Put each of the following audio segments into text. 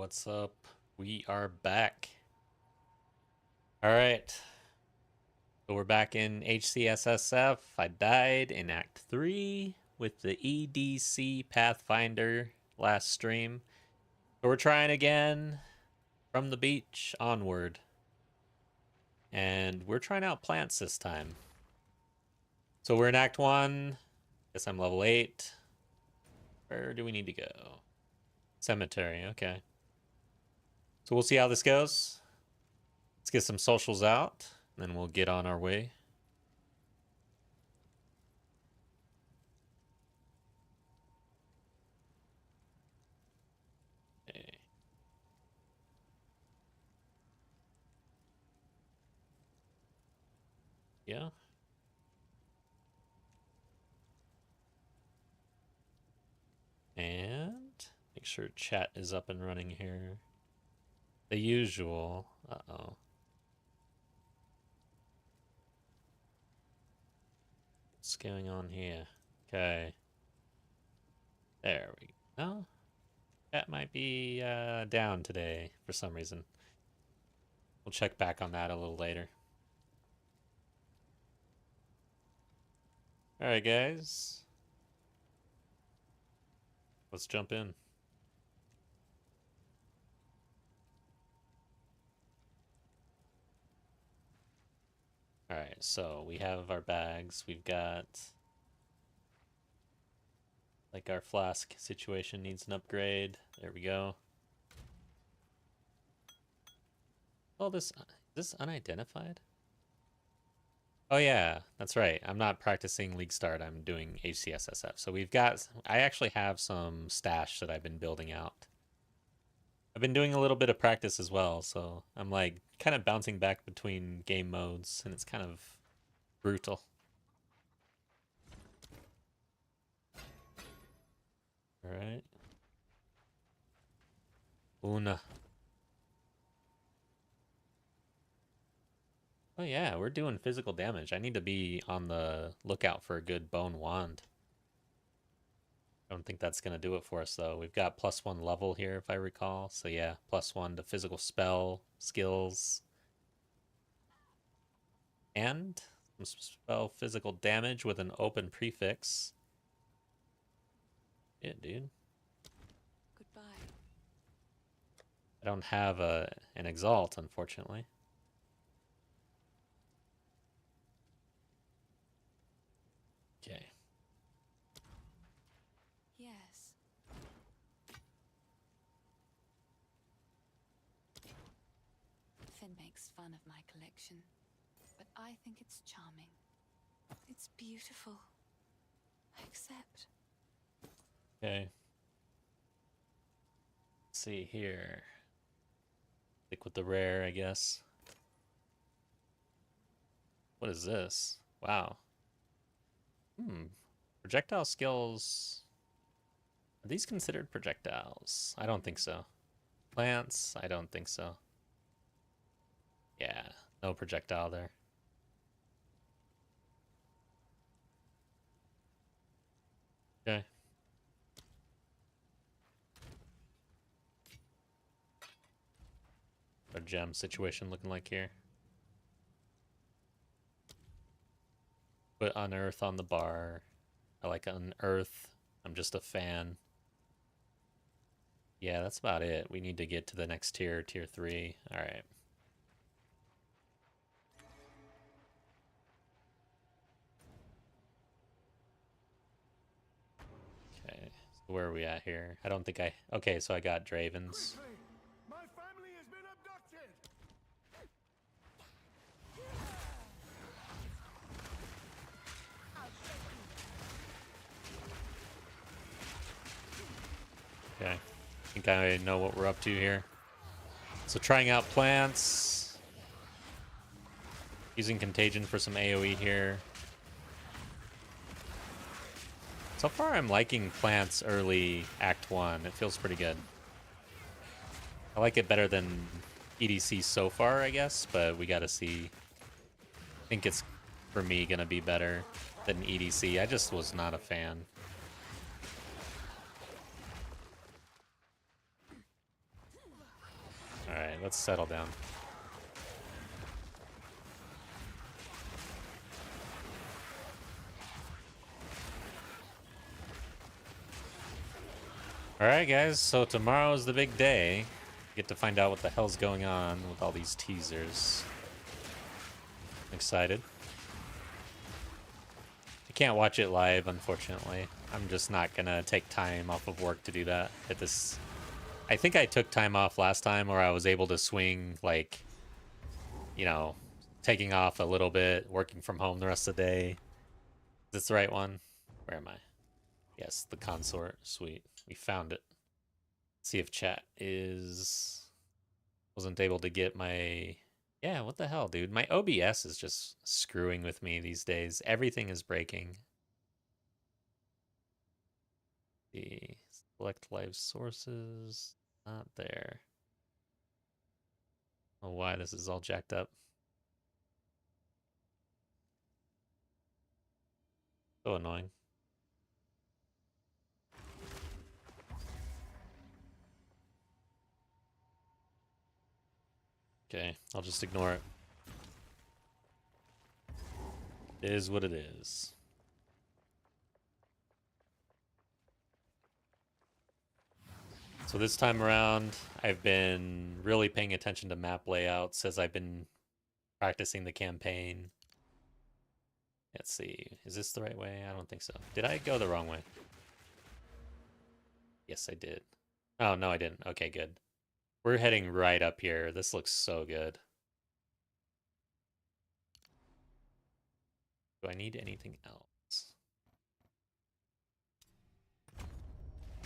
What's up? We are back. All right. So we're back in HCSSF. I died in Act 3 with the EDC Pathfinder last stream. So we're trying again from the beach onward. And we're trying out plants this time. So we're in Act 1. Guess I'm level 8. Where do we need to go? Cemetery, okay. So we'll see how this goes. Let's get some socials out, and then we'll get on our way. Okay. Yeah. And make sure chat is up and running here. The usual. Uh-oh. What's going on here? Okay. There we go. No? Chat might be down today for some reason. We'll check back on that a little later. Alright, guys. Let's jump in. Alright, so we have our bags. We've got... like our flask situation needs an upgrade. There we go. Oh, is this unidentified? Oh yeah, that's right. I'm not practicing League Start. I'm doing HCSSF. So I actually have some stash that I've been building out. I've been doing a little bit of practice as well, so I'm like kind of bouncing back between game modes, and it's kind of brutal. All right. Una. Oh yeah, we're doing physical damage. I need to be on the lookout for a good bone wand. I don't think that's going to do it for us, though. We've got +1 level here, if I recall. So yeah, +1 to physical spell, skills, and some spell physical damage with an open prefix. Yeah, dude. Goodbye. I don't have an Exalt, unfortunately. Okay. Yes. Finn makes fun of my collection, but I think it's charming. It's beautiful. I accept. Okay. Let's see here. Stick with the rare, I guess. What is this? Wow. Projectile skills. Are these considered projectiles? I don't think so. Plants? I don't think so. Yeah, no projectile there. Okay. Our gem situation looking like here. Put unearth on the bar. I like unearth. I'm just a fan. Yeah, that's about it. We need to get to the next tier, tier 3. All right. Okay, so where are we at here? I don't think okay, so I got Dravens. My family has been abducted. Okay, I think I know what we're up to here. So trying out plants. Using Contagion for some AoE here. So far I'm liking plants early Act 1. It feels pretty good. I like it better than EDC so far, I guess, but we gotta see. I think it's, for me, gonna be better than EDC. I just was not a fan. Alright, let's settle down. Alright guys, so tomorrow's the big day. Get to find out what the hell's going on with all these teasers. I'm excited. I can't watch it live, unfortunately. I'm just not gonna take time off of work to do that at this. I think I took time off last time where I was able to swing, like, you know, taking off a little bit, working from home the rest of the day. Is this the right one? Where am I? Yes, the consort. Sweet. We found it. Let's see if chat is... Wasn't able to get my... Yeah, what the hell, dude? My OBS is just screwing with me these days. Everything is breaking. The select live sources. Not there. Oh, why this is all jacked up. So annoying. Okay, I'll just ignore it. It is what it is. So this time around, I've been really paying attention to map layouts as I've been practicing the campaign. Let's see, is this the right way? I don't think so. Did I go the wrong way? Yes, I did. Oh, no, I didn't. Okay, good. We're heading right up here. This looks so good. Do I need anything else?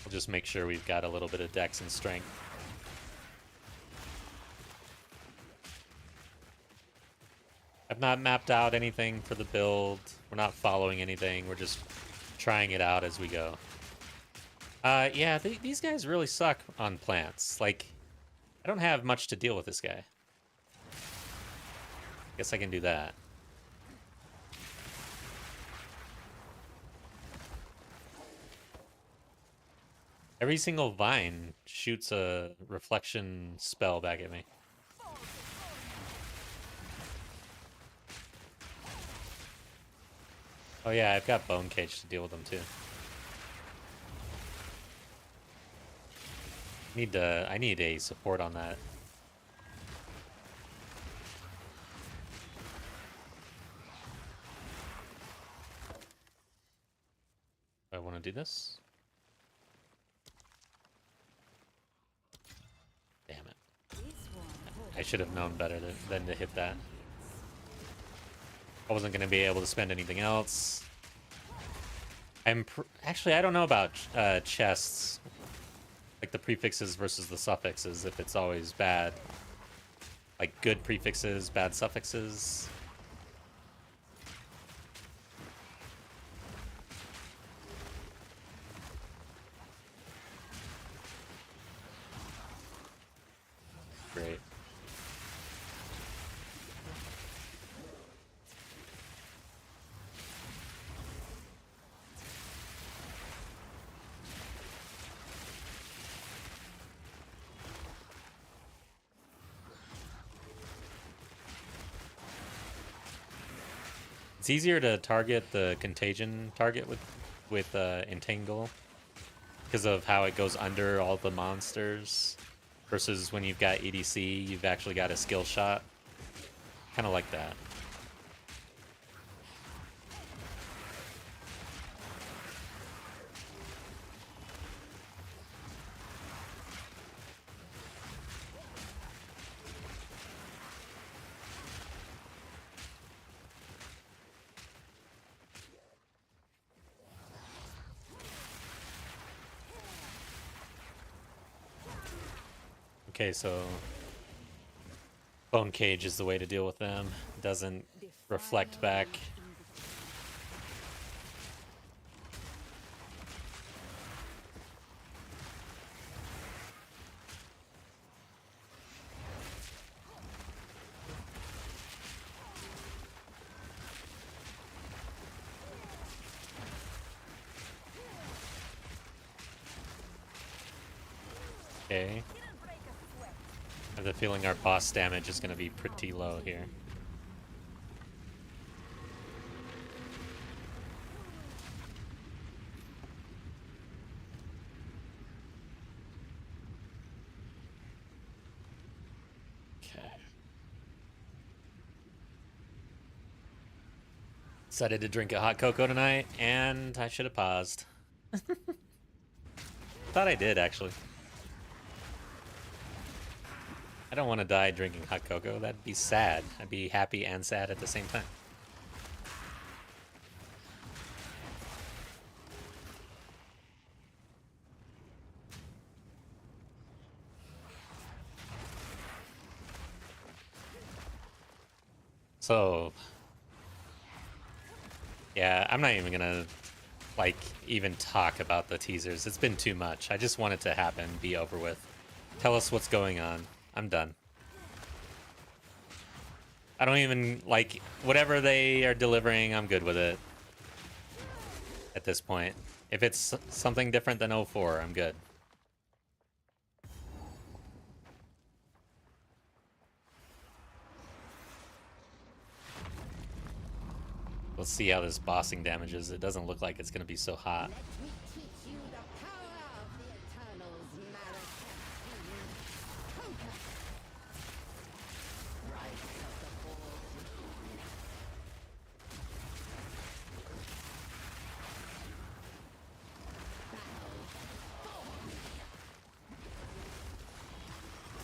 We'll just make sure we've got a little bit of dex and strength. I've not mapped out anything for the build. We're not following anything. We're just trying it out as we go. Yeah, these guys really suck on plants. Like, I don't have much to deal with this guy. Guess I can do that. Every single vine shoots a reflection spell back at me. Oh yeah, I've got Bone Cage to deal with them too. I need a support on that. Do I want to do this? Damn it. I should have known better than to hit that. I wasn't going to be able to spend anything else. Actually, I don't know about chests. Like the prefixes versus the suffixes, if it's always bad. Like good prefixes, bad suffixes. Great. It's easier to target the contagion target with Entangle because of how it goes under all the monsters versus when you've got EDC, you've actually got a skill shot. Kind of like that. Okay, so Bone Cage is the way to deal with them. Doesn't reflect back. Okay. I have the feeling our boss damage is going to be pretty low here. Okay. Decided to drink a hot cocoa tonight, and I should have paused. Thought I did, actually. I don't want to die drinking hot cocoa. That'd be sad. I'd be happy and sad at the same time. So, yeah, I'm not even gonna, like, even talk about the teasers. It's been too much. I just want it to happen, be over with. Tell us what's going on. I'm done. I don't even, like, whatever they are delivering, I'm good with it. At this point. If it's something different than 04, I'm good. Let's see how this bossing damages. It doesn't look like it's going to be so hot.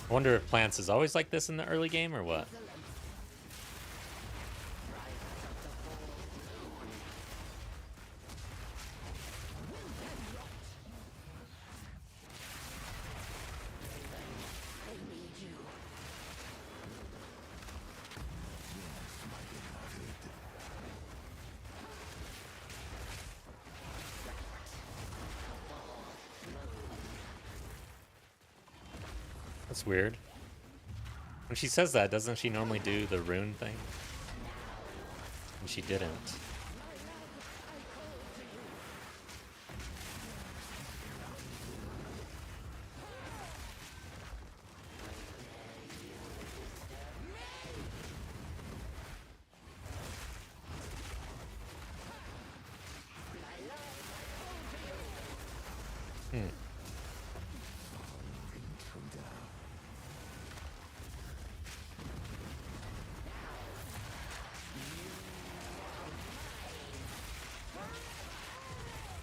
I wonder if Plants is always like this in the early game or what? That's weird. When she says that, doesn't she normally do the rune thing? And she didn't.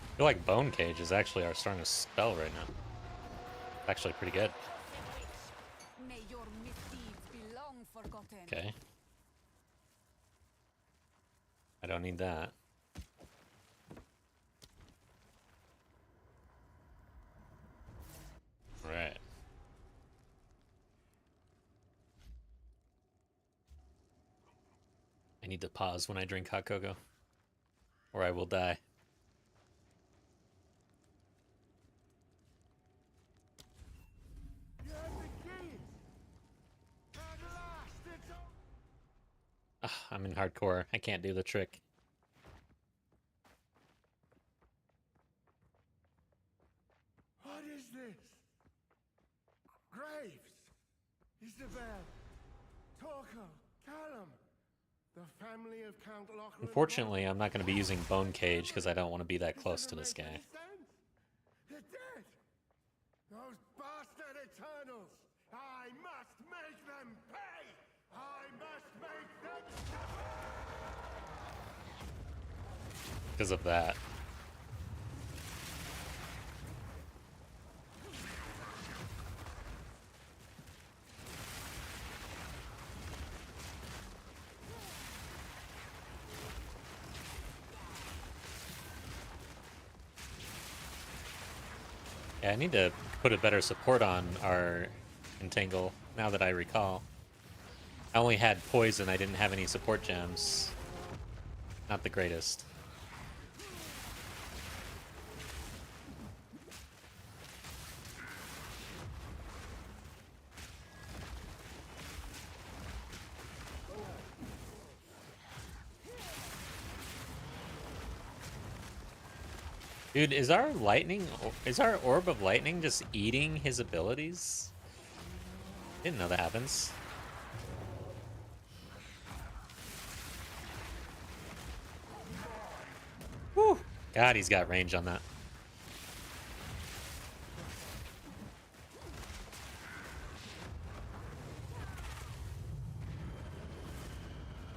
I feel like Bone Cage is actually our strongest spell right now. Actually pretty good. May your misdeeds be long forgotten. Okay. I don't need that. Alright. I need to pause when I drink hot cocoa, or I will die. Ugh, I'm in hardcore. I can't do the trick. What is this? Graves, Isabel, Torko, Callum, the family of Count Lachlan. Unfortunately, I'm not going to be using Bone Cage because I don't want to be that close to this guy. They're dead. Those bastard Eternals. I must make them pay. I must make them suffer. Because of that. Yeah, I need to put a better support on our Entangle, now that I recall. I only had Poison, I didn't have any support gems. Not the greatest. Dude, is our Orb of Lightning just eating his abilities? Didn't know that happens. Whew. God, he's got range on that.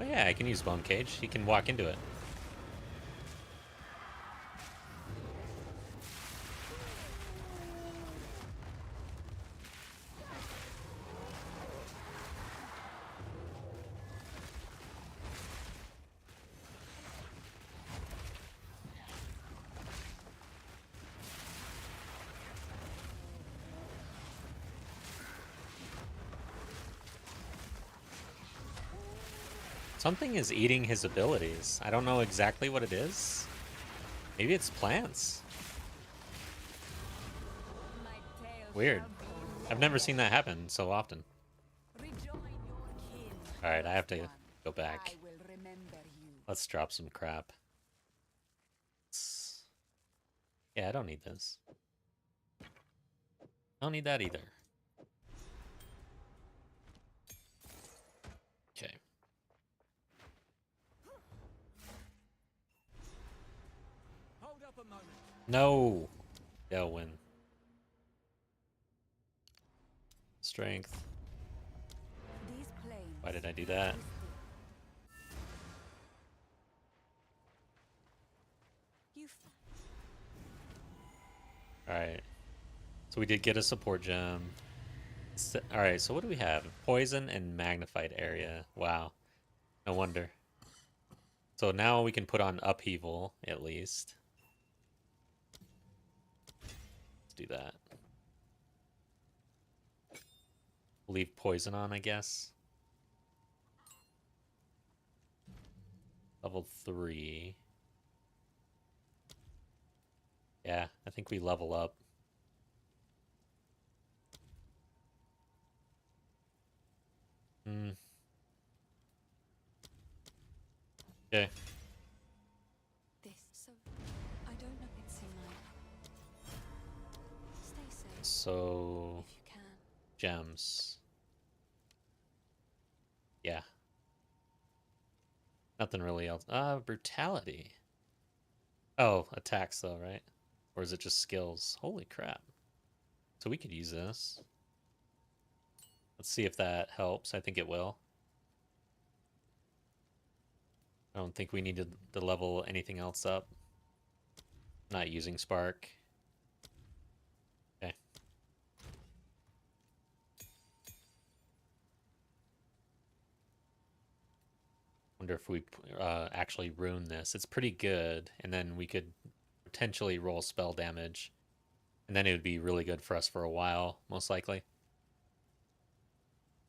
Oh yeah, I can use Bone Cage. He can walk into it. Something is eating his abilities. I don't know exactly what it is. Maybe it's plants. My tale Weird. shall be I've never seen that happen so often. rejoin your kin. Alright, I have to One. go back. I will remember you. Let's drop some crap. Yeah, I don't need this. I don't need that either. Okay. Hold up a moment. No! They'll win. Strength. These plains. Why did I do that? You Alright. So we did get a support gem. Alright, so what do we have? Poison and magnified area. Wow. No wonder. So now we can put on upheaval, at least. Let's do that. Leave poison on, I guess. Level 3. Yeah, I think we level up. Okay. This. So, I don't know if it's in my. Stay safe So, if you can. gems. Yeah. Nothing really else. Brutality. Oh, attacks though, right? Or is it just skills? Holy crap. So we could use this. Let's see if that helps. I think it will. I don't think we need to level anything else up. Not using Spark. Okay. Wonder if we actually rune this. It's pretty good, and then we could potentially roll spell damage, and then it would be really good for us for a while, most likely.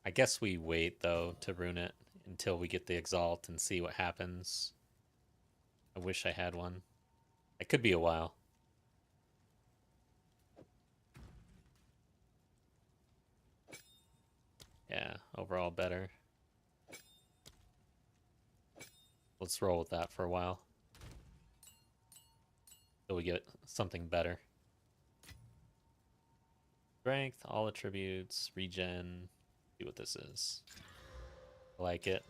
I guess we wait though to rune it until we get the Exalt and see what happens. I wish I had one. It could be a while. Yeah, overall better. Let's roll with that for a while. Till we get something better. Strength, all attributes, regen. See what this is. I like it.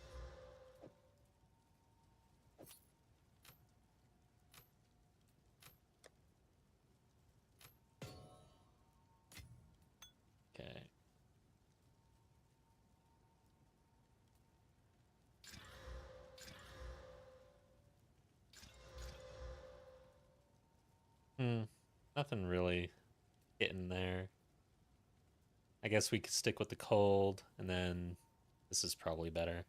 Okay. Nothing really getting there. I guess we could stick with the cold, and then this is probably better.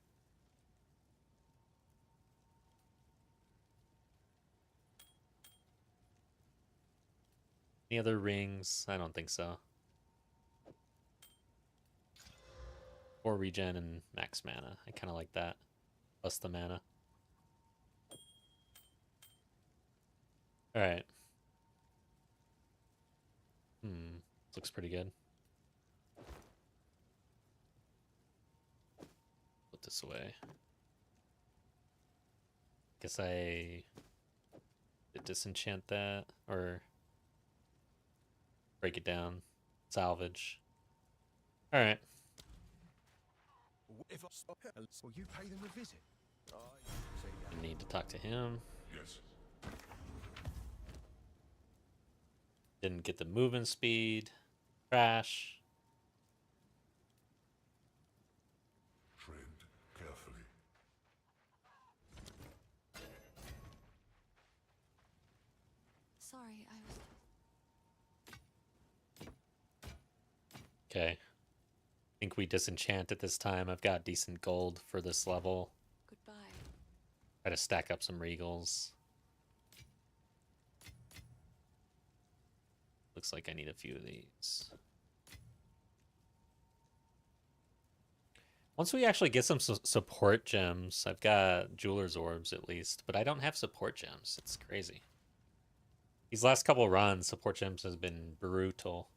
Any other rings? I don't think so. Or regen and max mana. I kind of like that. Plus the mana. Alright. Looks pretty good. Put this away. Guess I did disenchant that, or break it down. Salvage. Alright. If will you pay them a visit? I need to talk to him. Yes. Didn't get the movement speed. Crash. Tread carefully. Sorry, I was... Okay. I think we disenchant at this time. I've got decent gold for this level. Goodbye. Try to stack up some regals. Looks like I need a few of these. Once we actually get some support gems, I've got jeweler's orbs at least, but I don't have support gems. It's crazy. These last couple runs, support gems has been brutal.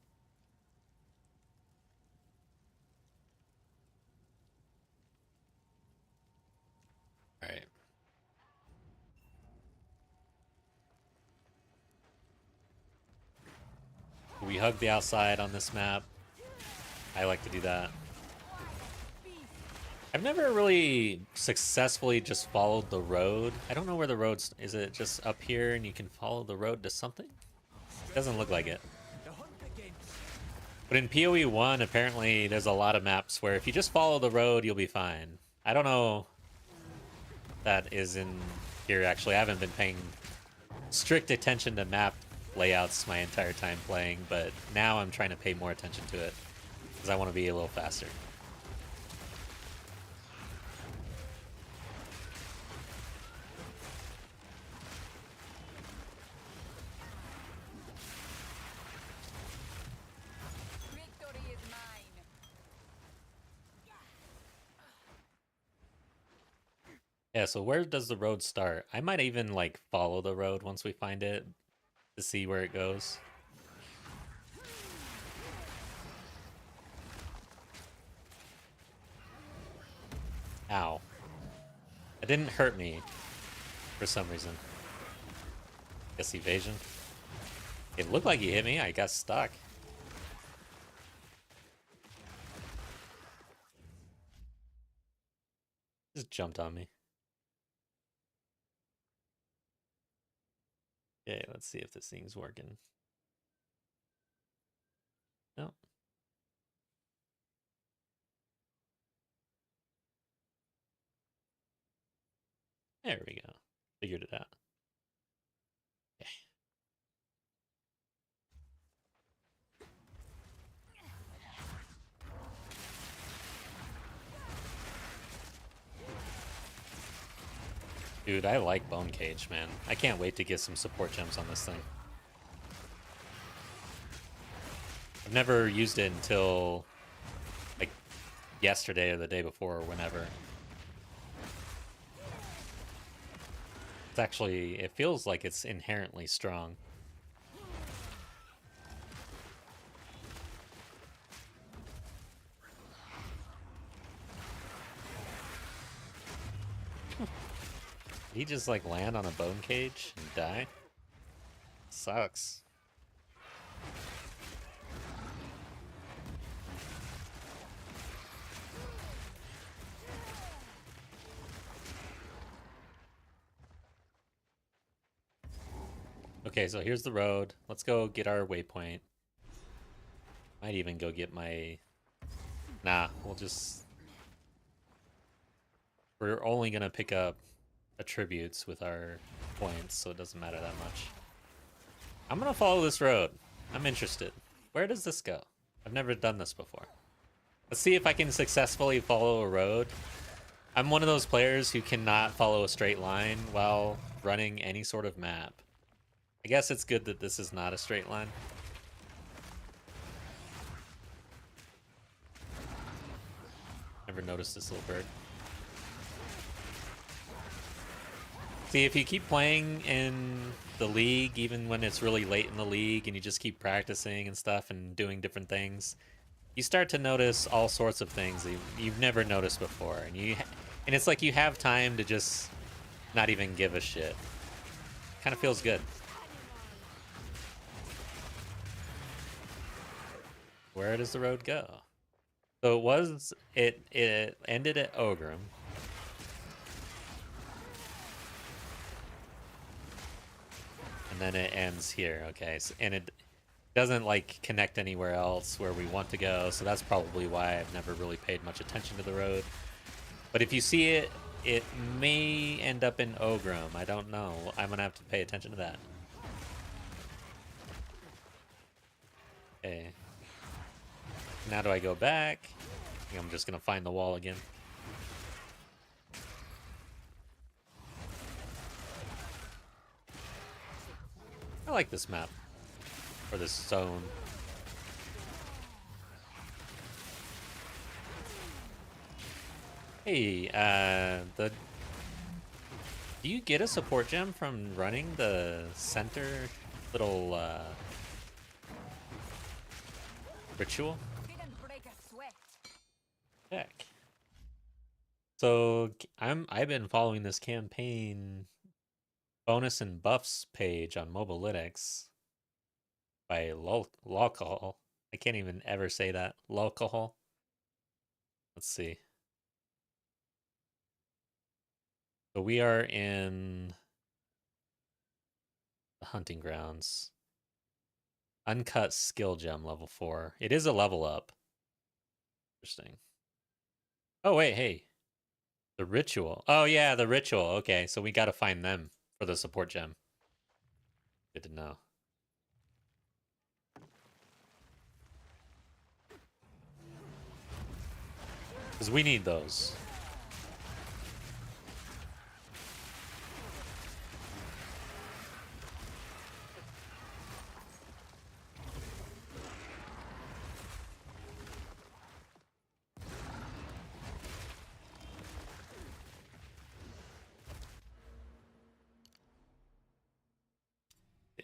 All right. We hug the outside on this map. I like to do that. I've never really successfully just followed the road. I don't know where the road's... Is it just up here and you can follow the road to something? Doesn't look like it. But in PoE 1, apparently there's a lot of maps where if you just follow the road, you'll be fine. I don't know if that is in here, actually. I haven't been paying strict attention to map layouts my entire time playing, but now I'm trying to pay more attention to it because I want to be a little faster. Yeah, so where does the road start? I might even like follow the road once we find it to see where it goes. Ow. It didn't hurt me for some reason. Guess evasion. It looked like he hit me. I got stuck. Just jumped on me. Okay, let's see if this thing's working. No. There we go. Figured it out. Okay. Dude, I like Bone Cage, man. I can't wait to get some support gems on this thing. I've never used it until like yesterday or the day before or whenever. It's actually, it feels like it's inherently strong. He just like land on a bone cage and die? Sucks. Okay, so here's the road. Let's go get our waypoint. Might even go get my... Nah, we'll just... We're only gonna pick up attributes with our points, so it doesn't matter that much. I'm gonna follow this road. I'm interested. Where does this go? I've never done this before. Let's see if I can successfully follow a road. I'm one of those players who cannot follow a straight line while running any sort of map. I guess it's good that this is not a straight line. Never noticed this little bird. See, if you keep playing in the league, even when it's really late in the league, and you just keep practicing and stuff and doing different things, you start to notice all sorts of things that you've never noticed before, and it's like you have time to just not even give a shit. Kind of feels good. Where does the road go? So it ended at Ogrim. And then it ends here, okay. So, and it doesn't like connect anywhere else where we want to go, so that's probably why I've never really paid much attention to the road. But if you see it, it may end up in Ogrim. I don't know. I'm gonna have to pay attention to that. Okay. Now do I go back? I think I'm just gonna find the wall again. I like this map. Or this zone. Hey, do you get a support gem from running the center little ritual? Didn't break a sweat. Heck. So I've been following this campaign bonus and buffs page on Mobalytics by Lolcahol. I can't even ever say that. Lolcahol. Let's see. So we are in the hunting grounds. Uncut skill gem level 4. It is a level up. Interesting. Oh wait, hey. The ritual. Oh yeah, the ritual. Okay, so we got to find them for the support gem. Good to know. Because we need those.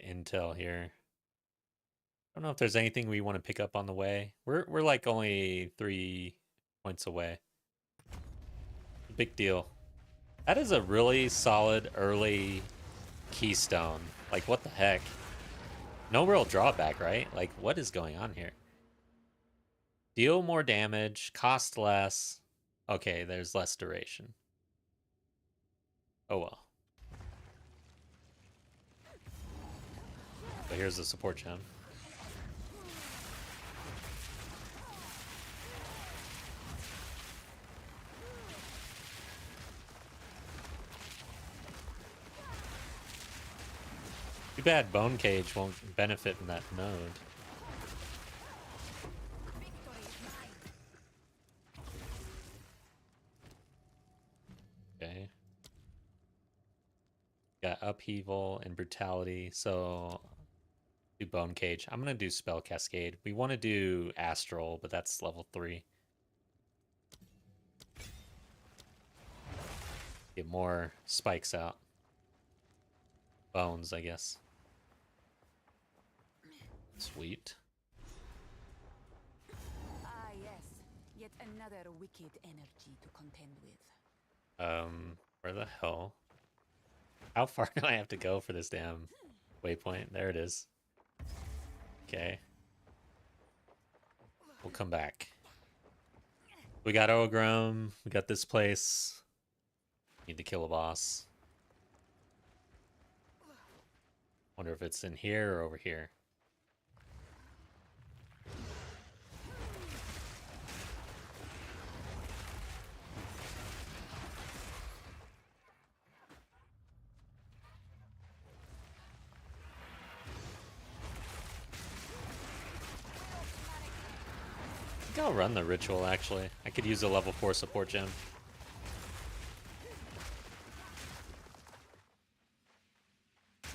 Intel here. I don't know if there's anything we want to pick up on the way. We're like only 3 points away. Big deal. That is a really solid early keystone. Like what the heck? No real drawback, right? Like what is going on here? Deal more damage, cost less. Okay, there's less duration. Oh well. So here's the support gem. Too bad Bone Cage won't benefit in that node. Okay. Got Upheaval and Brutality, so do Bone Cage. I'm gonna do Spell Cascade. We want to do Astral, but that's level 3. Get more spikes out. Bones, I guess. Sweet. Ah, yes. Yet another wicked energy to contend with. Where the hell? How far do I have to go for this damn waypoint? There it is. Okay. We'll come back. We got Ogrim. We got this place. Need to kill a boss. Wonder if it's in here or over here. I think I'll run the ritual actually. I could use a level 4 support gem. I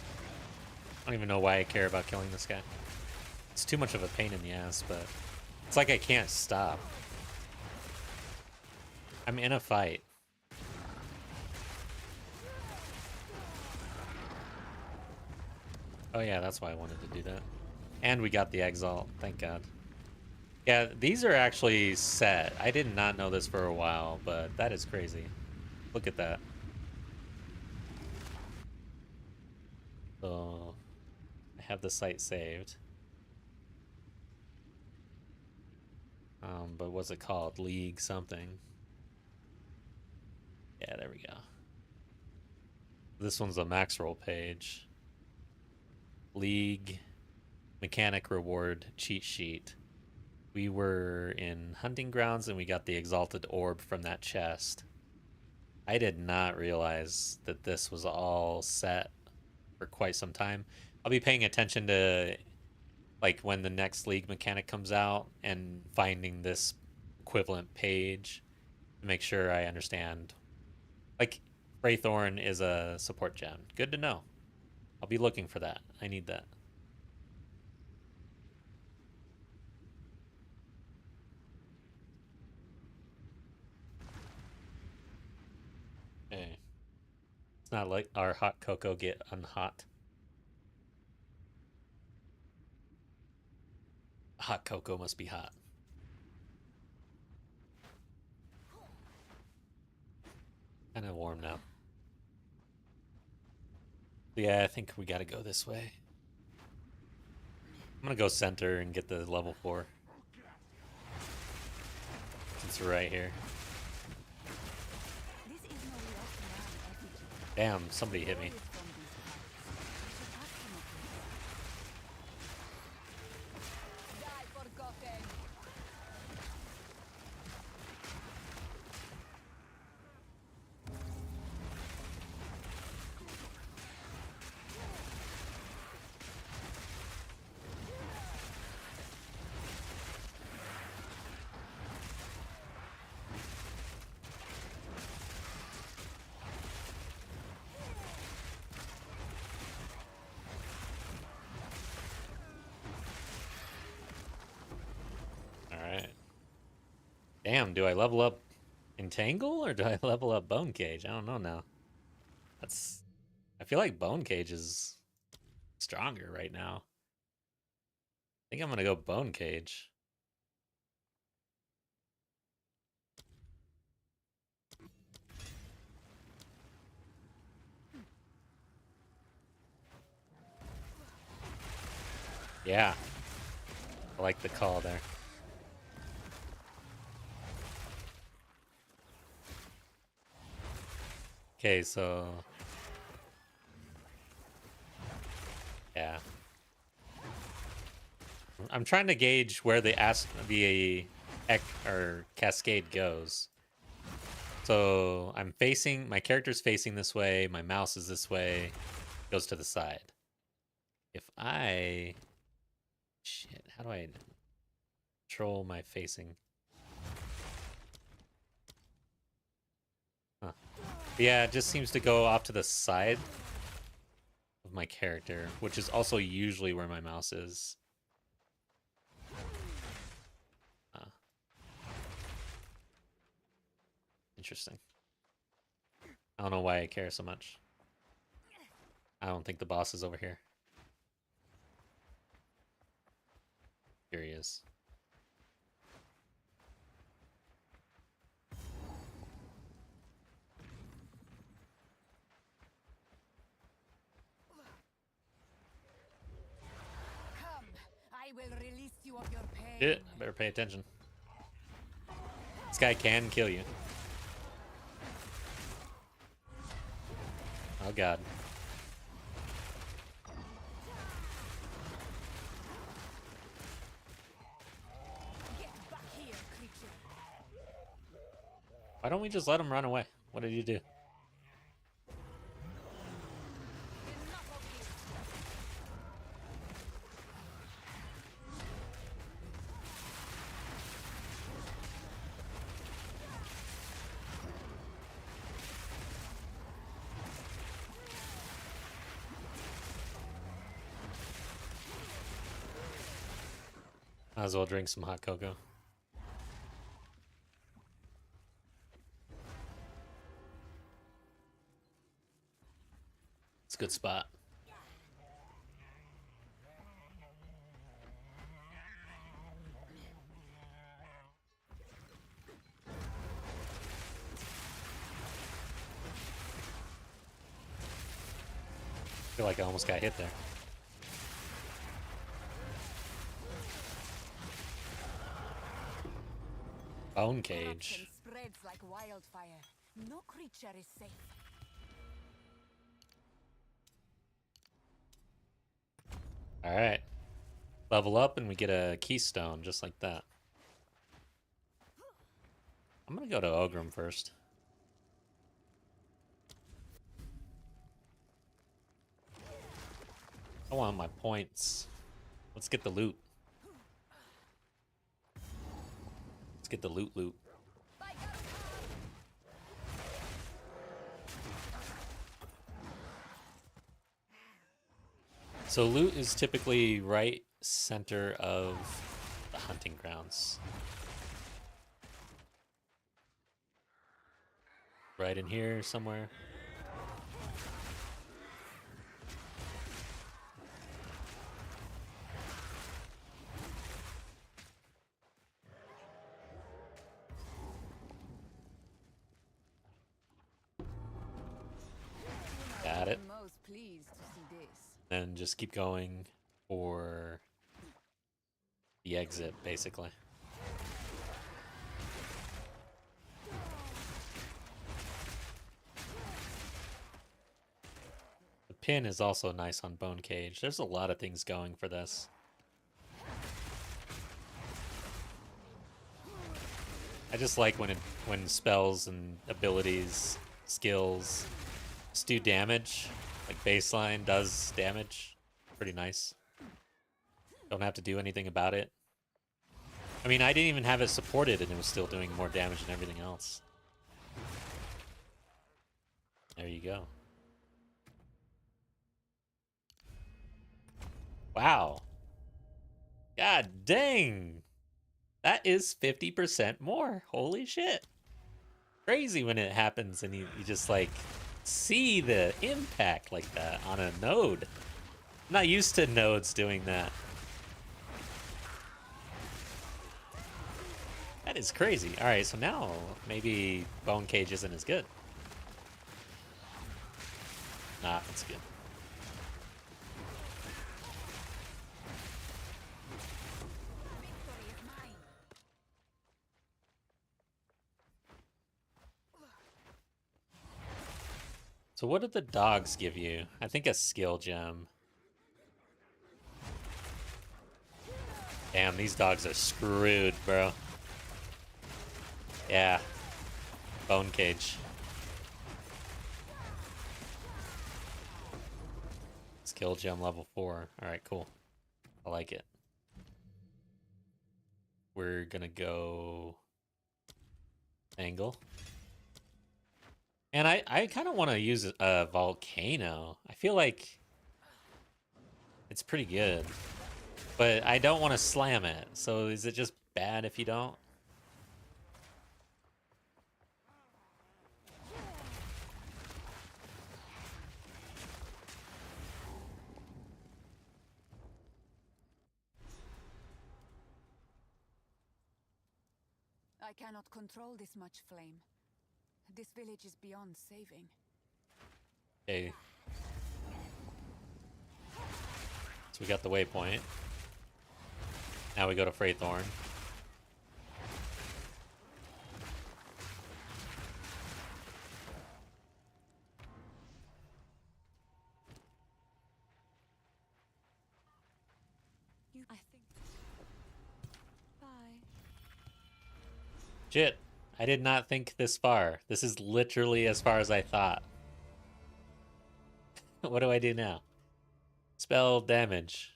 don't even know why I care about killing this guy. It's too much of a pain in the ass, but it's like I can't stop. I'm in a fight. Oh yeah, that's why I wanted to do that. And we got the Exile, thank God. Yeah, these are actually set. I did not know this for a while, but that is crazy. Look at that. So, I have the site saved. But what's it called? League something. Yeah, there we go. This one's a max roll page. League mechanic reward cheat sheet. We were in hunting grounds and we got the exalted orb from that chest. I did not realize that this was all set for quite some time. I'll be paying attention to like when the next league mechanic comes out and finding this equivalent page to make sure I understand. Like Fraythorn is a support gem. Good to know. I'll be looking for that. I need that. Okay. It's not like our hot cocoa get unhot. Hot cocoa must be hot. Kind of warm now. Yeah, I think we gotta go this way. I'm gonna go center and get the level 4. Since we're right here. Damn, somebody hit me. Damn, do I level up Entangle or do I level up Bone Cage? I don't know now. I feel like Bone Cage is stronger right now. I think I'm gonna go Bone Cage. Yeah. I like the call there. Okay, so yeah, I'm trying to gauge where the cascade goes. So my character's facing this way, my mouse is this way, goes to the side. Shit, how do I control my facing? Huh. Yeah, it just seems to go off to the side of my character, which is also usually where my mouse is. Interesting. I don't know why I care so much. I don't think the boss is over here. Here he is. Come, I will release you of your pain. Shit, I better pay attention. This guy can kill you. Oh god. Get back here, creature. Why don't we just let him run away? What did you do? Enough of you. Might as well drink some hot cocoa. It's a good spot. I feel like I almost got hit there. Bone cage. Corruption spreads like wildfire. No creature is safe. Alright. Level up and we get a keystone just like that. I'm gonna go to Ogrim first. I want my points. Let's get the loot. Let's get the loot. So loot is typically right center of the hunting grounds. Right in here somewhere. Got it. I'm most pleased to see this. Then just keep going for the exit, basically. The pin is also nice on Bone Cage. There's a lot of things going for this. I just like when spells and abilities, skills just do damage. Like baseline does damage. Pretty nice. Don't have to do anything about it. I mean, I didn't even have it supported and it was still doing more damage than everything else. There you go. Wow. God dang. That is 50% more. Holy shit. Crazy when it happens and you just like see the impact like that on a node. I'm not used to nodes doing that. That is crazy. All right, so now maybe Bone Cage isn't as good. Nah, it's good. So what did the dogs give you? I think a skill gem. Damn, these dogs are screwed, bro. Yeah. Bone Cage. Skill gem level 4. Alright, cool. I like it. We're gonna go angle. And I kind of want to use a volcano. I feel like it's pretty good. But I don't want to slam it. So is it just bad if you don't? I cannot control this much flame. This village is beyond saving. Okay. So we got the waypoint. Now we go to Freythorn. I think. Bye. Shit. I did not think this far. This is literally as far as I thought. What do I do now? Spell damage.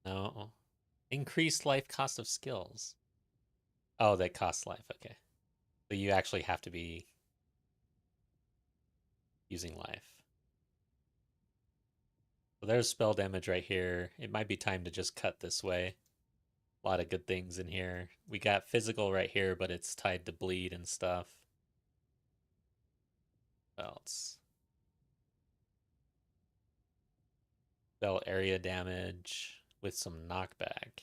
No. Increased life cost of skills. Oh, that costs life. Okay. So you actually have to be using life. So there's spell damage right here. It might be time to just cut this way. A lot of good things in here. We got physical right here, but it's tied to bleed and stuff. What else? Spell area damage with some knockback.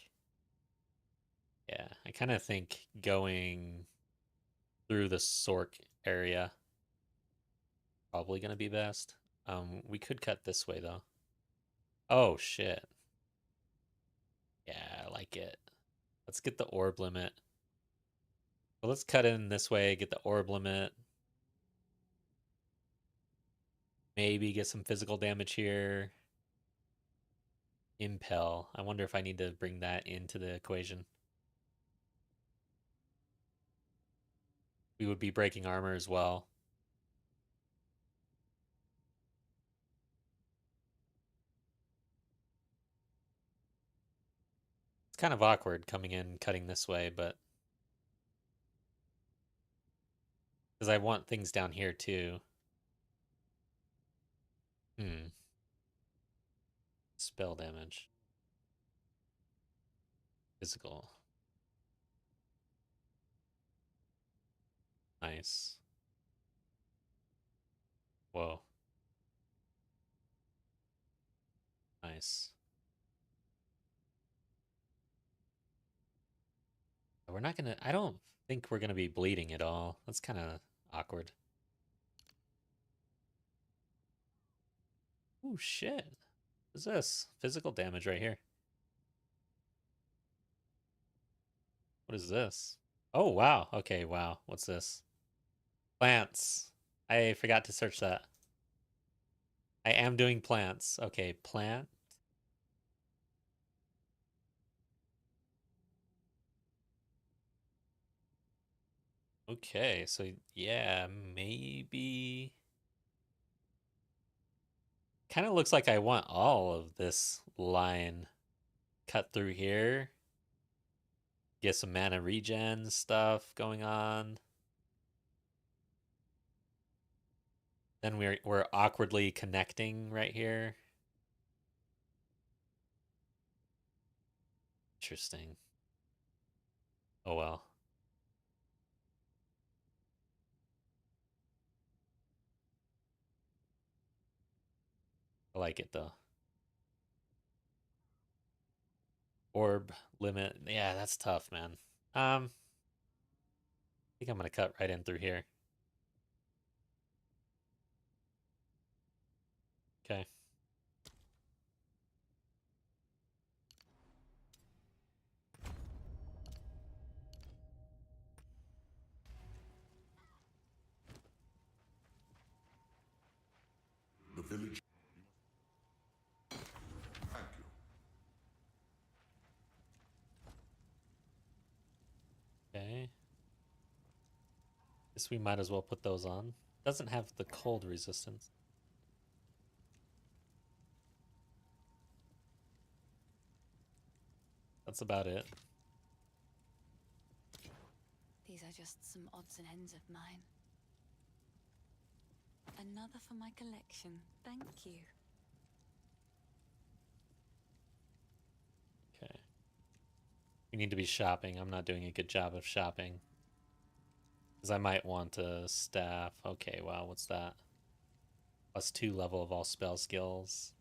Yeah, I kind of think going through the Sork area probably gonna be best. We could cut this way though. Oh shit. Yeah, I like it. Let's get the orb limit. Well, let's cut in this way, get the orb limit. Maybe get some physical damage here. Impel. I wonder if I need to bring that into the equation. We would be breaking armor as well. It's kind of awkward coming in, cutting this way, but because I want things down here too. Spell damage. Physical. Nice. Whoa. Nice. We're not gonna, I don't think we're gonna be bleeding at all. That's kind of awkward. Oh shit. What is this? Physical damage right here. What is this? Oh wow. Okay, wow. What's this? Plants. I forgot to search that. I am doing plants. Okay, plant. Okay, so yeah, maybe. Kind of looks like I want all of this line cut through here. Get some mana regen stuff going on. Then we're awkwardly connecting right here. Interesting. Oh well. I like it though. Orb limit. Yeah, that's tough, man. I think I'm gonna cut right in through here. Okay. The village. Thank you. Okay. Guess we might as well put those on. Doesn't have the cold resistance. That's about it. These are just some odds and ends of mine. Another for my collection. Thank you. Okay. We need to be shopping. I'm not doing a good job of shopping. Because I might want a staff. Okay, wow, what's that? +2 level of all spell skills.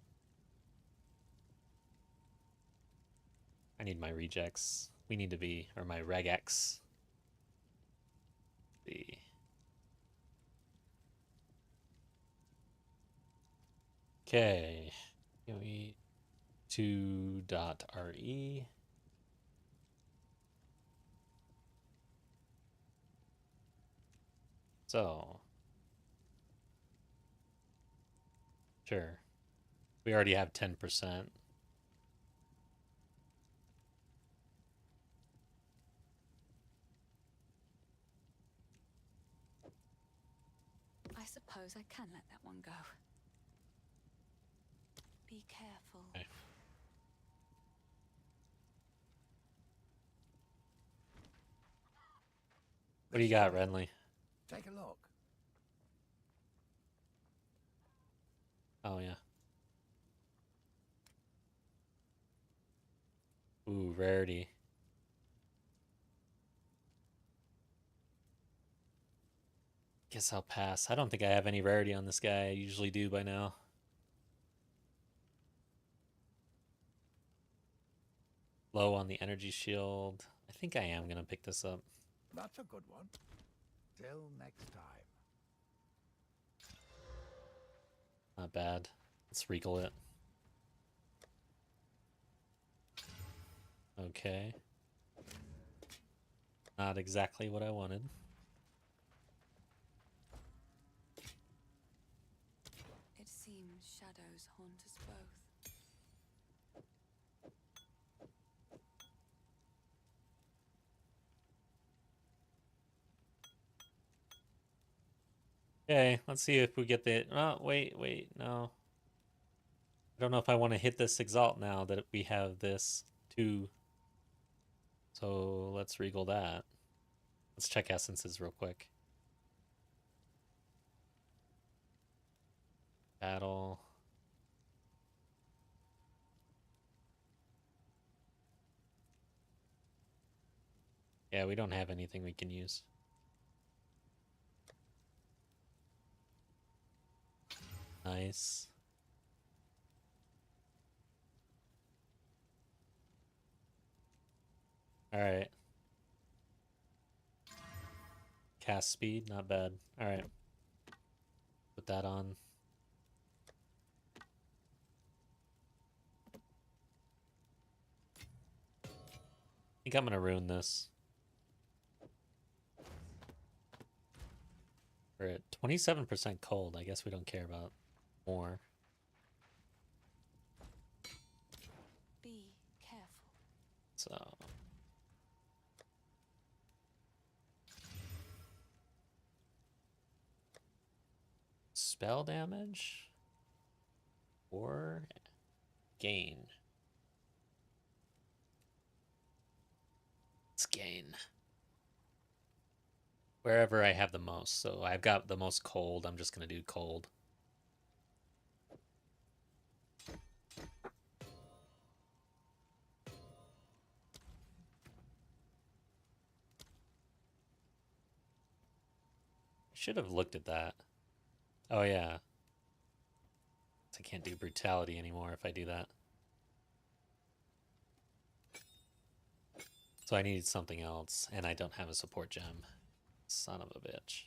I need my rejects. We need to be, or my regex. The okay. GOE 2.re. So sure. We already have 10%. I suppose I can let that one go. Be careful. Okay. What do you got, Renly? Take a look. Oh yeah. Ooh, rarity. Guess I'll pass. I don't think I have any rarity on this guy. I usually do by now. Low on the energy shield. I think I am going to pick this up. That's a good one. Till next time. Not bad. Let's recall it. Not exactly what I wanted. It seems shadows haunt us both. Okay, let's see if we get the... Oh, wait, no. I don't know if I want to hit this Exalt now that we have this too. So let's regal that. Let's check essences real quick. Battle. Yeah, we don't have anything we can use. Nice. Alright. Cast speed, not bad. Alright. Put that on. I think I'm gonna ruin this. We're at 27% cold. I guess we don't care about more. Be careful. So... Spell damage? Or gain? Let's gain. Wherever I have the most. So I've got the most cold. I'm just going to do cold. I should have looked at that. Oh, yeah. I can't do brutality anymore if I do that. So I needed something else, and I don't have a support gem. Son of a bitch.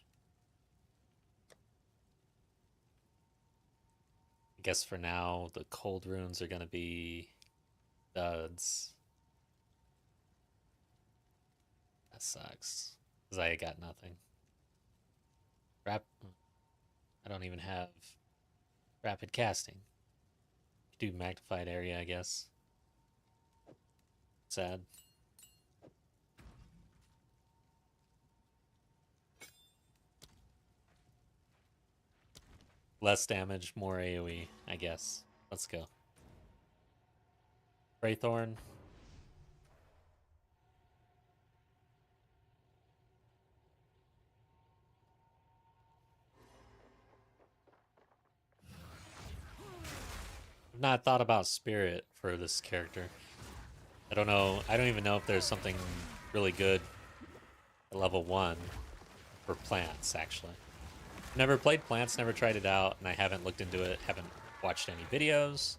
I guess for now, the cold runes are going to be duds. That sucks. Because I got nothing. I don't even have rapid casting. Do magnified area, I guess. Sad. Less damage, more AoE, I guess. Let's go. Wraithorn. I've not thought about spirit for this character. I don't know. I don't even know if there's something really good at level 1 for plants, actually. Never played plants, never tried it out, and I haven't looked into it, haven't watched any videos.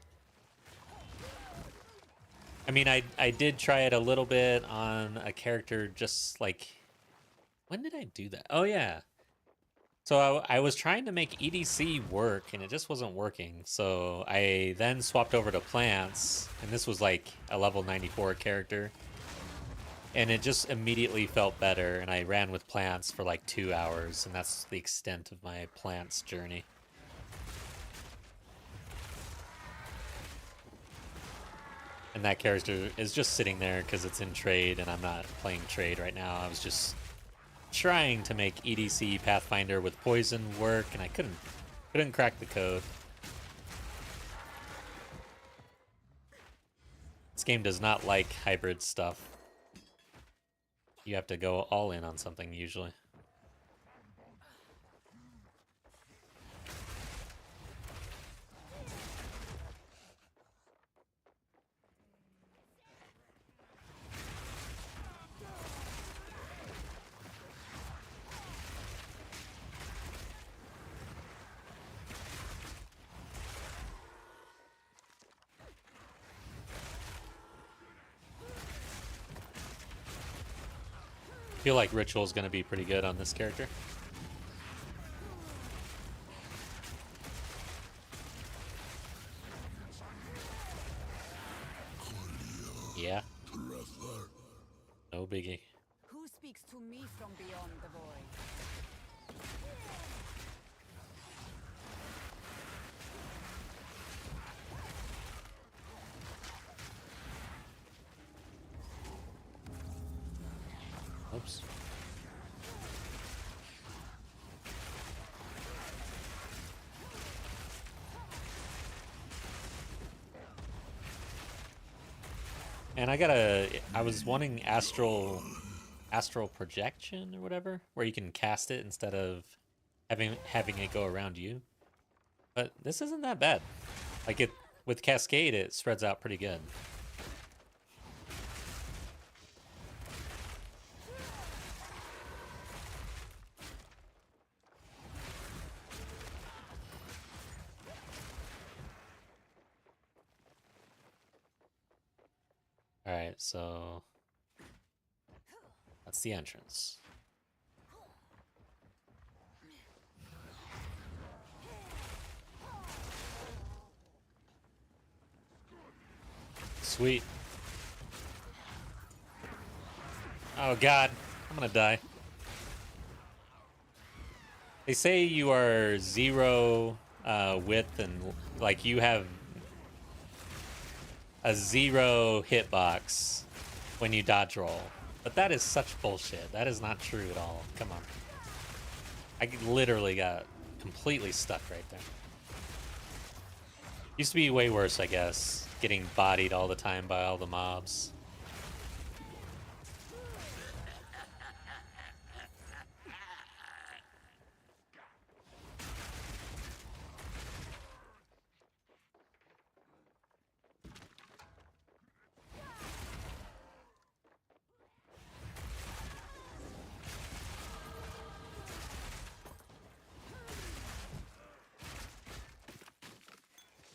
I mean, I did try it a little bit on a character just like... When did I do that? Oh, yeah. So I was trying to make EDC work, and it just wasn't working. So I then swapped over to plants, and this was like a level 94 character. And it just immediately felt better, and I ran with plants for like 2 hours, and that's the extent of my plants journey. And that character is just sitting there because it's in trade, and I'm not playing trade right now. I was just trying to make EDC Pathfinder with poison work, and I couldn't crack the code. This game does not like hybrid stuff. You have to go all in on something usually. I feel like Ritual is going to be pretty good on this character. Yeah. No biggie. Who speaks? speaks to me from beyond the void. Oops. And I was wanting astral projection or whatever, where you can cast it instead of having it go around you. But this isn't that bad. Like it with Cascade, it spreads out pretty good. All right, so that's the entrance. Sweet. Oh god, I'm gonna die. They say you are 0 width and like you have a 0 hitbox when you dodge roll. But that is such bullshit. That is not true at all. Come on. I literally got completely stuck right there. Used to be way worse, I guess. Getting bodied all the time by all the mobs.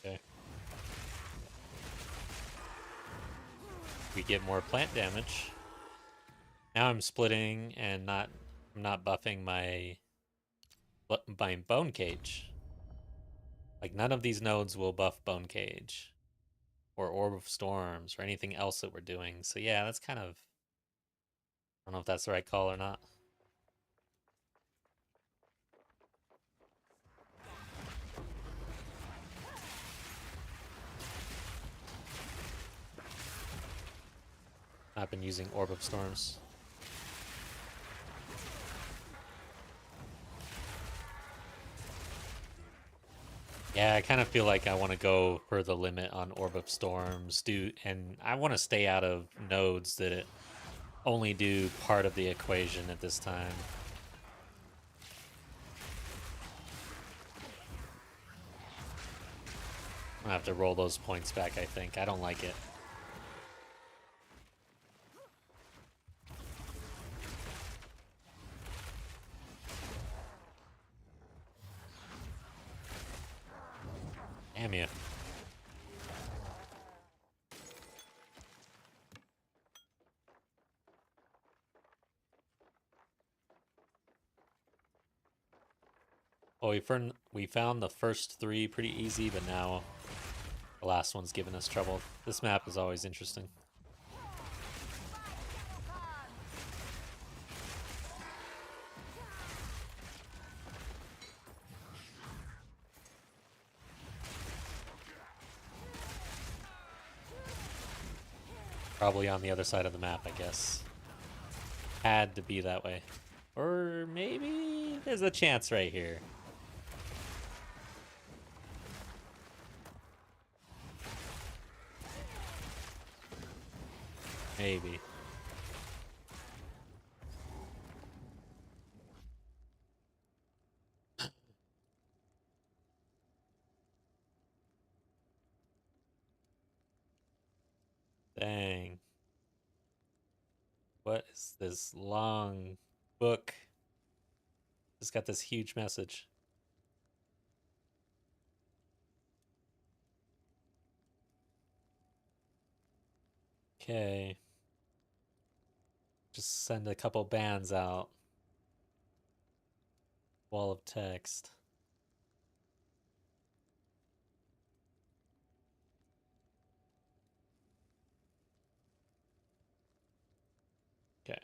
Okay. We get more plant damage. Now I'm splitting and I'm not buffing my bone cage. Like none of these nodes will buff bone cage or orb of storms or anything else that we're doing. So yeah, that's kind of, I don't know if that's the right call or not. I've been using orb of storms. Yeah, I kind of feel like I want to go for the limit on Orb of Storms, and I want to stay out of nodes that only do part of the equation at this time. I'm gonna have to roll those points back, I think. I don't like it. Damn you. Well, we found the first 3 pretty easy, but now the last one's giving us trouble. This map is always interesting. Probably on the other side of the map, I guess. Had to be that way. Or maybe there's a chance right here. Maybe. Dang. What is this long book? It's got this huge message. Okay. Just send a couple bands out. Wall of text. Okay.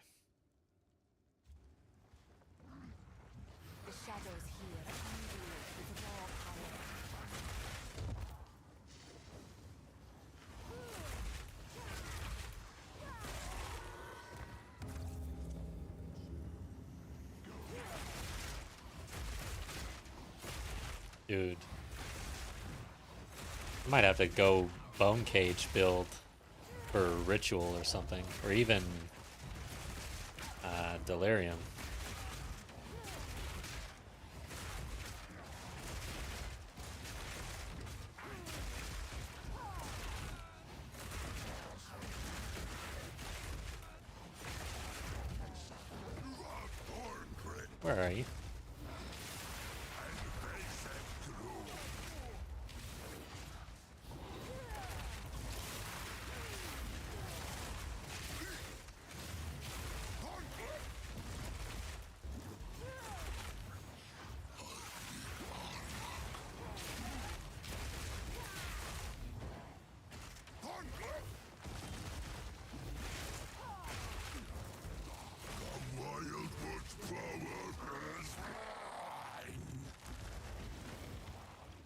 Dude. I might have to go Bone Cage build for Ritual or something. Or even Delirium. Where are you?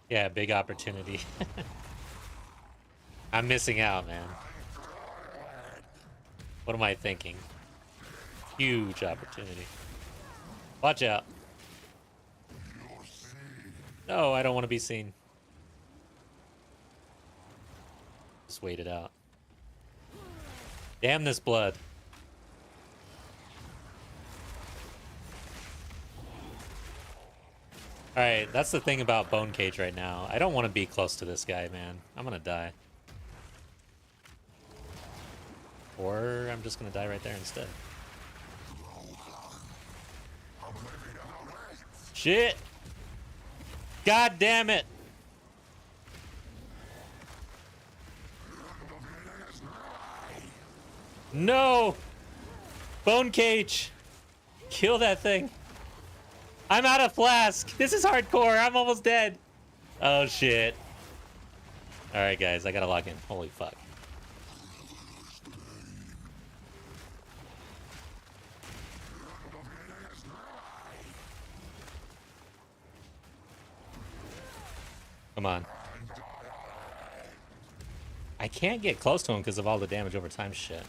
Yeah, big opportunity. I'm missing out, man. What am I thinking? Huge opportunity. Watch out. No, I don't want to be seen. Just wait it out. Damn this blood. Alright, that's the thing about Bone Cage right now. I don't want to be close to this guy, man. I'm gonna die. Or I'm just gonna die right there instead. Shit! God damn it! No! Bone Cage! Kill that thing! I'm out of flask! This is hardcore! I'm almost dead! Oh shit. Alright guys, I gotta log in. Holy fuck. Come on. I can't get close to him because of all the damage over time shit.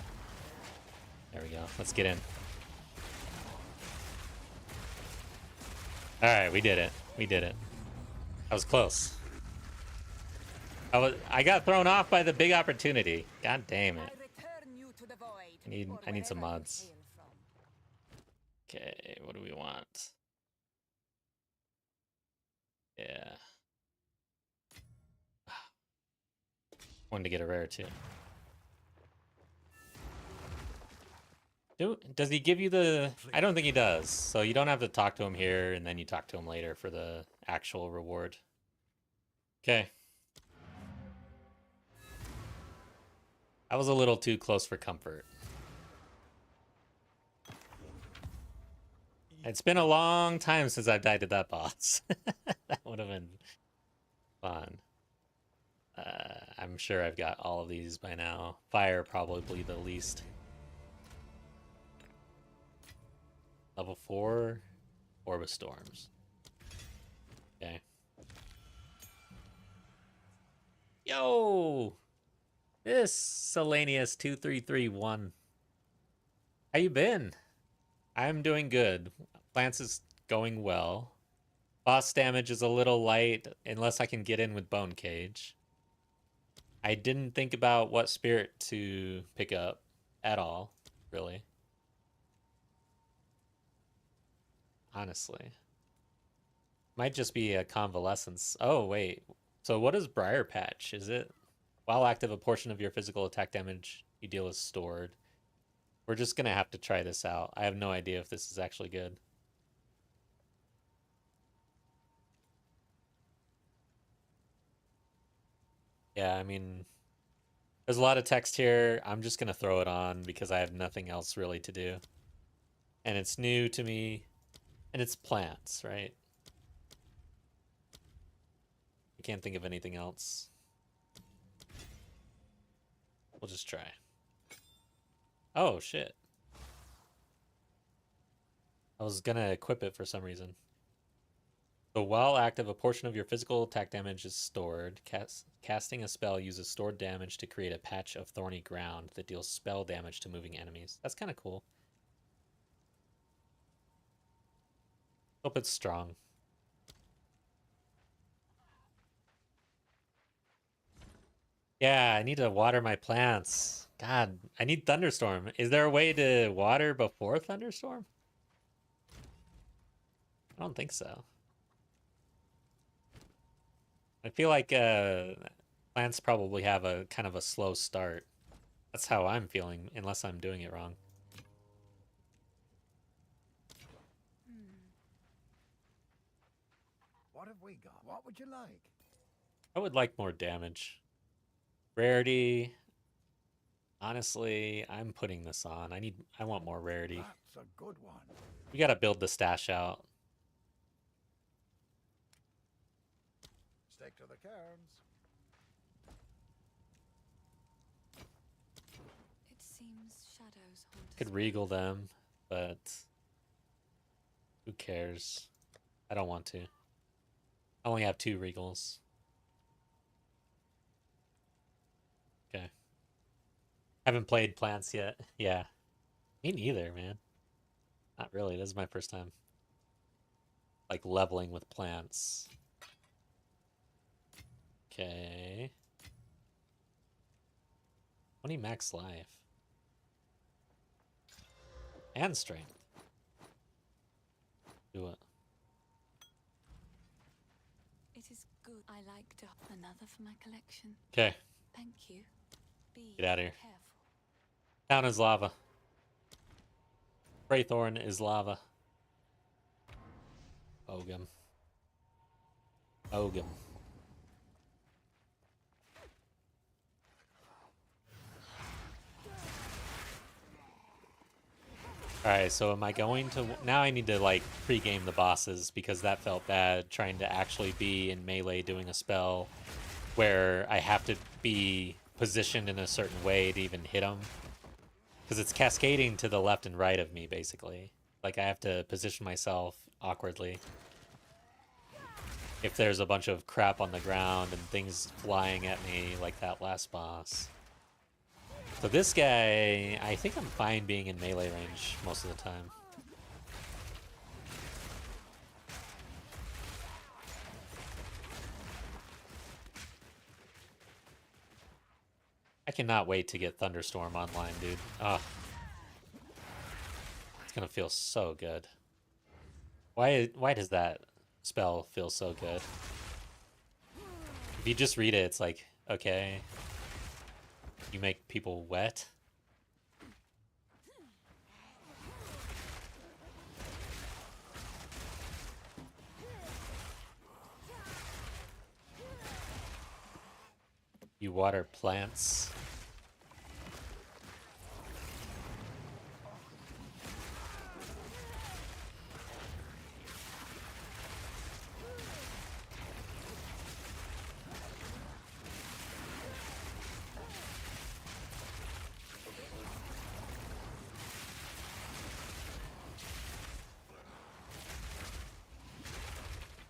There we go. Let's get in. Alright, we did it. We did it. That was close. I got thrown off by the big opportunity. God damn it. I need some mods. Okay, what do we want? Yeah. Wanted to get a rare too. Does he give you the... I don't think he does. So you don't have to talk to him here, and then you talk to him later for the actual reward. Okay. I was a little too close for comfort. It's been a long time since I've died to that boss. That would have been fun. I'm sure I've got all of these by now. Fire probably the least. Level 4, Orb of Storms. Okay. Yo! This Selenius2331. How you been? I'm doing good. Plants is going well. Boss damage is a little light unless I can get in with Bone Cage. I didn't think about what spirit to pick up at all, really. Honestly. Might just be a convalescence. Oh, wait. So what is Briar Patch? Is it while active, a portion of your physical attack damage you deal is stored? We're just going to have to try this out. I have no idea if this is actually good. Yeah, I mean, there's a lot of text here. I'm just going to throw it on because I have nothing else really to do. And it's new to me. And it's plants, right? I can't think of anything else. We'll just try. Oh, shit. I was gonna equip it for some reason. So while active, a portion of your physical attack damage is stored. Casting a spell uses stored damage to create a patch of thorny ground that deals spell damage to moving enemies. That's kind of cool. Hope it's strong. Yeah, I need to water my plants. God, I need thunderstorm. Is there a way to water before thunderstorm? I don't think so. I feel like plants probably have a kind of a slow start. That's how I'm feeling, unless I'm doing it wrong. What have we got? What would you like? I would like more damage. Rarity. Honestly, I'm putting this on. I want more rarity. That's a good one. We gotta build the stash out. Stick to the cairns. It seems shadows haunt us Could both. regal them, but who cares? I don't want to. I only have 2 regals. Okay. Haven't played plants yet. Yeah. Me neither, man. Not really. This is my first time. Like leveling with plants. Okay. 20 max life. And strength. Do it. It is good. I like to another for my collection. Okay. Thank you. Be Get out of here. careful. Town is lava. Greythorn is lava. Ogum. Ogum. Alright, so am I going to... Now I need to, like, pre-game the bosses, because that felt bad, trying to actually be in melee doing a spell where I have to be positioned in a certain way to even hit them. Because it's cascading to the left and right of me, basically. Like, I have to position myself awkwardly. If there's a bunch of crap on the ground and things flying at me, like that last boss. So this guy, I think I'm fine being in melee range most of the time. I cannot wait to get Thunderstorm online, dude. Ugh. It's gonna feel so good. Why does that spell feel so good? If you just read it, it's like, okay, you make people wet. You water plants.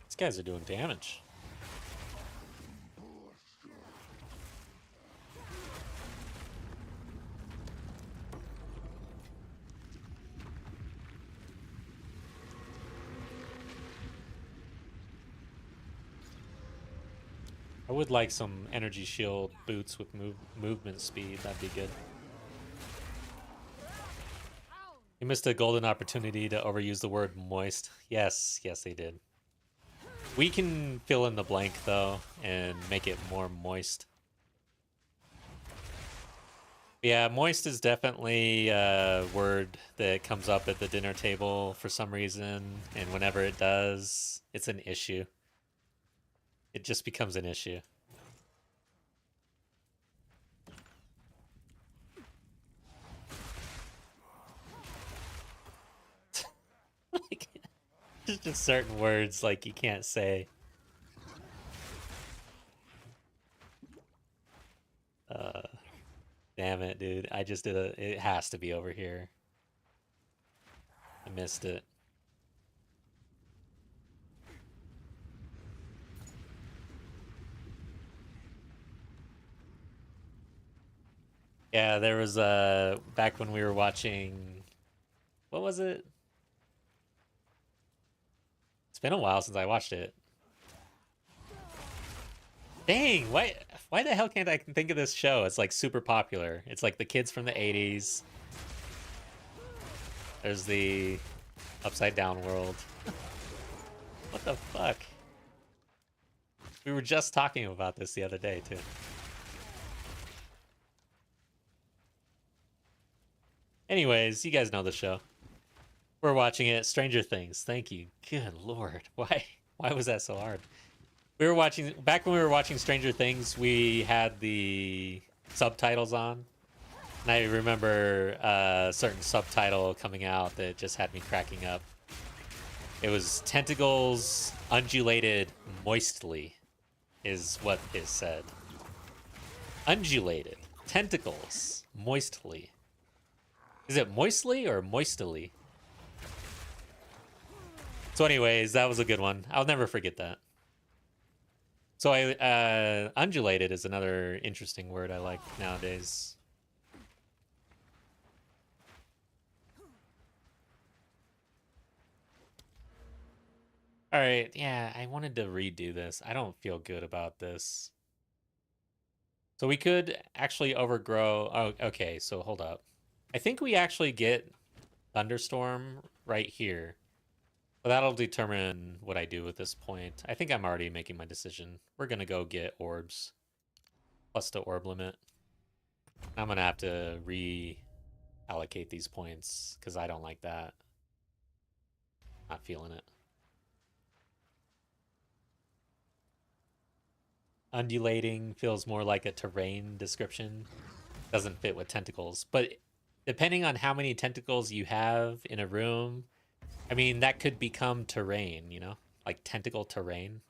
These guys are doing damage. I would like some energy shield boots with movement speed. That'd be good. You missed a golden opportunity to overuse the word moist. Yes, yes, they did. We can fill in the blank, though, and make it more moist. Yeah, moist is definitely a word that comes up at the dinner table for some reason, and whenever it does, it's an issue. It just becomes an issue. Like, there's just certain words like you can't say. Damn it, dude. I just did a... It has to be over here. I missed it. Yeah, there was back when we were watching... What was it? It's been a while since I watched it. Dang, why... Why the hell can't I think of this show? It's like super popular. It's like the kids from the 80s. There's the Upside Down World. What the fuck? We were just talking about this the other day, too. Anyways, you guys know the show. We're watching it. Stranger Things. Thank you. Good lord. Why was that so hard? We were watching... Back when we were watching Stranger Things, we had the subtitles on. And I remember a certain subtitle coming out that just had me cracking up. It was tentacles undulated moistly, is what is said. Undulated. Tentacles moistly. Is it moistly or moistily? So anyways, that was a good one. I'll never forget that. So undulated is another interesting word I like nowadays. All right, yeah, I wanted to redo this. I don't feel good about this. So we could actually overgrow. Oh, okay, so hold up. I think we actually get Thunderstorm right here. But that'll determine what I do with this point. I think I'm already making my decision. We're going to go get orbs. Plus the orb limit. I'm going to have to reallocate these points because I don't like that. Not feeling it. Undulating feels more like a terrain description. Doesn't fit with tentacles. But depending on how many tentacles you have in a room, I mean, that could become terrain, you know? Like tentacle terrain.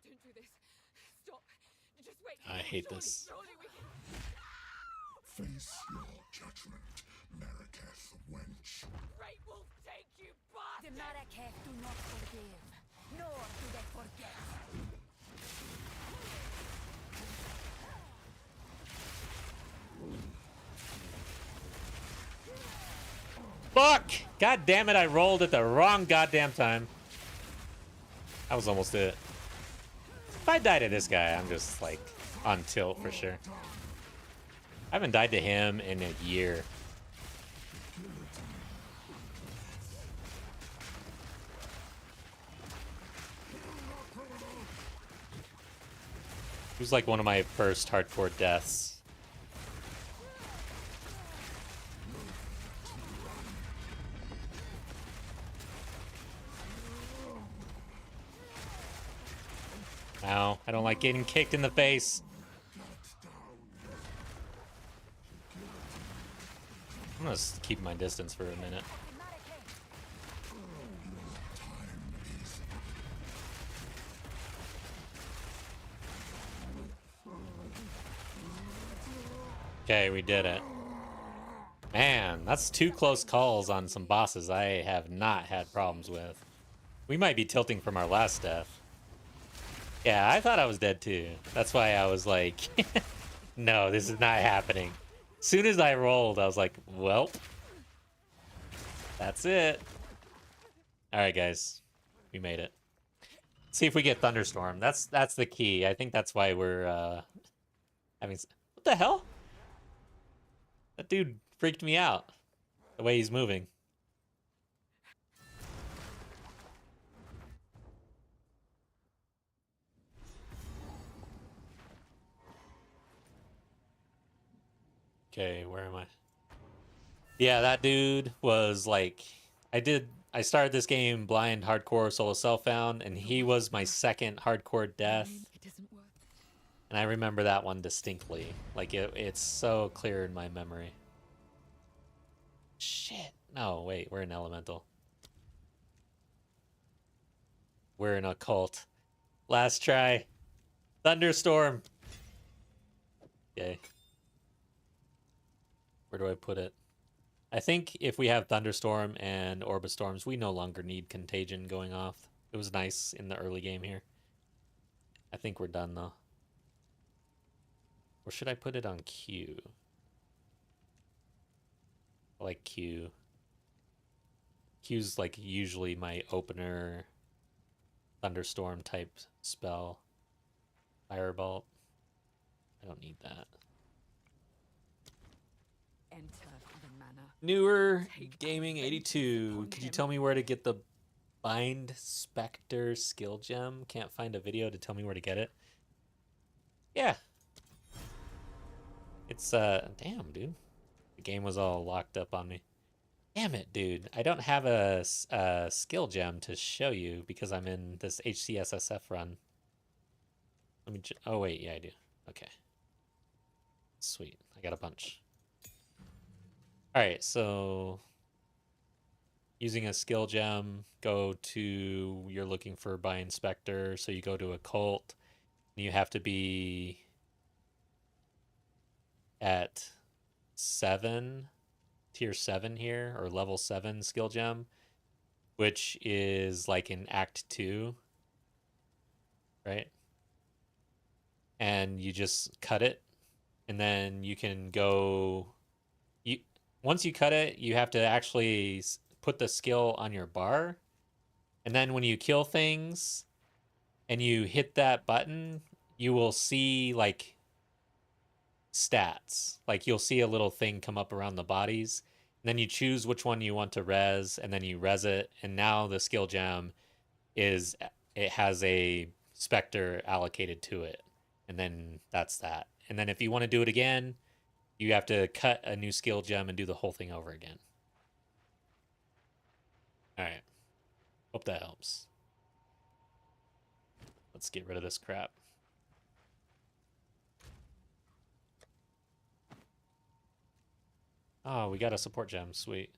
Don't do this. Stop. Just wait. I hate this. Face your judgment, Marraketh wench. Great will take you, bastard! The Marrakech do not forgive, nor do they forget. Fuck! God damn it, I rolled at the wrong goddamn time. That was almost it. If I die to this guy, I'm just like on tilt for sure. I haven't died to him in a year. He was like one of my first hardcore deaths. Ow, I don't like getting kicked in the face. I'm gonna keep my distance for a minute. Okay, we did it. Man, that's 2 close calls on some bosses I have not had problems with. We might be tilting from our last death. Yeah, I thought I was dead too. That's why I was like, no, this is not happening. As soon as I rolled, I was like, well, that's it. All right, guys, we made it. Let's see if we get Thunderstorm. That's the key. I think that's why we're having. What the hell? That dude freaked me out. The way he's moving. Okay, where am I? Yeah, that dude was like, I started this game blind, hardcore, solo self-found, and he was my second hardcore death. It doesn't work. And I remember that one distinctly. Like, it's so clear in my memory. Shit. No, wait, we're in Elemental. We're in Occult. Last try. Thunderstorm. Okay. Where do I put it? I think if we have Thunderstorm and Orbistorms, we no longer need Contagion going off. It was nice in the early game here. I think we're done, though. Or should I put it on Q? I like Q. Q's like usually my opener Thunderstorm type spell. Firebolt. I don't need that. Enter the manor. Newer Take Gaming vengeance 82. upon Could you him. tell me where to get the Bind Spectre skill gem? Can't find a video to tell me where to get it. Yeah. It's damn, dude. The game was all locked up on me. Damn it, dude. I don't have a skill gem to show you because I'm in this HCSSF run. Let me oh wait, yeah, I do. Okay. Sweet. I got a bunch. All right, so using a skill gem, go to, you're looking for by inspector, so you go to occult. You have to be at 7, tier 7 here, or level 7 skill gem, which is like in Act 2, right? And you just cut it, and then you can go, once you cut it, you have to actually put the skill on your bar, and then when you kill things and you hit that button, you will see like stats. Like you'll see a little thing come up around the bodies, and then you choose which one you want to res, and then you res it, and now the skill gem is, it has a specter allocated to it, and then that's that. And then if you want to do it again, you have to cut a new skill gem and do the whole thing over again. All right. Hope that helps. Let's get rid of this crap. Oh, we got a support gem. Sweet.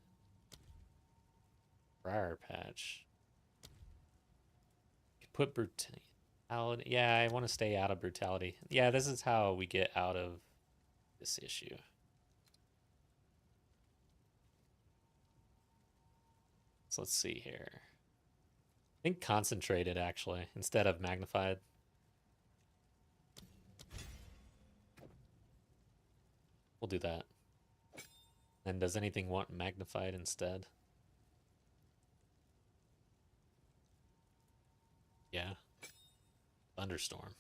Briar patch. Put brutality. Yeah, I want to stay out of brutality. Yeah, this is how we get out of this issue. So let's see here. I think concentrated, actually, instead of magnified. We'll do that. And does anything want magnified instead? Yeah. Thunderstorm.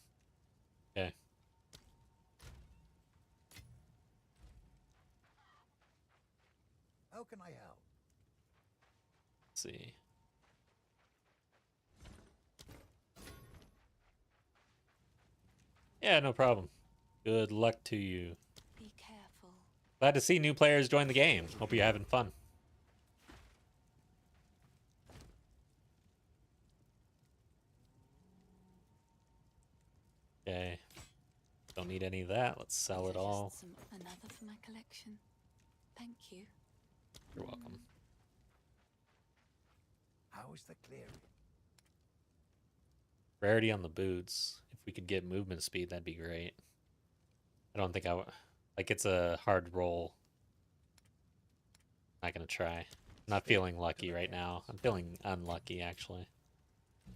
Okay. How can I help? Let's see. Yeah, no problem. Good luck to you. Be careful. Glad to see new players join the game. Hope you're having fun. Okay. Don't need any of that. Let's sell it all. Another for my collection. Thank you. You're welcome. How is the clearing? Rarity on the boots. If we could get movement speed, that'd be great. I don't think I would. Like, it's a hard roll. Not gonna try. Not feeling lucky right now. I'm feeling unlucky, actually.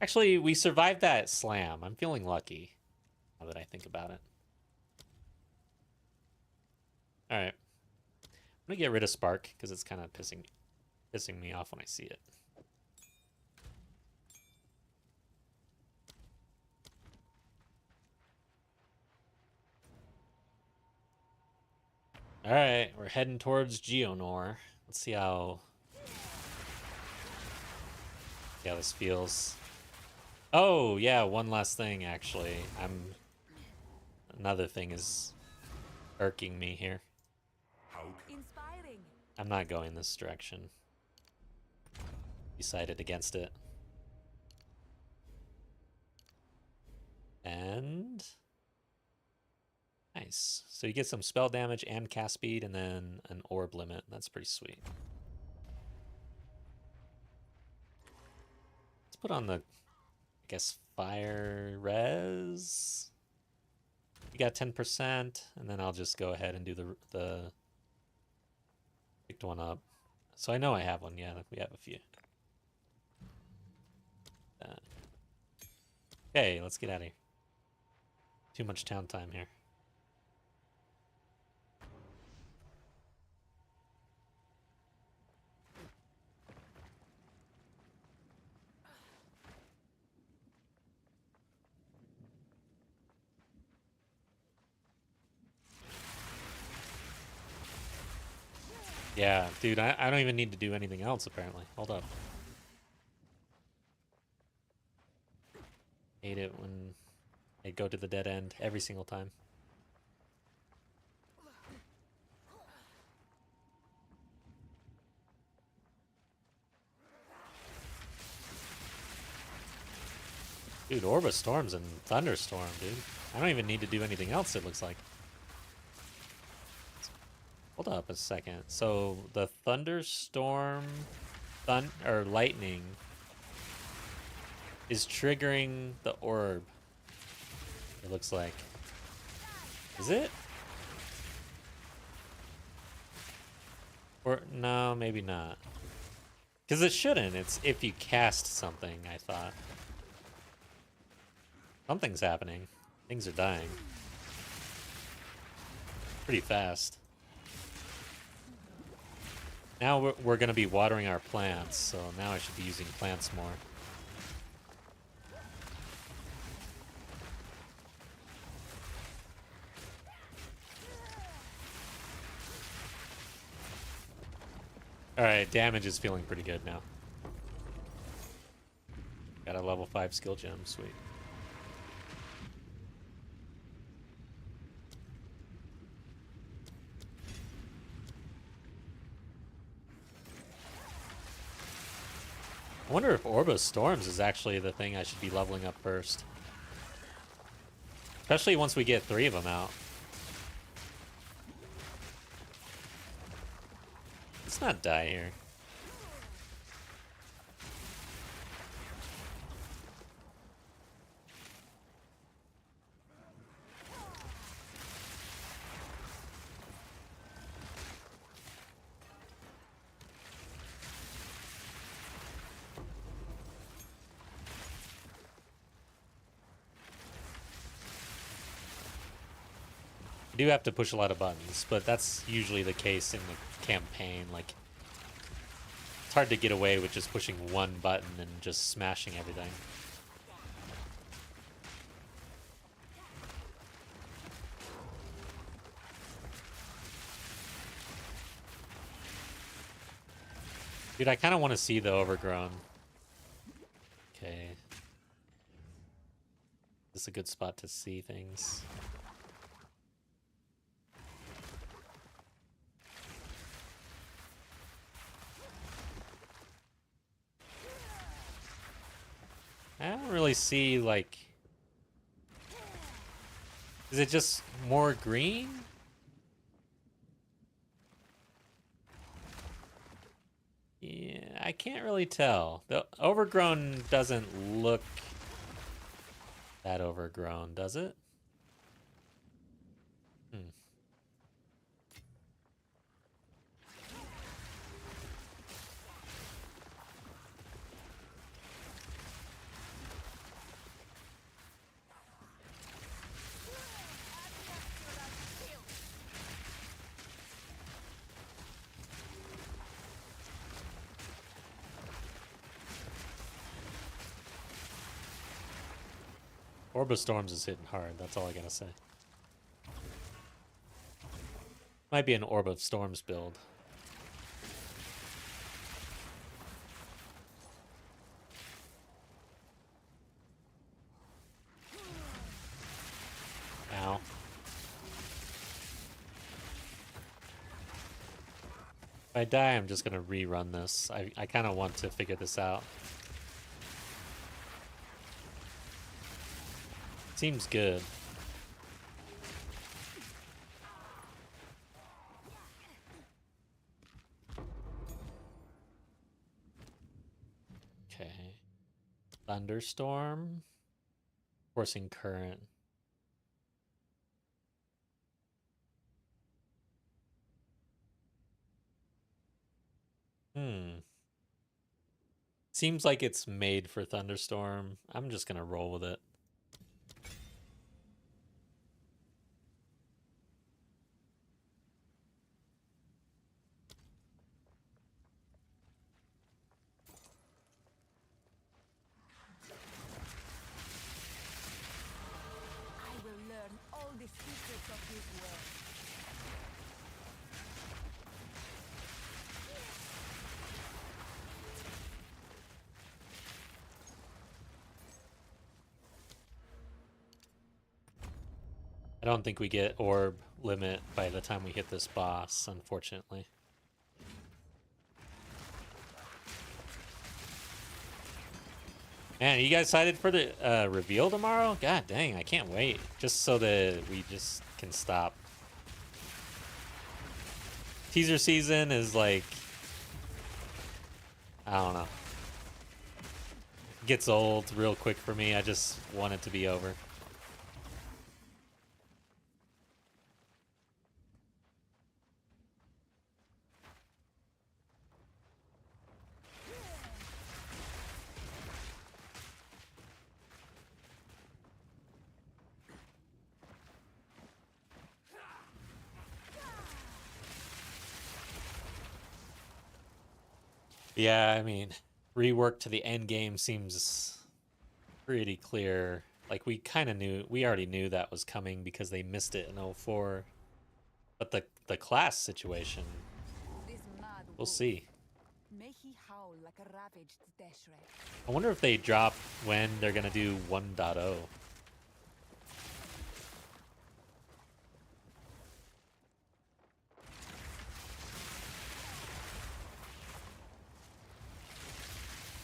Actually, we survived that slam. I'm feeling lucky now that I think about it. Alright. I'm gonna get rid of Spark, because it's kind of pissing me off when I see it. Alright, we're heading towards Geonor. Let's see how this feels. Oh, yeah, one last thing, actually. Another thing is irking me here. Inspiring. I'm not going this direction. Decided against it. And nice. So you get some spell damage and cast speed, and then an orb limit. That's pretty sweet. Let's put on the, I guess, fire res. We got 10%, and then I'll just go ahead and do the picked one up. So I know I have one. Yeah, we have a few. Okay, let's get out of here. Too much town time here. Yeah, dude, I don't even need to do anything else, apparently. Hold up. Hate it when I go to the dead end every single time. Dude, Orb of Storms and Thunderstorm, dude. I don't even need to do anything else, it looks like. Hold up a second. So the Thunderstorm or lightning is triggering the orb. It looks like. Is it? Or no, maybe not. Because it shouldn't. It's if you cast something, I thought. Something's happening. Things are dying. Pretty fast. Now we're going to be watering our plants, so now I should be using plants more. Alright, damage is feeling pretty good now. Got a level 5 skill gem, sweet. I wonder if Orb of Storms is actually the thing I should be leveling up first. Especially once we get 3 of them out. Let's not die here. You do have to push a lot of buttons, but that's usually the case in the campaign. Like, it's hard to get away with just pushing one button and just smashing everything. Dude, I kind of want to see the Overgrown. Okay. This is a good spot to see things. I don't really see, like... Is it just more green? Yeah, I can't really tell. The Overgrown doesn't look that overgrown, does it? Hmm. Orb of Storms is hitting hard, that's all I gotta say. Might be an Orb of Storms build. Ow. If I die, I'm just gonna rerun this. I kind of want to figure this out. Seems good. Okay. Thunderstorm. Forcing current. Seems like it's made for Thunderstorm. I'm just gonna roll with it. I will learn all the secrets of this world. don't think we get orb limit by the time we hit this boss, unfortunately. Man, you guys excited for the reveal tomorrow? God dang, I can't wait. Just so that we just can stop. Teaser season is like, I don't know. Gets old real quick for me. I just want it to be over. Yeah, I mean, rework to the end game seems pretty clear. Like we kind of knew, we already knew that was coming because they missed it in 04. But the class situation, This mad we'll wolf, see. may he howl like a ravaged Deshret. I wonder if they drop when they're gonna do 1.0.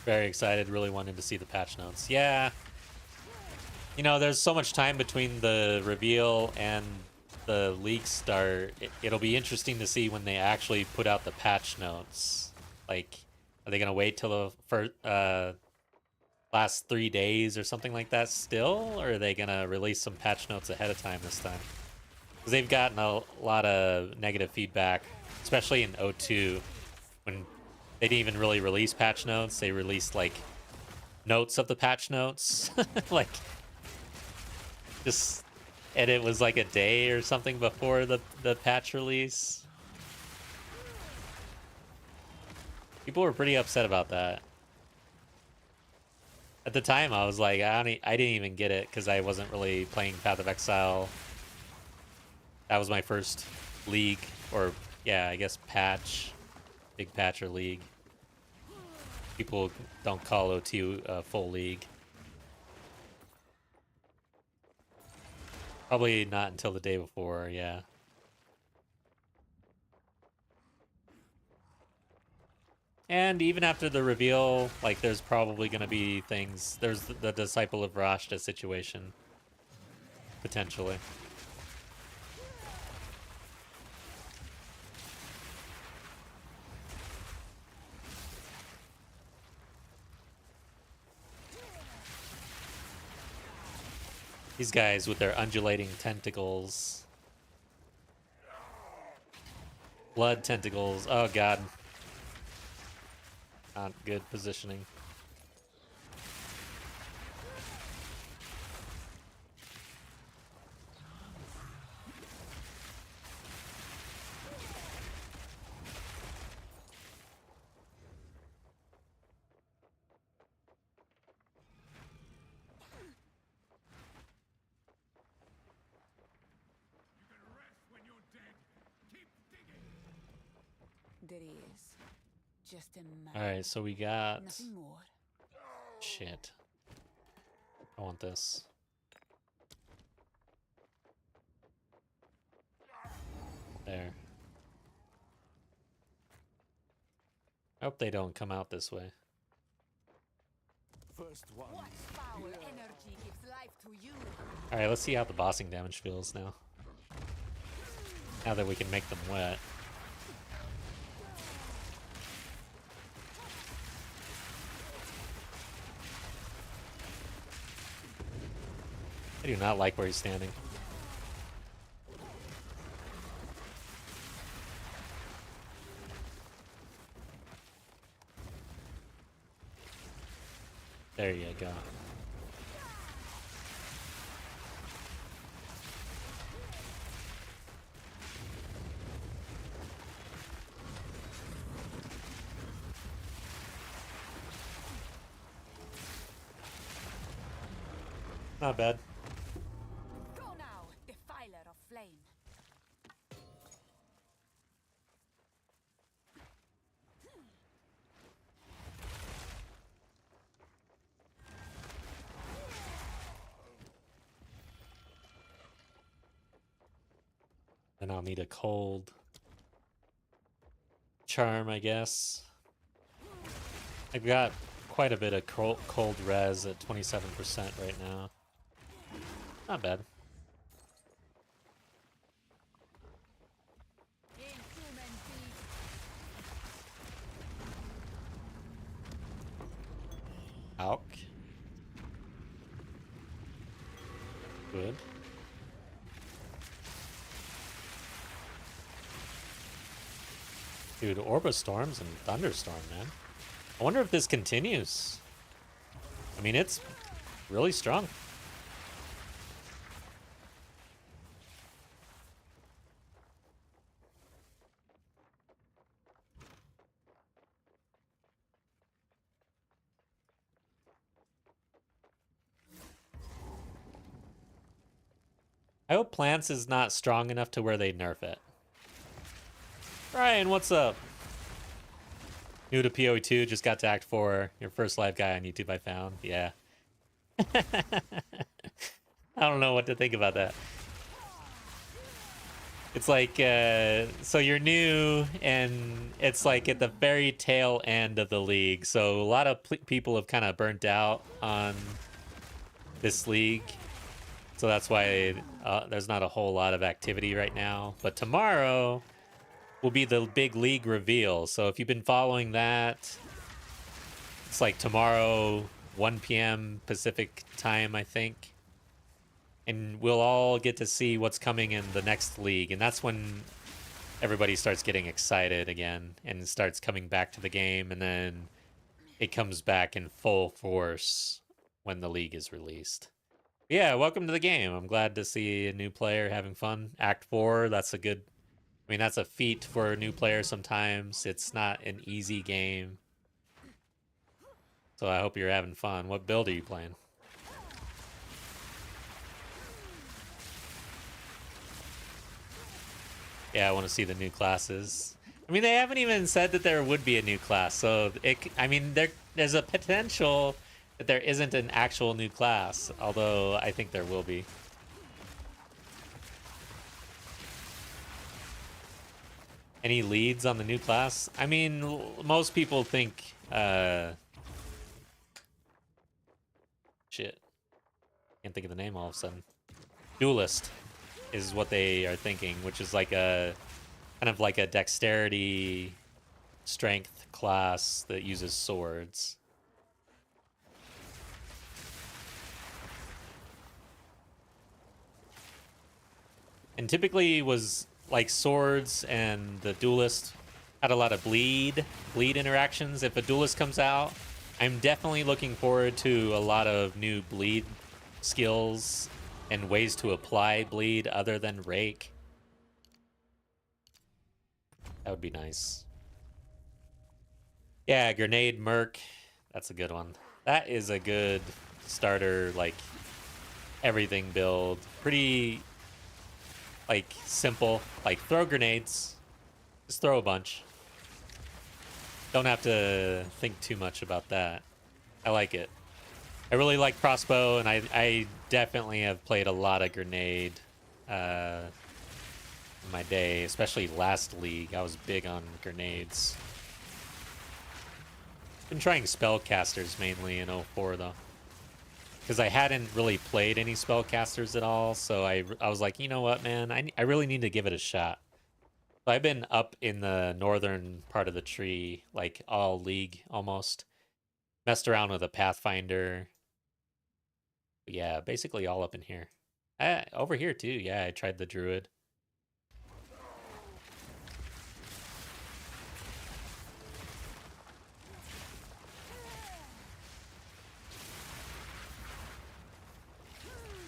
Very excited, really wanted to see the patch notes. Yeah. You know, there's so much time between the reveal and the leak start. It'll be interesting to see when they actually put out the patch notes. Like, are they going to wait till the first, last 3 days or something like that still? Or are they going to release some patch notes ahead of time this time? Because they've gotten a lot of negative feedback, especially in 02, when they didn't even really release patch notes. They released, like, notes of the patch notes. Like, just, and it was like a day or something before the patch release. People were pretty upset about that. At the time, I was like, I didn't even get it because I wasn't really playing Path of Exile. That was my first league, or yeah, I guess patch, big patch or league. People don't call OT a full league. Probably not until the day before, yeah. And even after the reveal, like, there's probably going to be things. There's the Disciple of Rashta situation, potentially. These guys with their undulating tentacles. Blood tentacles. Oh, God. Not good positioning. There he is. Just a man. Alright, so we got... Nothing more. Shit. I want this. There. I hope they don't come out this way. First one. What foul energy gives life to you? Alright, let's see how the bossing damage feels now. Now that we can make them wet. I do not like where he's standing. There you go. Not bad. Go now, defiler of flame. And I'll need a cold charm, I guess. I've got quite a bit of cold res at 27% right now. Not bad. Auk. Good. Dude, Orbostorms and Thunderstorm, man. I wonder if this continues. I mean, it's really strong. I hope Plants is not strong enough to where they nerf it. Ryan, what's up? New to PoE 2, just got to Act 4. Your first live guy on YouTube I found. Yeah. I don't know what to think about that. It's like, so you're new, and it's like at the very tail end of the league. So a lot of people have kind of burnt out on this league. So that's why there's not a whole lot of activity right now. But tomorrow will be the big league reveal. So if you've been following that, it's like tomorrow, 1 p.m. Pacific time, I think. And we'll all get to see what's coming in the next league. And that's when everybody starts getting excited again and starts coming back to the game. And then it comes back in full force when the league is released. Yeah, welcome to the game. I'm glad to see a new player having fun. Act 4, that's a good... I mean, that's a feat for a new player sometimes. It's not an easy game. So I hope you're having fun. What build are you playing? Yeah, I want to see the new classes. I mean, they haven't even said that there would be a new class. So, I mean, there's a potential that there isn't an actual new class. Although, I think there will be. Any leads on the new class? I mean, most people think... Shit. Can't think of the name all of a sudden. Duelist is what they are thinking, which is like a kind of like a dexterity strength class that uses swords. And typically was like swords, and the duelist had a lot of bleed interactions. If a duelist comes out, I'm definitely looking forward to a lot of new bleed skills and ways to apply bleed other than rake. That would be nice. Yeah, grenade merc. That's a good one. That is a good starter, like, everything build. Pretty, like, simple. Like, throw grenades. Just throw a bunch. Don't have to think too much about that. I like it. I really like crossbow, and I definitely have played a lot of grenade in my day, especially last league. I was big on grenades. Been trying spellcasters mainly in 04 though, because I hadn't really played any spellcasters at all. So I was like, you know what, man, I really need to give it a shot. So I've been up in the northern part of the tree, like all league almost. Messed around with a Pathfinder. Yeah, basically all up in here. Over here too, yeah, I tried the Druid.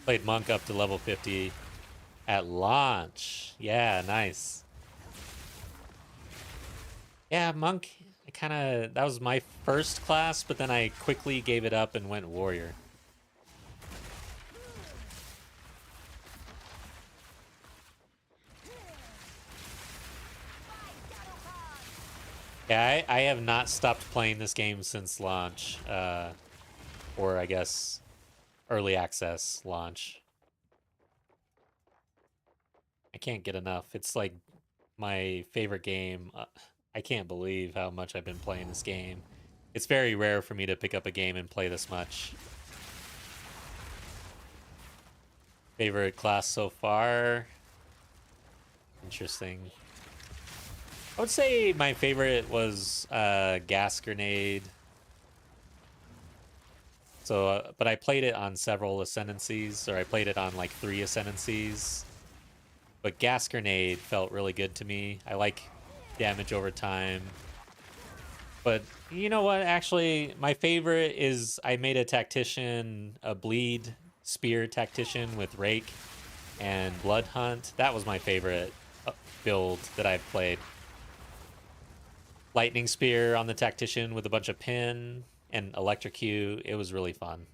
Played Monk up to level 50 at launch. Yeah, nice. Yeah, Monk, that was my first class, but then I quickly gave it up and went Warrior. Yeah, I have not stopped playing this game since launch, or I guess early access launch. I can't get enough. It's like my favorite game. I can't believe how much I've been playing this game. It's very rare for me to pick up a game and play this much. Favorite class so far? Interesting. I would say my favorite was gas grenade. So, but I played it on several ascendancies, or I played it on like 3 ascendancies. But gas grenade felt really good to me. I like damage over time. But you know what? Actually, my favorite is I made a tactician, a bleed spear tactician with rake and blood hunt. That was my favorite build that I've played. Lightning spear on the tactician with a bunch of pin and electrocute. It was really fun.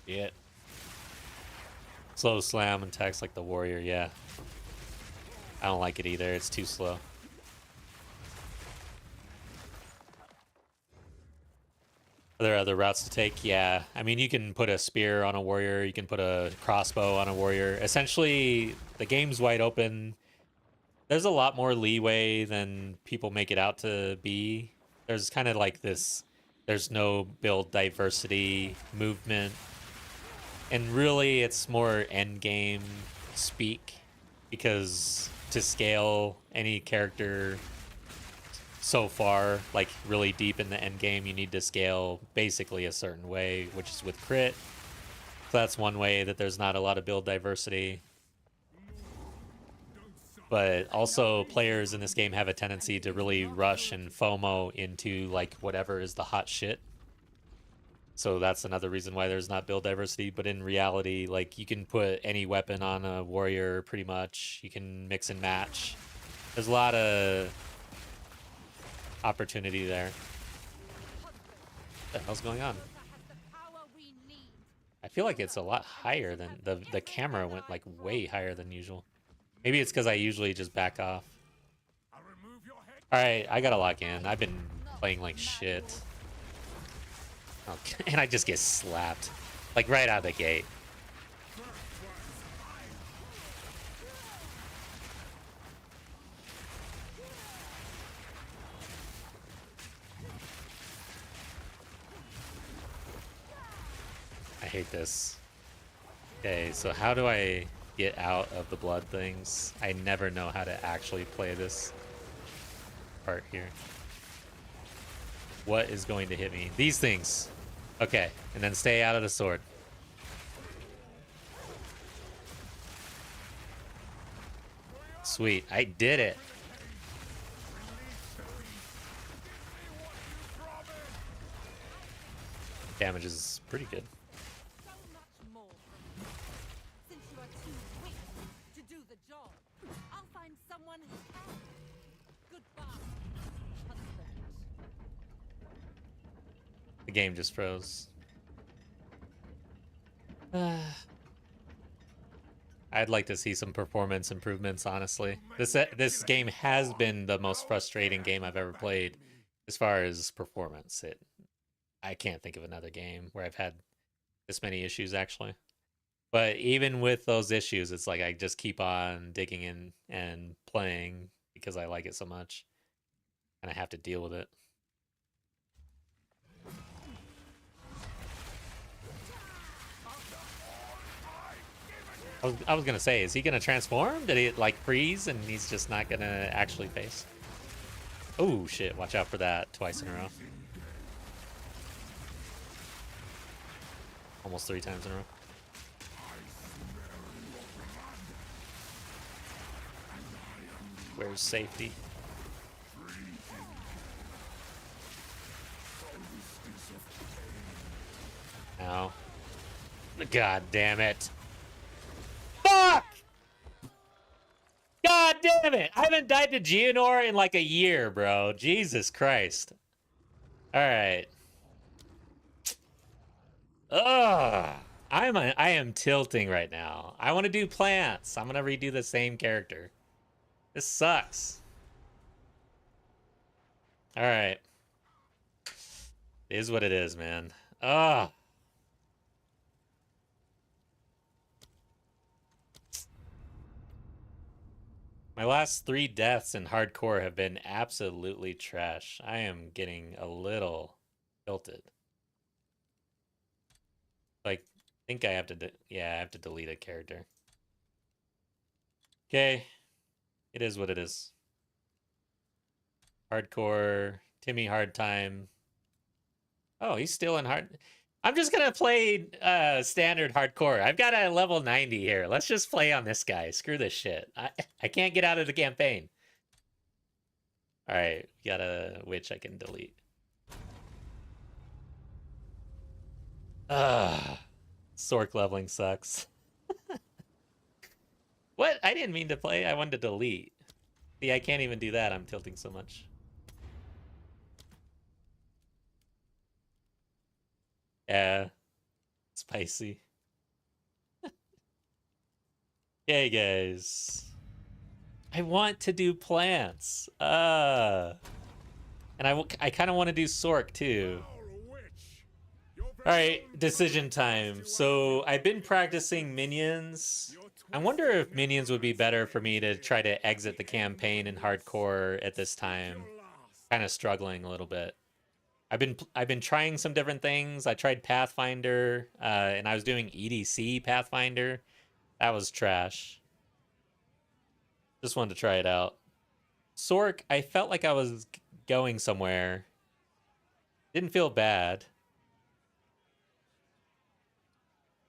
Yeah. Slow slam attacks like the warrior, yeah. I don't like it either. It's too slow. Are there other routes to take? Yeah. I mean, you can put a spear on a warrior. You can put a crossbow on a warrior. Essentially, the game's wide open. There's a lot more leeway than people make it out to be. There's kind of like this, there's no build diversity movement. And really, it's more end game speak, because to scale any character so far, like really deep in the end game, you need to scale basically a certain way, which is with crit. So that's one way that there's not a lot of build diversity. But also, players in this game have a tendency to really rush and FOMO into like whatever is the hot shit. So that's another reason why there's not build diversity. But in reality, like, you can put any weapon on a warrior pretty much. You can mix and match. There's a lot of opportunity there. What the hell's going on? I feel like it's a lot higher than the camera went like way higher than usual. Maybe it's because I usually just back off. Alright, I gotta lock in. I've been playing like shit. Okay. And I just get slapped. Like right out of the gate. I hate this. Okay, so how do I get out of the blood things? I never know how to actually play this part here. What is going to hit me? These things. Okay, and then stay out of the sword. Sweet, I did it. Damage is pretty good. The game just froze. I'd like to see some performance improvements, honestly. This game has been the most frustrating game I've ever played as far as performance. I can't think of another game where I've had this many issues, actually. But even with those issues, it's like I just keep on digging in and playing because I like it so much. And I have to deal with it. I was gonna say, is he gonna transform? Did he like freeze and he's just not gonna actually face? Oh shit, watch out for that twice in a row. Almost 3 times in a row. Where's safety? Ow. God damn it. Fuck! God damn it! I haven't died to Geonor in like a year, bro. Jesus Christ. Alright. Ugh. I am tilting right now. I want to do plants. I'm gonna redo the same character. This sucks. Alright. It is what it is, man. Ugh. My last 3 deaths in hardcore have been absolutely trash. I am getting a little tilted. Like, I think I have to, yeah, I have to delete a character. Okay, it is what it is. Hardcore, Timmy hard time. Oh, he's still in hard. I'm just gonna play standard hardcore. I've got a level 90 here. Let's just play on this guy. Screw this shit. I can't get out of the campaign. All right, got a witch I can delete. Sork leveling sucks. What? I didn't mean to play. I wanted to delete. See, I can't even do that. I'm tilting so much. Yeah. Spicy. Hey, guys. I want to do plants. And I kind of want to do Sork, too. Alright, decision time. So, I've been practicing Minions. I wonder if Minions would be better for me to try to exit the campaign in hardcore at this time. Kind of struggling a little bit. I've been trying some different things. I tried Pathfinder, and I was doing EDC Pathfinder. That was trash. Just wanted to try it out. Sork, I felt like I was going somewhere. Didn't feel bad.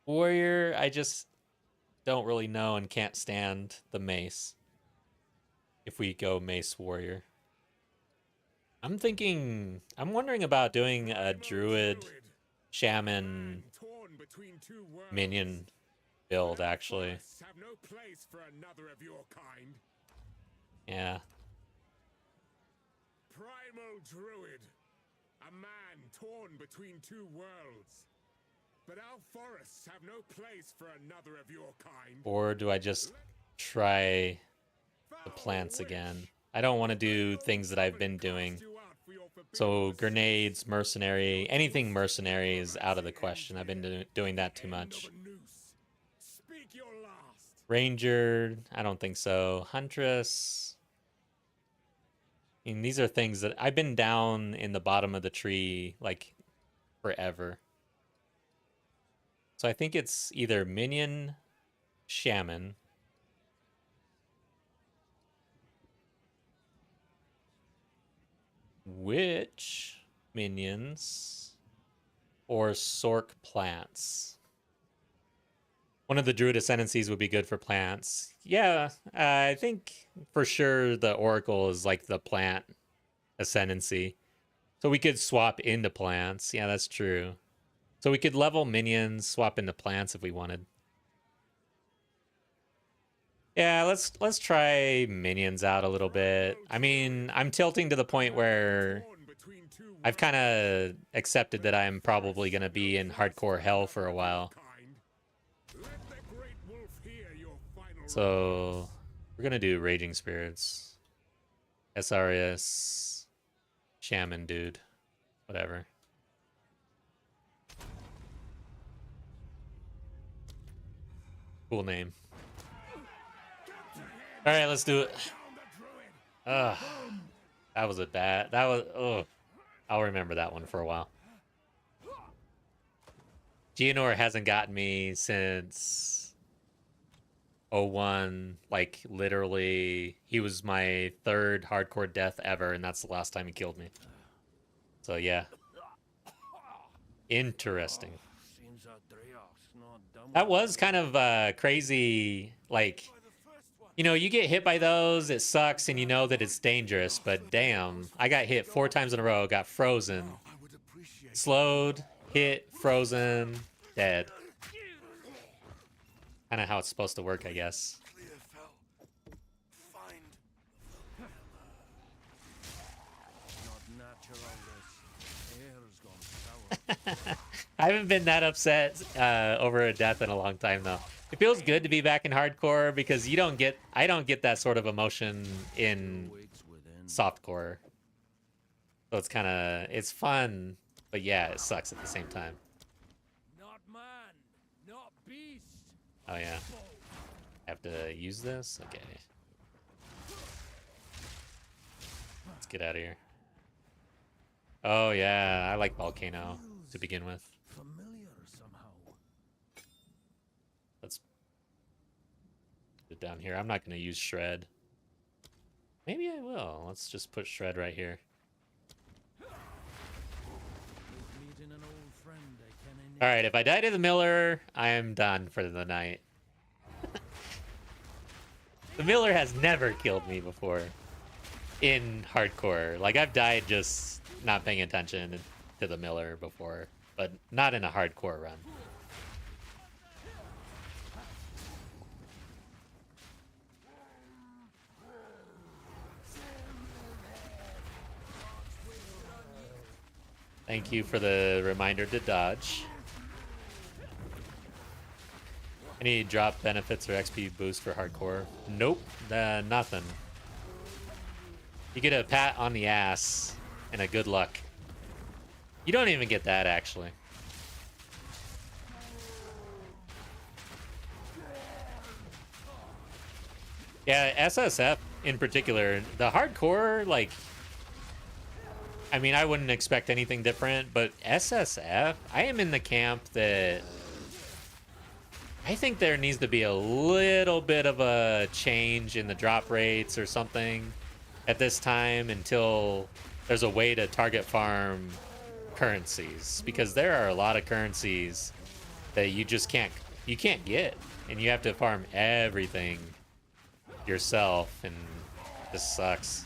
Warrior, I just don't really know and can't stand the mace. If we go mace warrior. I'm wondering about doing a druid shaman minion build, actually. Yeah. Primal druid, a man torn between 2 worlds. But our forests have no place for another of your kind. Or do I just try the plants again? I don't want to do things that I've been doing. So grenades, mercenary, anything mercenary is out of the question. I've been doing that too much. Ranger, I don't think so. Huntress. I mean, these are things that I've been down in the bottom of the tree like forever. So I think it's either Minion, Shaman. Witch minions or Sork plants. One of the Druid Ascendancies would be good for plants. Yeah, I think for sure the Oracle is like the plant ascendancy. So we could swap into plants. Yeah, that's true. So we could level minions, swap into plants if we wanted. Yeah, let's try minions out a little bit. I mean, I'm tilting to the point where I've kind of accepted that I'm probably going to be in hardcore hell for a while. So we're going to do Raging Spirits. SRS. Shaman, dude. Whatever. Cool name. All right, let's do it. Ugh. That was a bad. That was. Oh, I'll remember that one for a while. Geonor hasn't gotten me since 01. Like literally, he was my 3rd hardcore death ever, and that's the last time he killed me. So yeah. Interesting. That was kind of crazy. Like, you know, you get hit by those, it sucks, and you know that it's dangerous, but damn, I got hit 4 times in a row, got frozen. Slowed, hit, frozen, dead. Kind of how it's supposed to work, I guess. I haven't been that upset over a death in a long time, though. It feels good to be back in hardcore because I don't get that sort of emotion in softcore. So it's fun But yeah, it sucks at the same time. Not man, not beast. Oh yeah. I have to use this? Okay. Let's get out of here. Oh yeah, I like Volcano to begin with. Familiar somehow. Let's put it down here. I'm not going to use Shred. Maybe I will. Let's just put Shred right here. Meeting an old friend I can Alright, if I die to the Miller, I am done for the night. The Miller has never killed me before in hardcore. Like, I've died just not paying attention to the Miller before, but not in a hardcore run. Thank you for the reminder to dodge. Any drop benefits or XP boost for hardcore? Nope, nothing. You get a pat on the ass and a good luck. You don't even get that, actually. Yeah, SSF in particular, the hardcore, like, I mean, I wouldn't expect anything different, but SSF, I am in the camp that I think there needs to be a little bit of a change in the drop rates or something at this time until there's a way to target farm currencies, because there are a lot of currencies that you just can't get, and you have to farm everything yourself, and this sucks.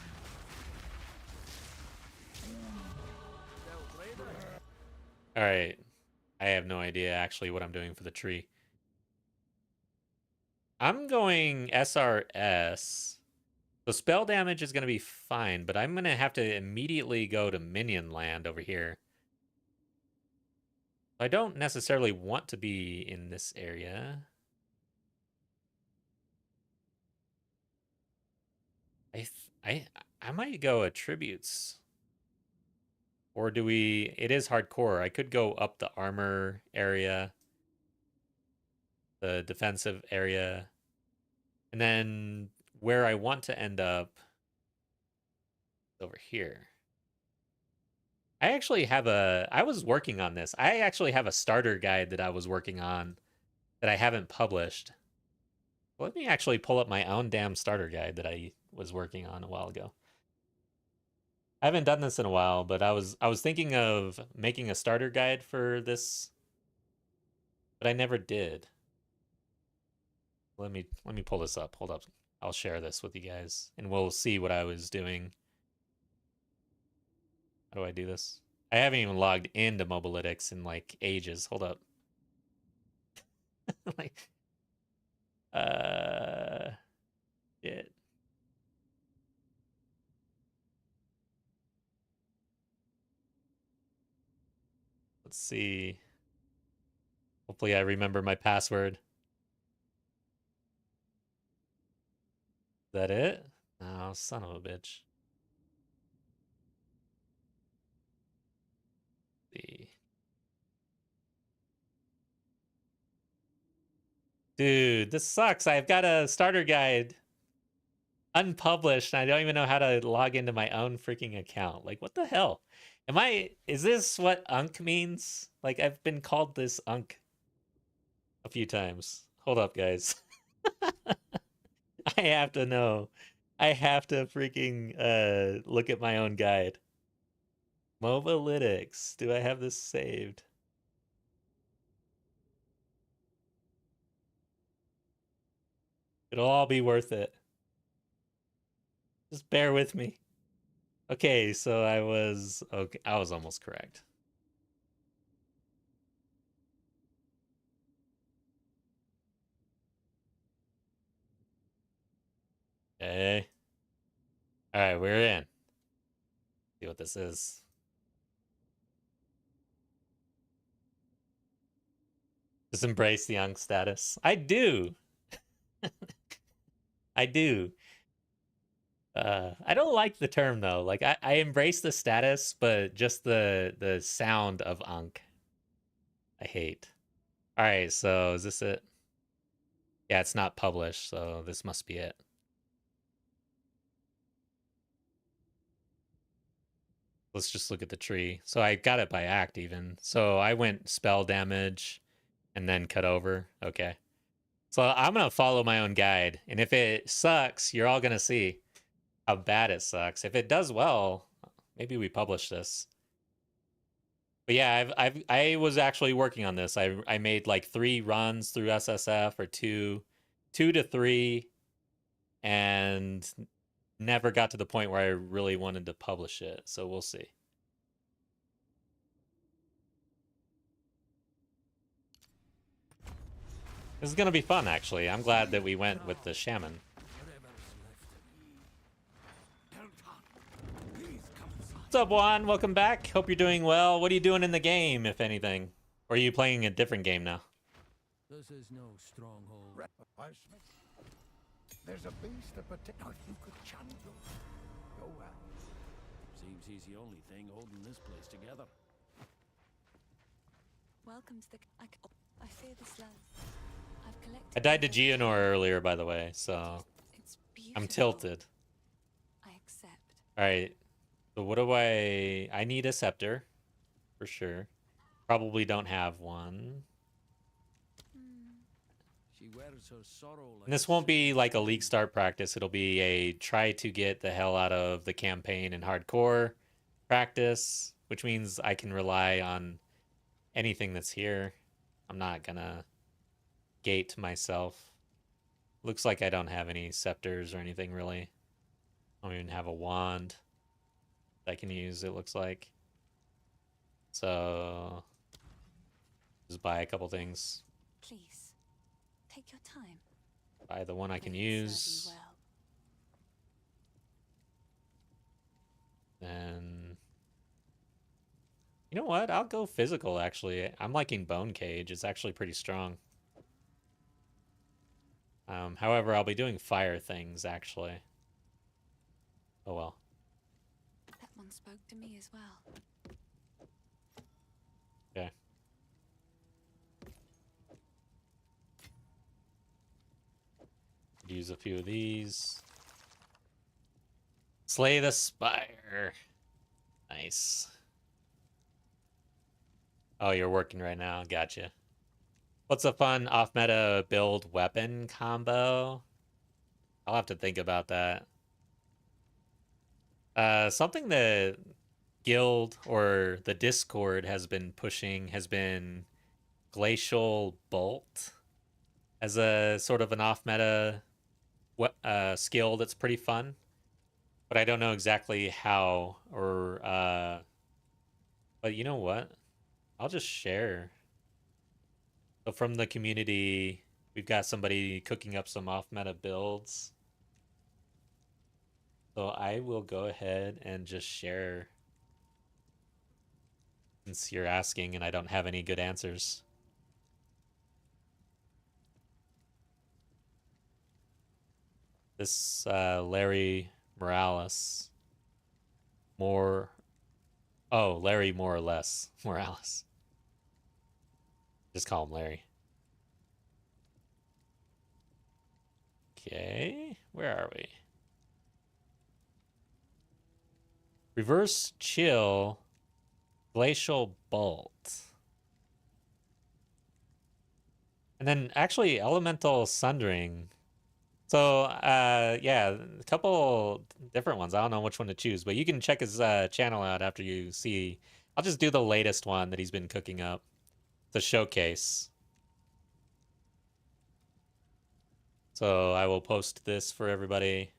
All right, I have no idea actually what I'm doing for the tree. I'm going SRS. So spell damage is going to be fine, but I'm going to have to immediately go to Minion land over here. I don't necessarily want to be in this area. I might go attributes. Or do we... It is hardcore. I could go up the armor area. The defensive area. And then where I want to end up... over here. I actually have a... I was working on this. I actually have a starter guide that I was working on that I haven't published. Let me actually pull up my own damn starter guide that I was working on a while ago. I haven't done this in a while, but I was thinking of making a starter guide for this, but I never did. Let me pull this up. Hold up. I'll share this with you guys, and we'll see what I was doing. How do I do this? I haven't even logged into Mobalytics in like ages. Hold up. Like, shit. Let's see. Hopefully I remember my password. Is that it? Oh, son of a bitch. Let's see. Dude, this sucks. I've got a starter guide unpublished, and I don't even know how to log into my own freaking account. Like, what the hell? Is this what Unk means? Like, I've been called this Unk a few times. Hold up, guys. I have to know. I have to freaking look at my own guide. Mobalytics. Do I have this saved? It'll all be worth it. Just bear with me. Okay, so I was almost correct. Okay. All right, we're in. See what this is. Just embrace the young status. I do. I do. I don't like the term though. Like I embrace the status, but just the sound of Ankh, I hate. All right, so is this it? Yeah, it's not published, so this must be it. Let's just look at the tree. So I got it by act even. So I went spell damage and then cut over. Okay. So I'm going to follow my own guide. And if it sucks, you're all going to see how bad it sucks. If it does well, maybe we publish this. But yeah, I was actually working on this. I made like 3 runs through SSF, or 2 to 3, and never got to the point where I really wanted to publish it. So we'll see. This is going to be fun, actually. I'm glad that we went with the shaman. What's up, Juan? Welcome back. Hope you're doing well. What are you doing in the game, if anything? Or are you playing a different game now? This is no stronghold. There's a beast of potato. You could channel go well. Seems he's the only thing holding this place together. Welcome to the. I fear this land. I've collected. I died to Geonor earlier, by the way, so It's beautiful. I'm tilted. I accept. All right. So what do I need a scepter, for sure. Probably don't have one. She wears her sorrow like And this won't be like a league start practice. It'll be a try to get the hell out of the campaign and hardcore practice, which means I can rely on anything that's here. I'm not gonna gate myself. Looks like I don't have any scepters or anything really. I don't even have a wand I can use, it looks like. So just buy a couple things. Please, take your time. Buy the one I can May it serve you use. well. And you know what? I'll go physical, actually. I'm liking Bone Cage. It's actually pretty strong. However, I'll be doing fire things, actually. Oh well. That one spoke to me as well. Okay. Use a few of these. Slay the Spire. Nice. Oh, you're working right now. Gotcha. What's a fun off-meta build weapon combo? I'll have to think about that. Something that Guild or the Discord has been pushing has been Glacial Bolt as a sort of an off-meta skill that's pretty fun. But I don't know exactly how or... but you know what? I'll just share. So from the community, we've got somebody cooking up some off-meta builds. So I will go ahead and just share, since you're asking and I don't have any good answers. This Larry Morales. Larry more or less. Morales. Just call him Larry. Okay, where are we? Reverse Chill, Glacial Bolt. And then actually Elemental Sundering. So, yeah, a couple different ones. I don't know which one to choose, but you can check his channel out after you see. I'll just do the latest one that he's been cooking up. The showcase. So I will post this for everybody.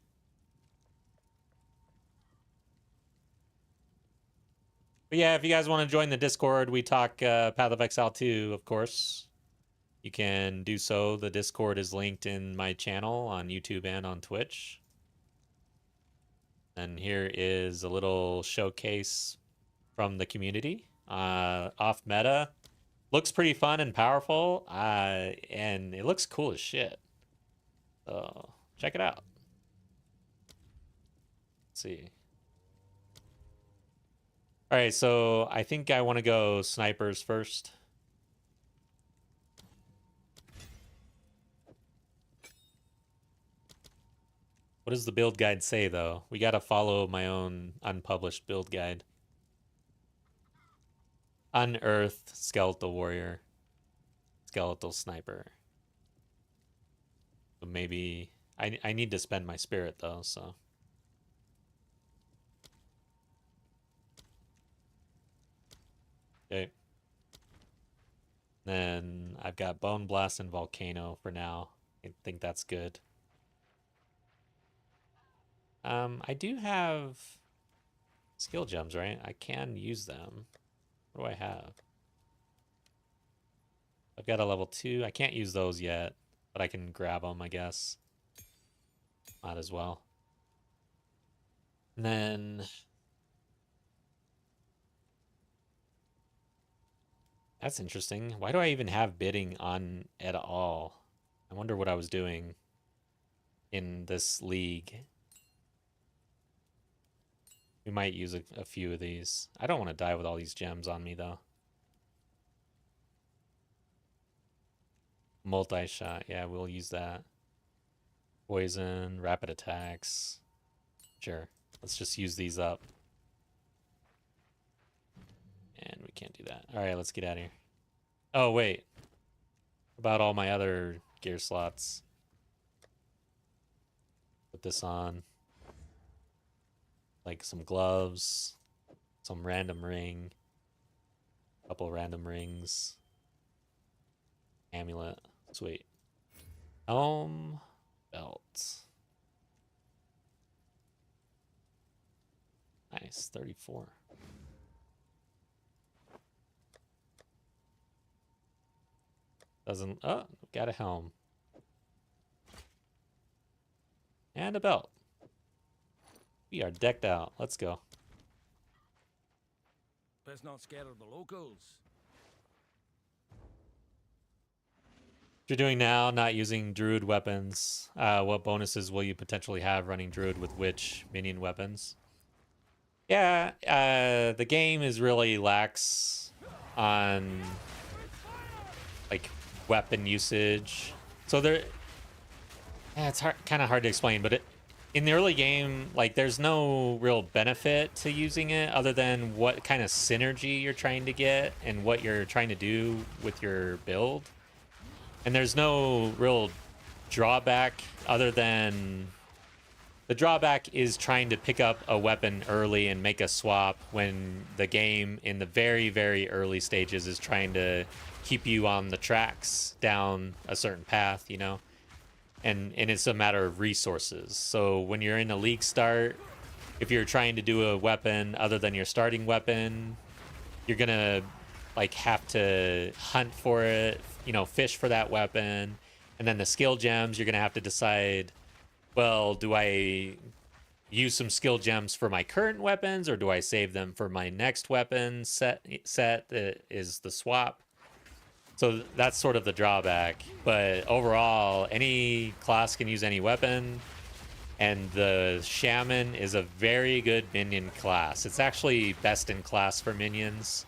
But yeah, if you guys want to join the Discord, we talk Path of Exile 2, of course. You can do so. The Discord is linked in my channel on YouTube and on Twitch. And here is a little showcase from the community. Off meta. Looks pretty fun and powerful. And it looks cool as shit. So check it out. Let's see. All right, so I think I want to go snipers first. What does the build guide say, though? We got to follow my own unpublished build guide. Unearthed skeletal warrior. Skeletal sniper. So maybe... I need to spend my spirit, though, so... Okay. Then I've got Bone Blast and Volcano for now. I think that's good. I do have skill gems, right? I can use them. What do I have? I've got a level 2. I can't use those yet, but I can grab them, I guess. Might as well. And then... That's interesting. Why do I even have bidding on at all? I wonder what I was doing in this league. We might use a few of these. I don't want to die with all these gems on me, though. Multi-shot. Yeah, we'll use that. Poison, rapid attacks. Sure. Let's just use these up. And we can't do that. All right, let's get out of here. Oh, wait. About all my other gear slots. Put this on. Like some gloves, some random ring, couple random rings, amulet, sweet. Helm, belt. Nice, 34. Doesn't, oh, got a helm. And a belt. We are decked out. Let's go. Best not scatter the locals. What you're doing now, not using druid weapons, what bonuses will you potentially have running druid with which minion weapons? Yeah, the game is really lax on like weapon usage. So there, yeah, it's kind of hard to explain, but in the early game, like there's no real benefit to using it other than what kind of synergy you're trying to get and what you're trying to do with your build. And there's no real drawback other than the drawback is trying to pick up a weapon early and make a swap when the game in the very, very early stages is trying to keep you on the tracks down a certain path, you know? And it's a matter of resources. So when you're in a league start, if you're trying to do a weapon other than your starting weapon, you're gonna like have to hunt for it, you know, fish for that weapon. And then the skill gems, you're gonna have to decide, well, do I use some skill gems for my current weapons or do I save them for my next weapon set that is the swap? So that's sort of the drawback. But overall, any class can use any weapon. And the Shaman is a very good minion class. It's actually best in class for minions.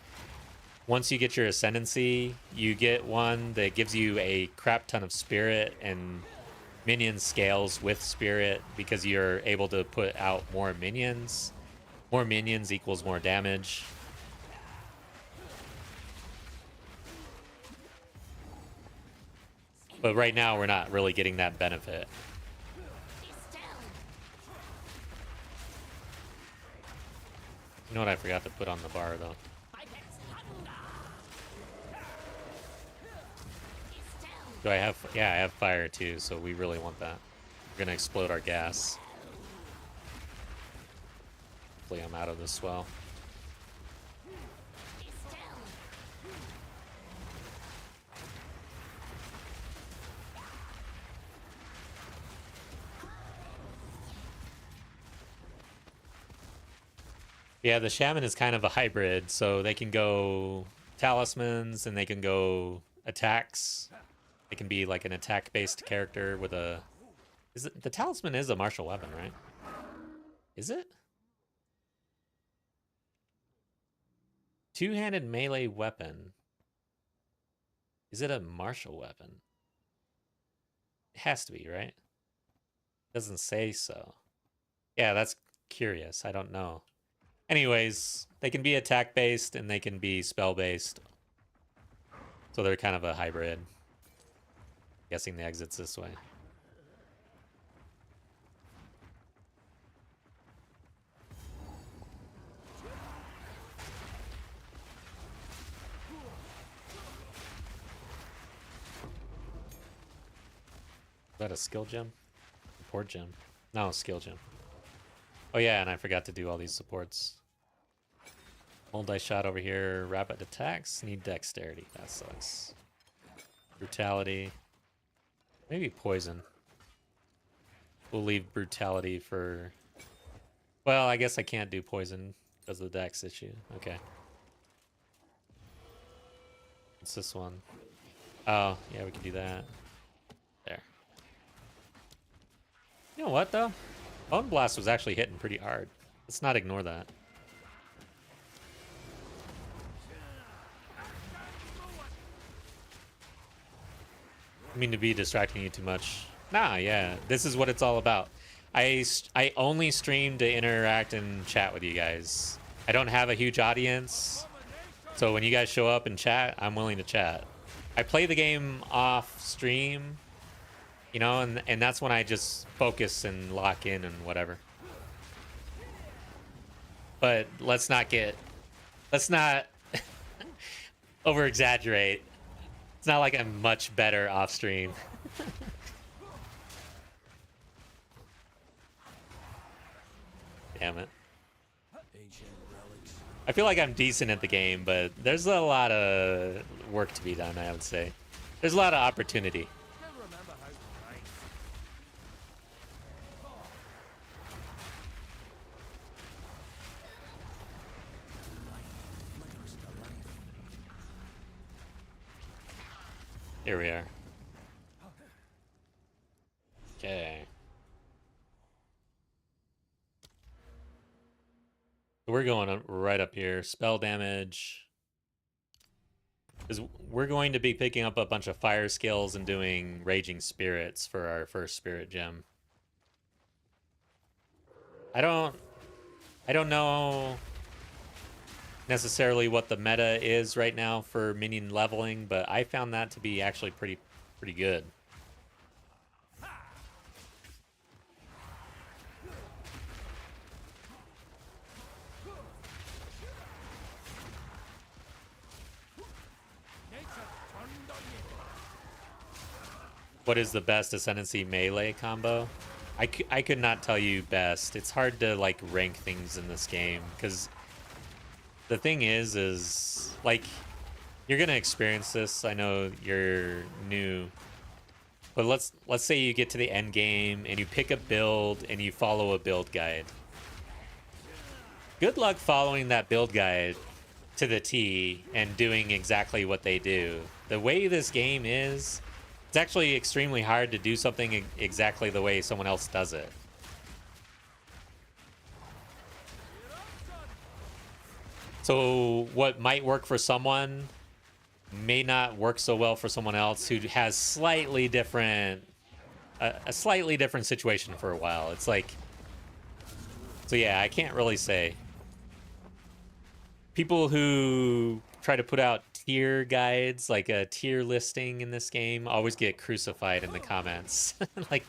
Once you get your Ascendancy, you get one that gives you a crap ton of spirit, and minion scales with spirit because you're able to put out more minions. More minions equals more damage. But right now, we're not really getting that benefit. You know what I forgot to put on the bar, though? Do I have... Yeah, I have fire, too, so we really want that. We're gonna explode our gas. Hopefully I'm out of this swell. Yeah, the Shaman is kind of a hybrid, so they can go talismans and they can go attacks. It can be like an attack-based character with a... The talisman is a martial weapon, right? Is it? Two-handed melee weapon. Is it a martial weapon? It has to be, right? Doesn't say so. Yeah, that's curious. I don't know. Anyways, they can be attack-based and they can be spell-based. So they're kind of a hybrid. Guessing the exit's this way. Is that a skill gem? Support gem. No, skill gem. Oh yeah, and I forgot to do all these supports. Multi-shot over here. Rapid attacks. Need dexterity. That sucks. Brutality. Maybe poison. We'll leave brutality for... Well, I guess I can't do poison because of the dex issue. Okay. What's this one? Oh, yeah, we can do that. There. You know what, though? Bone Blast was actually hitting pretty hard. Let's not ignore that. I mean to be distracting you too much. Nah, yeah. This is what it's all about. I only stream to interact and chat with you guys. I don't have a huge audience. So when you guys show up and chat, I'm willing to chat. I play the game off stream, you know, and that's when I just focus and lock in and whatever. But let's not over exaggerate. It's not like I'm much better off stream. Damn it. I feel like I'm decent at the game, but there's a lot of work to be done, I would say. There's a lot of opportunity. Here we are. Okay. We're going right up here. Spell damage. Because we're going to be picking up a bunch of fire skills and doing raging spirits for our first spirit gem. I don't know necessarily what the meta is right now for minion leveling, but I found that to be actually pretty good. What is the best Ascendancy melee combo? I could not tell you best. It's hard to like rank things in this game because the thing is like you're gonna experience this. I know you're new, but let's say you get to the end game and you pick a build and you follow a build guide. Good luck following that build guide to the T and doing exactly what they do. The way this game is, it's actually extremely hard to do something exactly the way someone else does it. So what might work for someone may not work so well for someone else who has slightly different, a slightly different situation for a while. It's like, so yeah, I can't really say. People who try to put out tier guides, like a tier listing in this game, always get crucified in the comments. Like,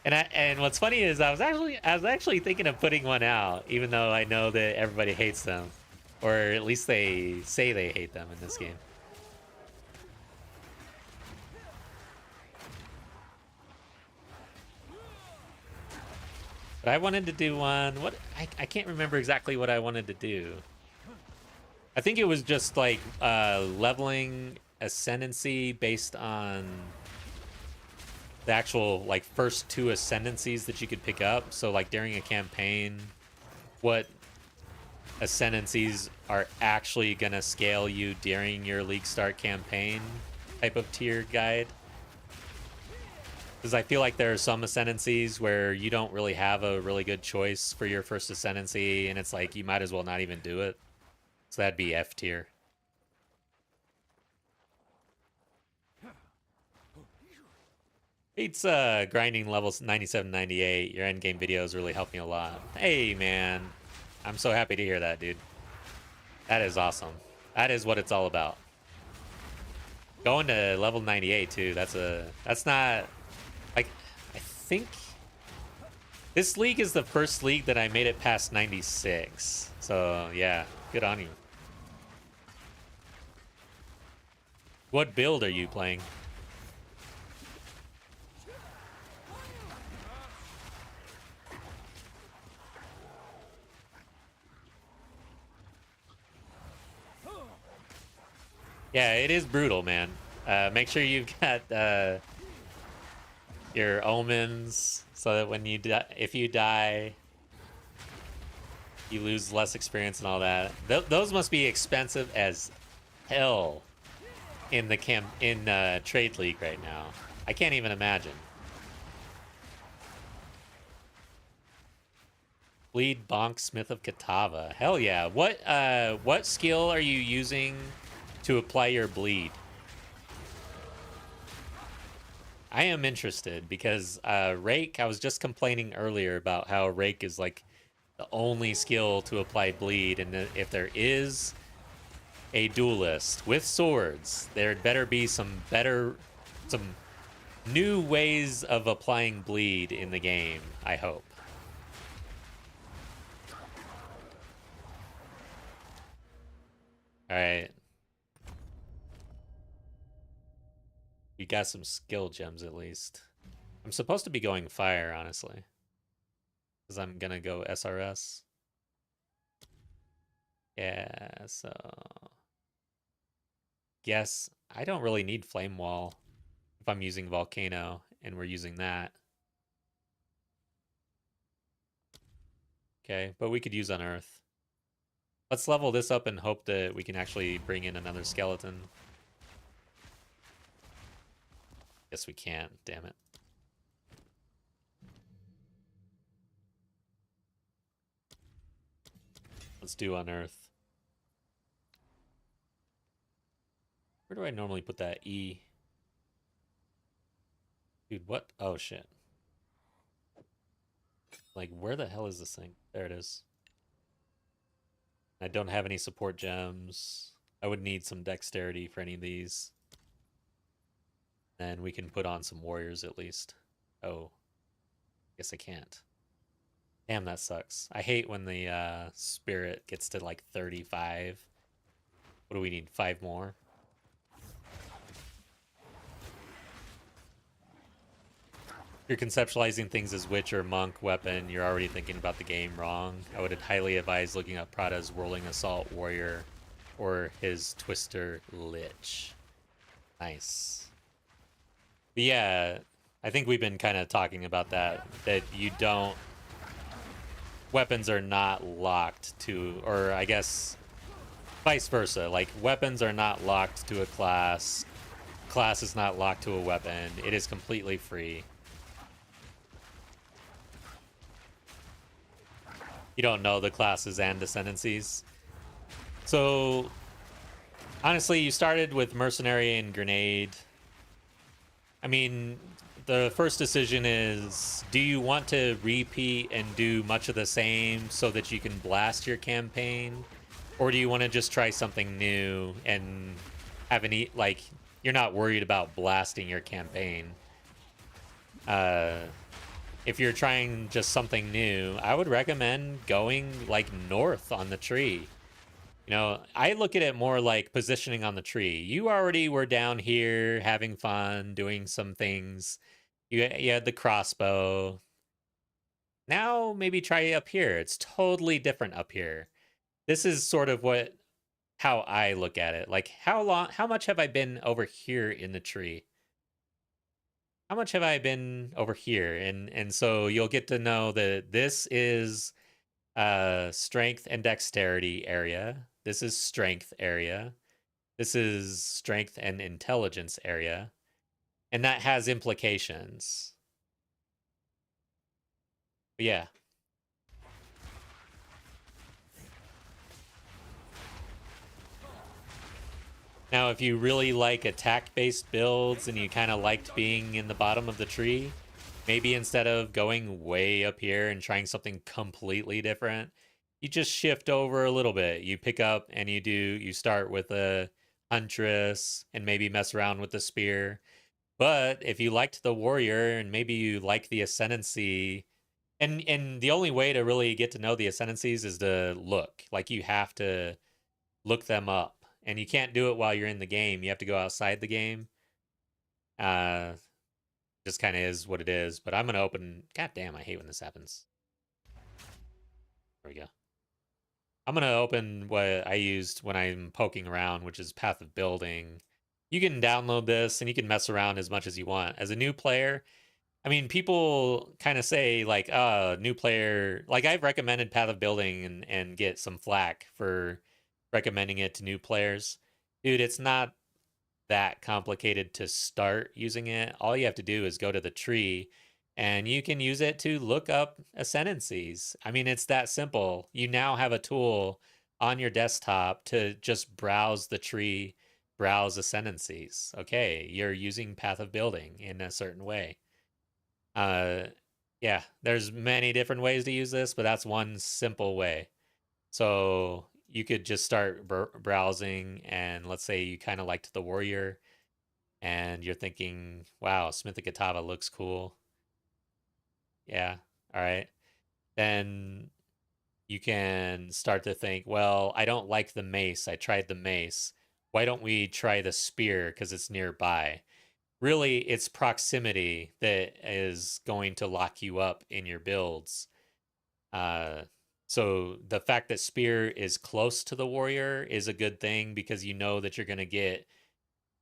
and what's funny is I was actually thinking of putting one out, even though I know that everybody hates them, or at least they say they hate them in this game. But I wanted to do one. What I can't remember exactly what I wanted to do. I think it was just like leveling ascendancy based on the actual like first two ascendancies that you could pick up. So like during a campaign, what ascendancies are actually gonna scale you during your league start campaign type of tier guide. Because I feel like there are some ascendancies where you don't really have a really good choice for your first ascendancy, and it's like you might as well not even do it. So that'd be F tier. It's grinding levels 97, 98. Your endgame videos really helped me a lot. Hey, man. I'm so happy to hear that, dude. That is awesome. That is what it's all about. Going to level 98 too. That's not like I think this league is the first league that I made it past 96. So yeah, good on you. What build are you playing? Yeah, it is brutal, man. Make sure you've got your omens so that when you if you die, you lose less experience and all that. Those must be expensive as hell in the trade league right now. I can't even imagine. Bleed Bonk Smith of Katava. Hell yeah. What skill are you using to apply your bleed? I am interested because Rake, I was just complaining earlier about how Rake is like the only skill to apply bleed, and if there is a duelist with swords, there'd better be some new ways of applying bleed in the game, I hope. All right. You got some skill gems at least. I'm supposed to be going fire, honestly. Because I'm going to go SRS. Yeah, so... Guess I don't really need Flame Wall if I'm using Volcano, and we're using that. Okay, but we could use Unearth. Let's level this up and hope that we can actually bring in another skeleton. Guess we can't, damn it. Let's do Unearth. Where do I normally put that E? Dude, what? Oh, shit. Like, where the hell is this thing? There it is. I don't have any support gems. I would need some dexterity for any of these. Then we can put on some warriors at least. Oh. Guess I can't. Damn, that sucks. I hate when the spirit gets to like 35. What do we need? 5 more? You're conceptualizing things as witch or monk weapon. You're already thinking about the game wrong. I would highly advise looking up Prada's Whirling Assault Warrior or his Twister Lich. Nice. But yeah, I think we've been kind of talking about that you don't... Weapons are not locked to... Or I guess vice versa. Like, weapons are not locked to a class. Class is not locked to a weapon. It is completely free. You don't know the classes and ascendancies. So, honestly, you started with Mercenary and Grenade. I mean, the first decision is, do you want to repeat and do much of the same so that you can blast your campaign? Or do you want to just try something new and have any, like, you're not worried about blasting your campaign? If you're trying just something new, I would recommend going like north on the tree. You know, I look at it more like positioning on the tree. You already were down here having fun, doing some things. You had the crossbow. Now maybe try up here. It's totally different up here. This is sort of how I look at it. Like how much have I been over here in the tree? How much have I been over here? And so you'll get to know that this is strength and dexterity area. This is strength area. This is strength and intelligence area. And that has implications. But yeah. Now, if you really like attack-based builds and you kind of liked being in the bottom of the tree, maybe instead of going way up here and trying something completely different, you just shift over a little bit. You pick up and you start with a huntress and maybe mess around with the spear. But if you liked the warrior and maybe you like the ascendancy, and the only way to really get to know the ascendancies is to look. Like you have to look them up. And you can't do it while you're in the game. You have to go outside the game. Uh just kind of is what it is. But I'm gonna open. God damn, I hate when this happens. There we go. I'm gonna open what I used when I'm poking around, which is Path of Building. You can download this and you can mess around as much as you want. As a new player, I mean, people kind of say like, new player. Like I've recommended Path of Building and get some flack for recommending it to new players. Dude, it's not that complicated to start using it. All you have to do is go to the tree and you can use it to look up ascendancies. I mean, it's that simple. You now have a tool on your desktop to just browse the tree, browse ascendancies. Okay, you're using Path of Building in a certain way. Yeah, there's many different ways to use this, but that's one simple way. So you could just start browsing, and let's say you kind of liked the warrior, and you're thinking, wow, Smith of Katava looks cool. Yeah, all right. Then you can start to think, well, I don't like the mace. I tried the mace. Why don't we try the spear because it's nearby? Really, it's proximity that is going to lock you up in your builds. So the fact that spear is close to the warrior is a good thing because you know that you're going to get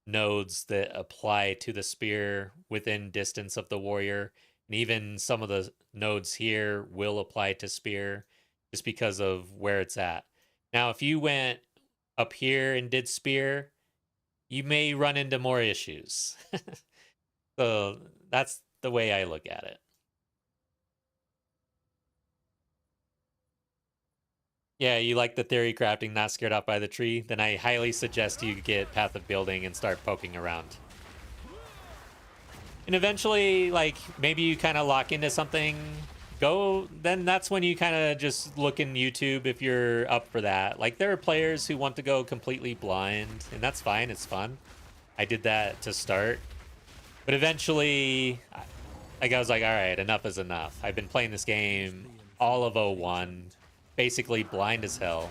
nodes that apply to the spear within distance of the warrior. And even some of the nodes here will apply to spear just because of where it's at. Now, if you went up here and did spear, you may run into more issues. So that's the way I look at it. Yeah, you like the theory crafting, not scared off by the tree? Then I highly suggest you get Path of Building and start poking around. And eventually, like, maybe you kind of lock into something. Then that's when you kind of just look in YouTube if you're up for that. Like, there are players who want to go completely blind, and that's fine, it's fun. I did that to start. But eventually, like, I was like, all right, enough is enough. I've been playing this game all of 01, basically blind as hell.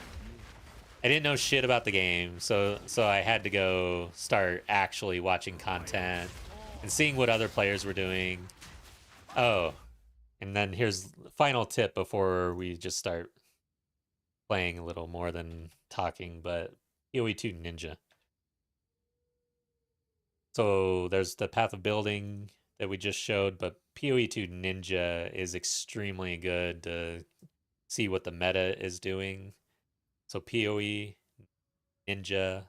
I didn't know shit about the game, so I had to go start actually watching content and seeing what other players were doing. Oh, and then here's the final tip before we just start playing a little more than talking, but PoE2 Ninja. So there's the Path of Building that we just showed, but PoE2 Ninja is extremely good to see what the meta is doing. So PoE, Ninja,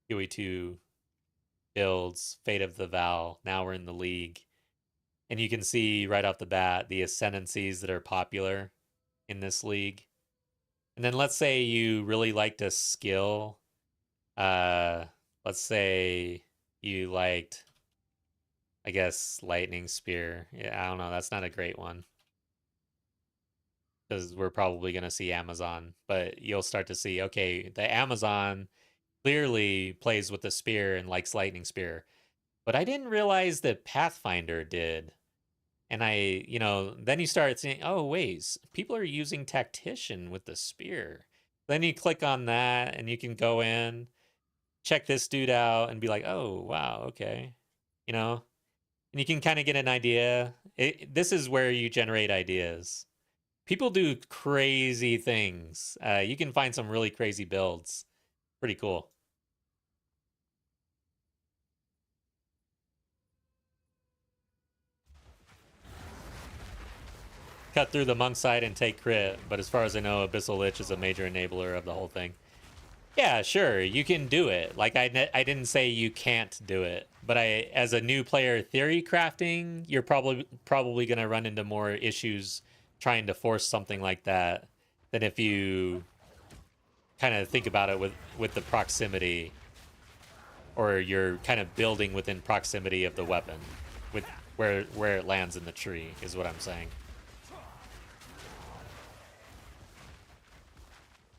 PoE2 builds, Fate of the Vow. Now we're in the league. And you can see right off the bat the ascendancies that are popular in this league. And then let's say you really liked a skill. Let's say you liked, I guess, Lightning Spear. Yeah, I don't know. That's not a great one. Because we're probably going to see Amazon. But you'll start to see, okay, the Amazon clearly plays with the spear and likes Lightning Spear. But I didn't realize that Pathfinder did. And then you start saying, oh, wait, people are using Tactician with the spear. Then you click on that and you can go in, check this dude out and be like, oh, wow, okay. And you can kind of get an idea. This is where you generate ideas. People do crazy things. You can find some really crazy builds. Pretty cool. Cut through the monk side and take crit, but as far as I know, Abyssal Lich is a major enabler of the whole thing. Yeah, sure, you can do it. Like I didn't say you can't do it, but as a new player theory crafting, you're probably gonna run into more issues trying to force something like that than if you kind of think about it with the proximity, or you're kind of building within proximity of the weapon with where it lands in the tree is what I'm saying.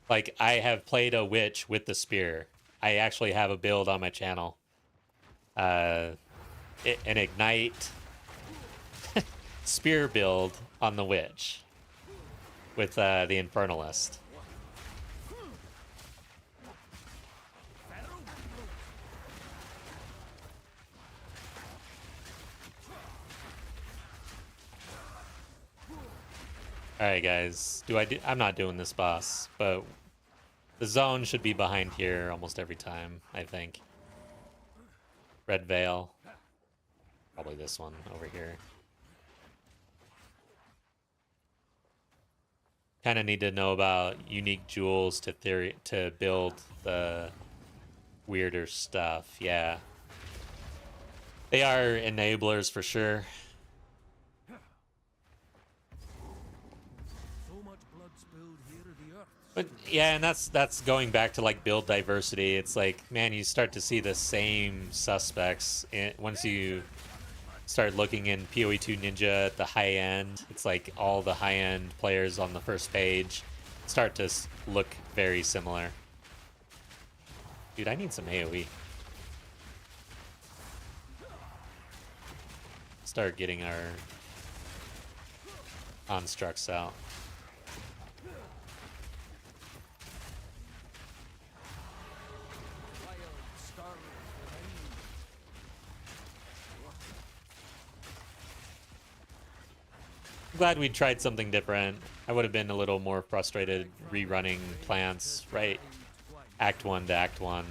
Like, I have played a witch with the spear. I actually have a build on my channel. An ignite spear build on the witch with the infernalist. All right, guys. I'm not doing this boss, but the zone should be behind here almost every time, I think. Red Veil. Probably this one over here. Kind of need to know about unique jewels to build the weirder stuff. Yeah. They are enablers for sure. But yeah, and that's going back to like build diversity. It's like, man, you start to see the same suspects once you start looking in PoE2 Ninja at the high end. It's like all the high end players on the first page start to look very similar. Dude, I need some AoE. Start getting our constructs out. I'm glad we tried something different. I would have been a little more frustrated rerunning plants, right? Act 1 to Act 1.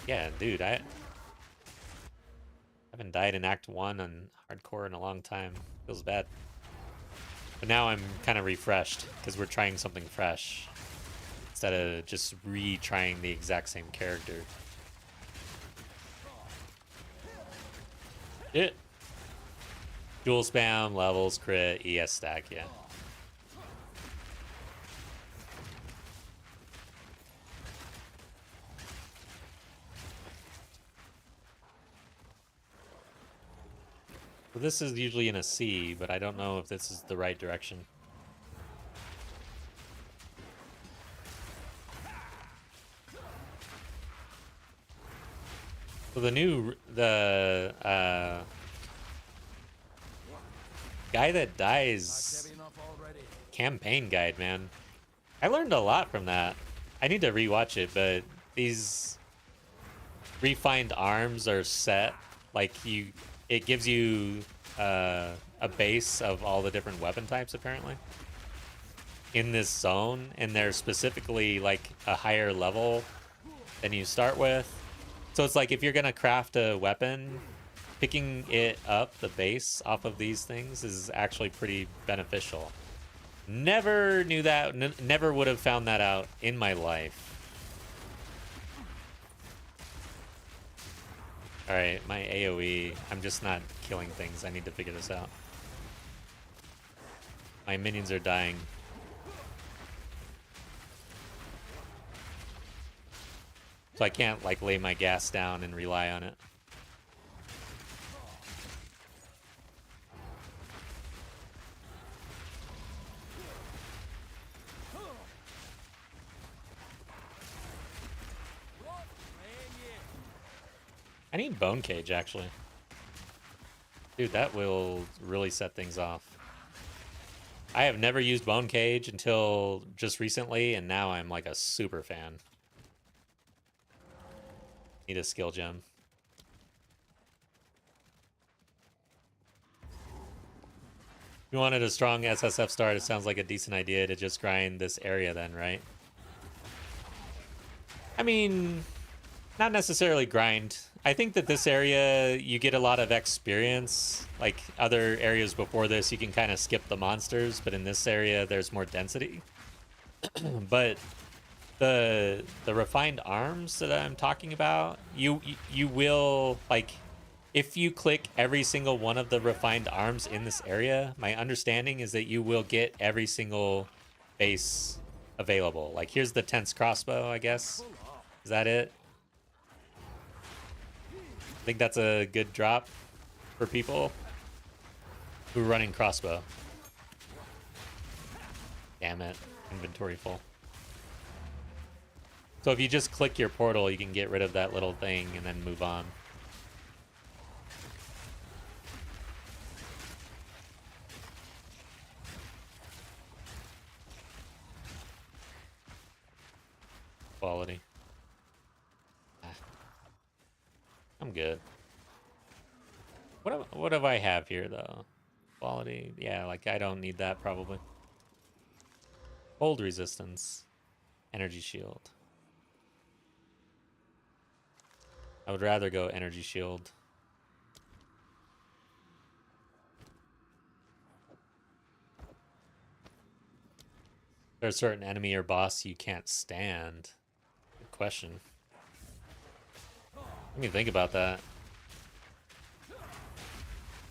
Yeah, dude, I haven't died in Act 1 on hardcore in a long time. Feels bad. But now I'm kind of refreshed because we're trying something fresh instead of just retrying the exact same character. It. Dual spam, levels, crit, ES stack, yeah. So this is usually in a C, but I don't know if this is the right direction. So the guy that dies campaign guide, man. I learned a lot from that. I need to rewatch it, but these refined arms are set like it gives you a base of all the different weapon types apparently in this zone, and they're specifically like a higher level than you start with. So it's like if you're gonna craft a weapon, picking it up, the base off of these things, is actually pretty beneficial. Never knew that, never would have found that out in my life. Alright, my AoE, I'm just not killing things. I need to figure this out. My minions are dying. So I can't like lay my gas down and rely on it. I need Bone Cage, actually. Dude, that will really set things off. I have never used Bone Cage until just recently, and now I'm like a super fan. Need a skill gem. If you wanted a strong SSF start, it sounds like a decent idea to just grind this area then, right? I mean, not necessarily grind. I think that this area, you get a lot of experience. Like other areas before this, you can kind of skip the monsters, but in this area, there's more density. But the refined arms that I'm talking about, you will, like, if you click every single one of the refined arms in this area, my understanding is that you will get every single base available. Like, here's the tense crossbow, I guess. Is that it? I think that's a good drop for people who are running crossbow. Damn it. Inventory full. So if you just click your portal, you can get rid of that little thing and then move on. Quality. I'm good. What do I have here though? Quality. Yeah, like I don't need that probably. Cold resistance. Energy shield. I would rather go energy shield. There's a certain enemy or boss you can't stand. Good question. Let me think about that.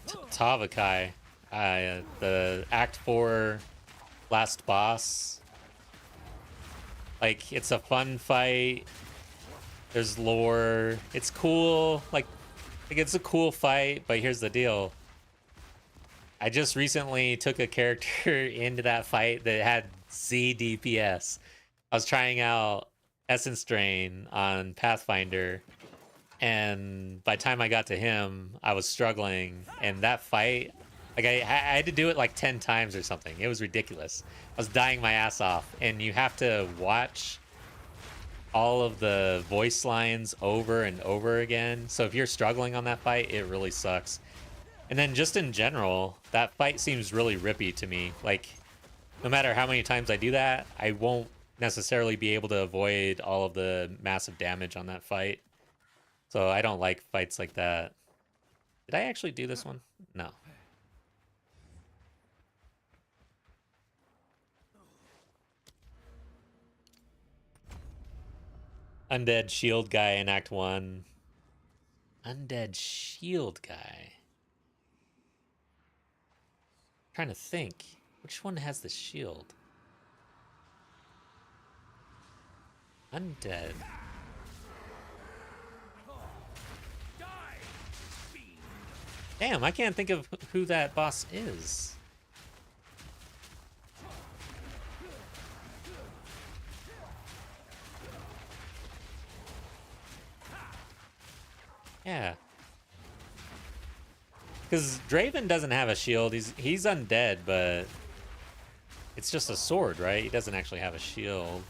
Tavakai. The Act 4 last boss. Like, it's a fun fight. There's lore. It's cool. Like it's a cool fight, but here's the deal. I just recently took a character into that fight that had Z DPS. I was trying out Essence Drain on Pathfinder, and by the time I got to him, I was struggling. And that fight, like I had to do it like 10 times or something. It was ridiculous. I was dying my ass off, and you have to watch all of the voice lines over and over again. So if you're struggling on that fight, it really sucks. And then just in general, that fight seems really rippy to me. Like, no matter how many times I do that, I won't necessarily be able to avoid all of the massive damage on that fight. So I don't like fights like that. Did I actually do this one? No. Undead shield guy in Act 1. Undead shield guy. I'm trying to think. Which one has the shield? Undead. Damn, I can't think of who that boss is. Yeah. Because Draven doesn't have a shield. He's undead, but it's just a sword, right? He doesn't actually have a shield.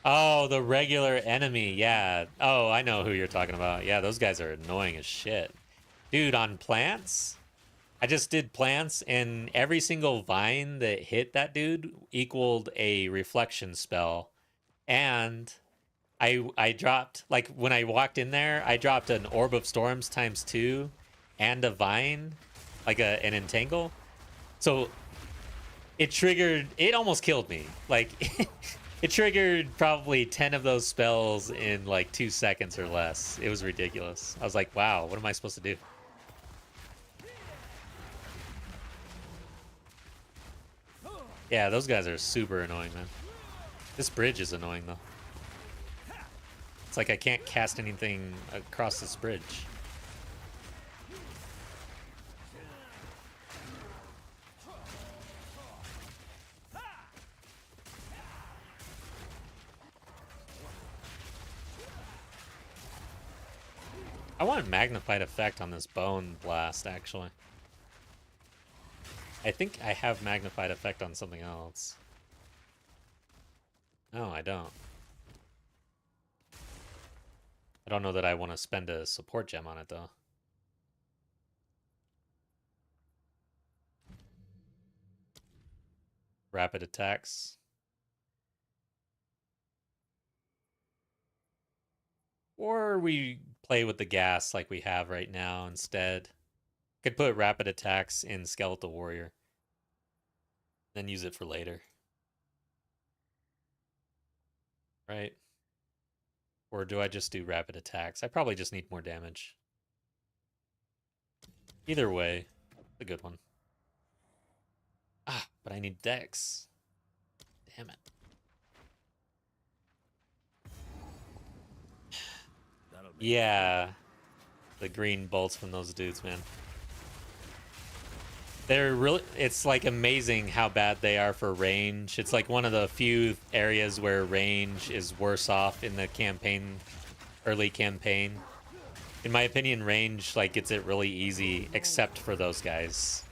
Oh, the regular enemy. Yeah. Oh, I know who you're talking about. Yeah, those guys are annoying as shit. Dude, on plants, I just did plants, and every single vine that hit that dude equaled a reflection spell. And I dropped, like, when I walked in there, I dropped an Orb of Storms ×2 and a vine, like an entangle. So it almost killed me. Like, it triggered probably 10 of those spells in like 2 seconds or less. It was ridiculous. I was like, wow, what am I supposed to do? Yeah, those guys are super annoying, man. This bridge is annoying, though. It's like I can't cast anything across this bridge. I want magnified effect on this bone blast, actually. I think I have magnified effect on something else. No, I don't. I don't know that I want to spend a support gem on it, though. Rapid attacks. Or we play with the gas like we have right now instead. Could put rapid attacks in Skeletal Warrior. Then use it for later. Right? Or do I just do rapid attacks? I probably just need more damage. Either way, a good one. Ah, but I need Dex. Damn it. That'll make Yeah. The green bolts from those dudes, man. They're really, it's like amazing how bad they are for range. It's like one of the few areas where range is worse off in the campaign, early campaign. In my opinion, range like gets it really easy, except for those guys.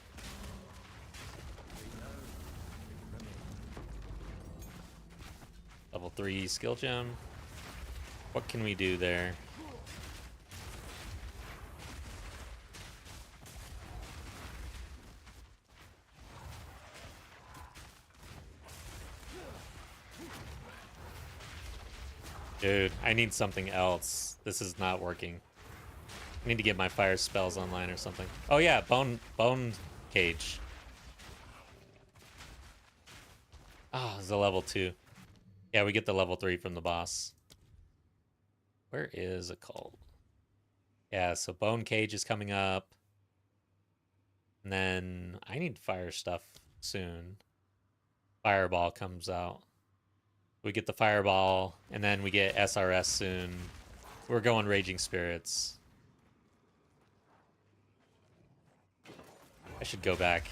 Level 3 skill gem. What can we do there? Dude, I need something else. This is not working. I need to get my fire spells online or something. Oh yeah, bone cage. Ah, oh, it's a level 2. Yeah, we get the level 3 from the boss. Where is a cult? Yeah, so bone cage is coming up. And then I need fire stuff soon. Fireball comes out. We get the fireball, and then we get SRS soon. We're going Raging Spirits. I should go back.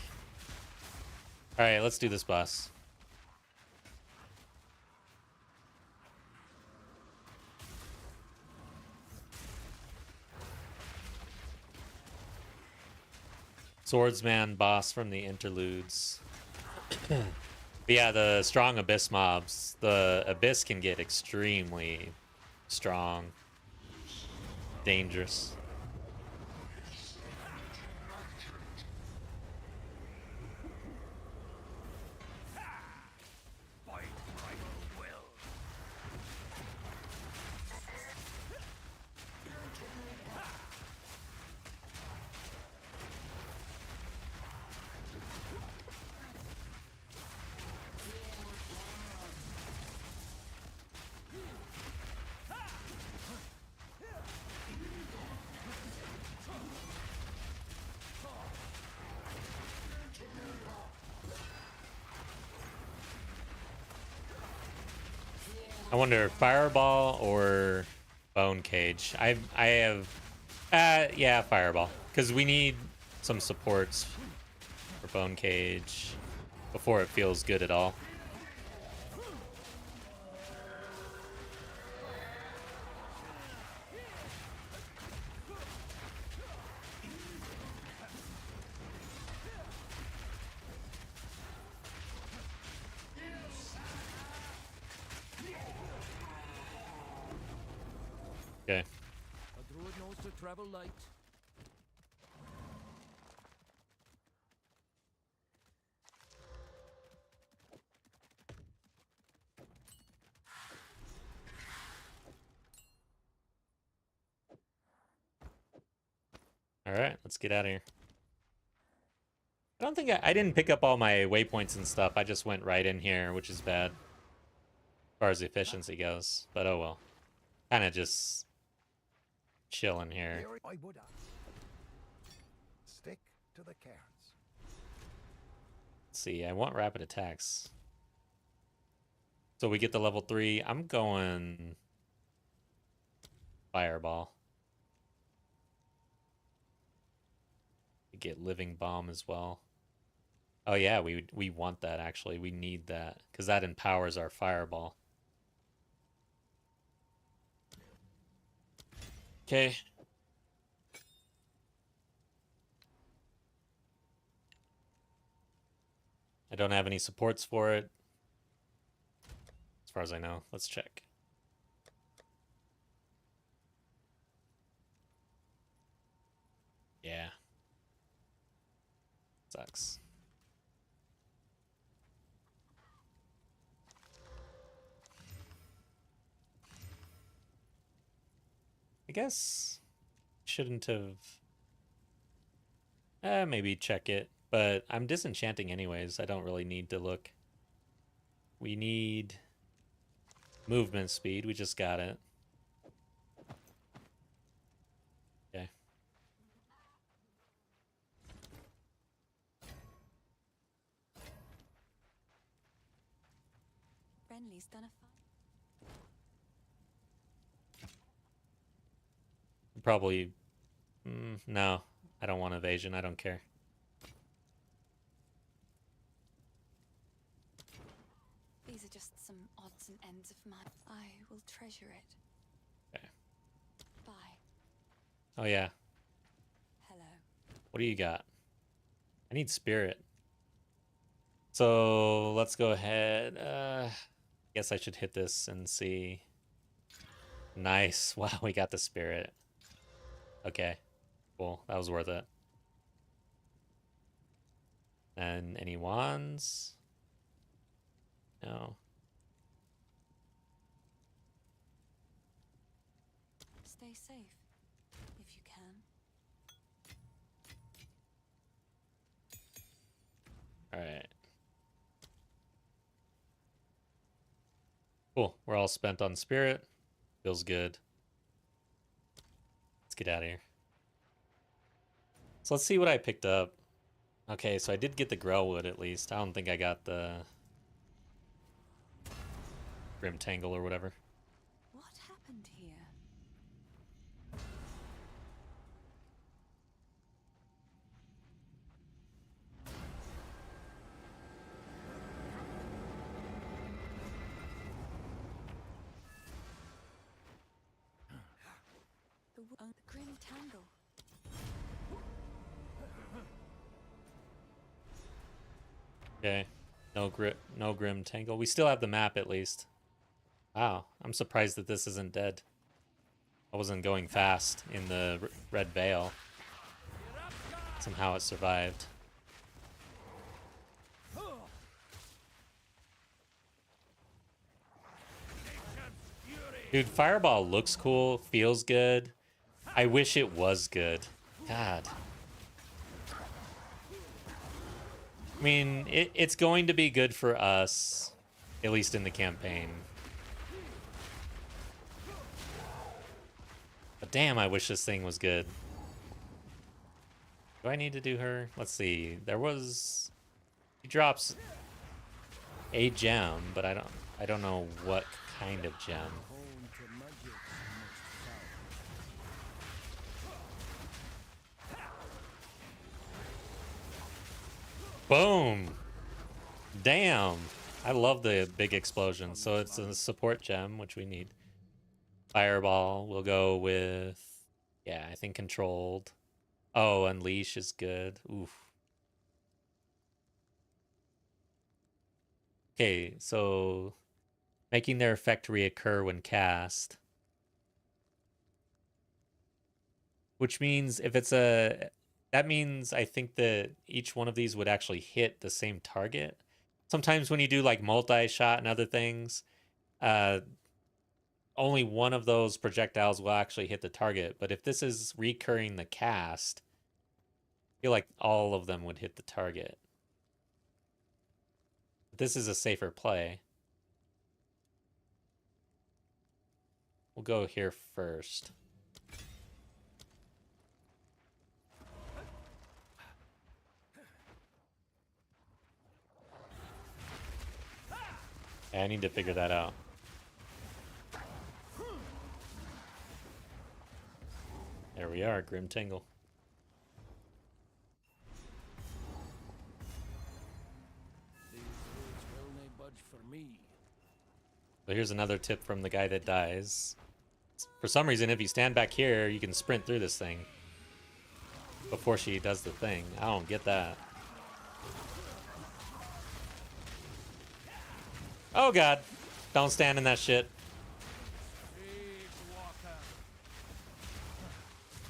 Alright, let's do this boss. Swordsman boss from the interludes. But yeah, the strong Abyss mobs. The Abyss can get extremely strong. Dangerous. I wonder, fireball or bone cage? I have, yeah, fireball, because we need some supports for bone cage before it feels good at all. Okay. A druid knows to travel light. All right, let's get out of here. I don't think I didn't pick up all my waypoints and stuff. I just went right in here, which is bad as far as efficiency goes. But oh well. Kind of just chilling here. I would ask. Stick to the cairns. Let's see, I want rapid attacks. So we get the level 3. I'm going fireball. We get living bomb as well. Oh yeah, we want that actually. We need that because that empowers our fireball. Okay. I don't have any supports for it. As far as I know. Let's check. Yeah. Sucks. guess shouldn't have. Maybe check it, but I'm disenchanting anyways. I don't really need to look. We need movement speed. We just got it. Okay. Renly's done a fine. Probably. No, I don't want evasion. I don't care. These are just some odds and ends of mine. I will treasure it. Okay. Bye. Oh yeah. Hello. What do you got? I need spirit. So let's go ahead. Guess I should hit this and see. Nice. Wow, we got the spirit. Okay. Cool. That was worth it. And any wands? No. Stay safe, if you can. Alright. Cool. We're all spent on spirit. Feels good. Let's get out of here. So let's see what I picked up. Okay, so I did get the Grellwood at least. I don't think I got the Grim Tangle or whatever. What happened here? The Grim Tangle. Okay. No Grim Tangle. We still have the map at least. Wow. I'm surprised that this isn't dead. I wasn't going fast in the Red Veil. Somehow it survived. Dude, Fireball looks cool, feels good. I wish it was good. God. I mean, it's going to be good for us, at least in the campaign. But damn, I wish this thing was good. Do I need to do her? Let's see. She drops a gem, but I don't know what kind of gem. Boom! Damn! I love the big explosion. So it's a support gem, which we need. Fireball, we'll go with... Yeah, I think controlled. Oh, Unleash is good. Oof. Okay, so... Making their effect reoccur when cast. Which means if it's a... That means I think that each one of these would actually hit the same target. Sometimes when you do like multi-shot and other things, only one of those projectiles will actually hit the target. But if this is recurring the cast, I feel like all of them would hit the target. But this is a safer play. We'll go here first. I need to figure that out. There we are, Grim Tingle. These woods will nae budge for me. So here's another tip from the guy that dies. For some reason, if you stand back here, you can sprint through this thing before she does the thing. I don't get that. Oh god, don't stand in that shit.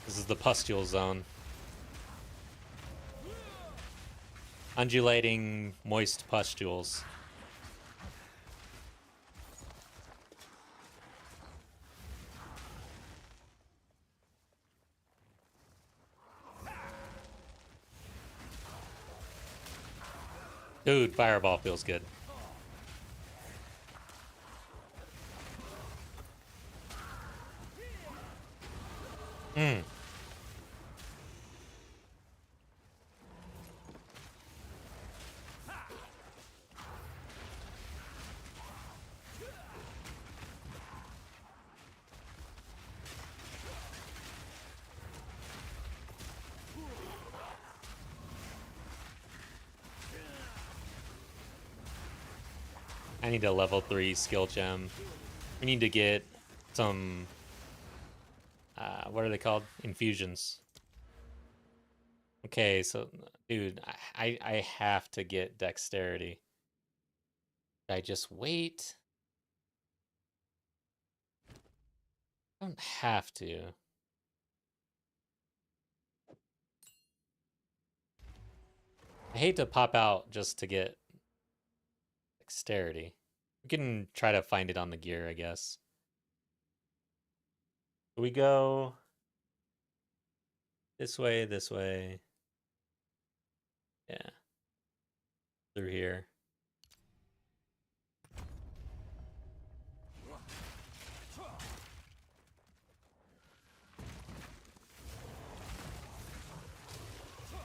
This is the pustule zone. Undulating, moist pustules. Dude, fireball feels good. Hmm. I need a level 3 skill gem. We need to get some, what are they called? Infusions. Okay, so, dude, I have to get dexterity. Should I just wait? I don't have to. I hate to pop out just to get dexterity. We can try to find it on the gear, I guess. We go this way, this way. Yeah. Through here.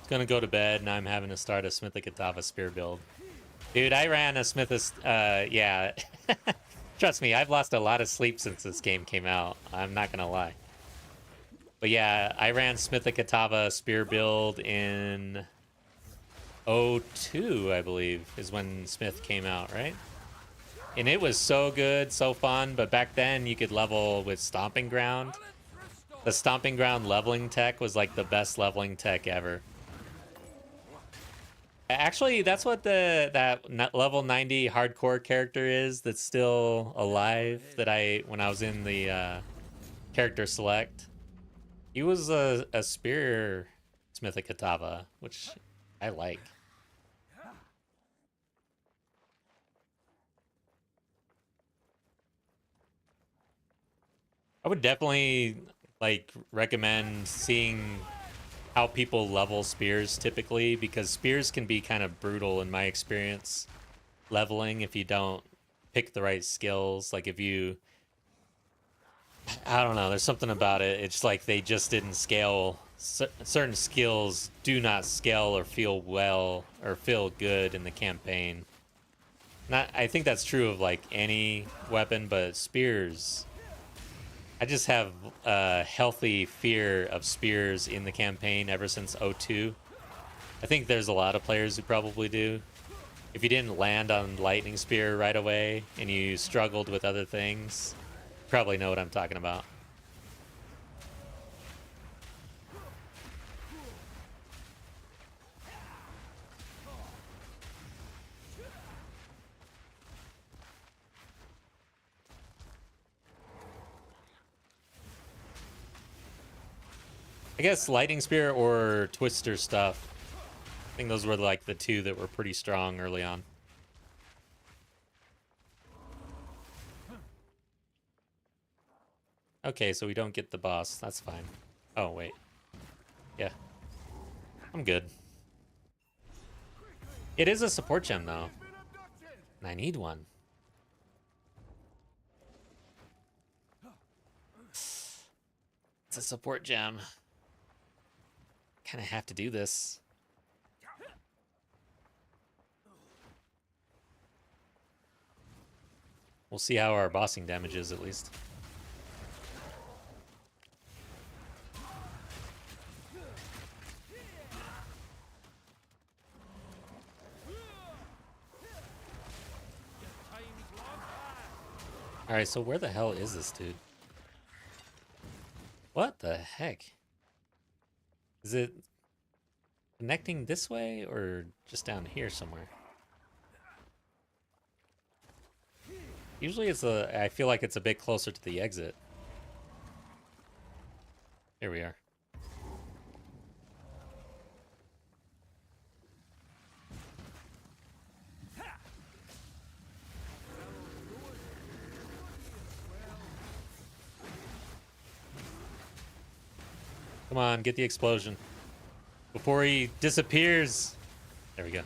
Gonna go to bed, and I'm having to start a Smithikatava spear build. Dude, I ran a yeah. Trust me, I've lost a lot of sleep since this game came out. I'm not gonna lie. But yeah, I ran Smithikatava spear build in '02, I believe, is when Smith came out, right? And it was so good, so fun, but back then you could level with Stomping Ground. The Stomping Ground leveling tech was like the best leveling tech ever. Actually, that's what that level 90 hardcore character is that's still alive that when I was in the character select. He was a spear Smithikatava, which I like. I would definitely like recommend seeing how people level spears typically, because spears can be kind of brutal in my experience leveling if you don't pick the right skills. Like if you, I don't know, there's something about it. It's like they just didn't scale. Certain skills do not scale or feel well or feel good in the campaign. I think that's true of like any weapon, but spears, I just have a healthy fear of spears in the campaign ever since '02. I think there's a lot of players who probably do. If you didn't land on lightning spear right away and you struggled with other things, you probably know what I'm talking about. I guess lightning spear or twister stuff. I think those were like the two that were pretty strong early on. Okay, so we don't get the boss. That's fine. Oh, wait. Yeah. I'm good. It is a support gem, though. And I need one. It's a support gem. Kind of have to do this. We'll see how our bossing damage is, at least. Alright, so where the hell is this dude? What the heck? Is it connecting this way or just down here somewhere? Usually it's I feel like it's a bit closer to the exit. Here we are. Come on, get the explosion before he disappears. There we go.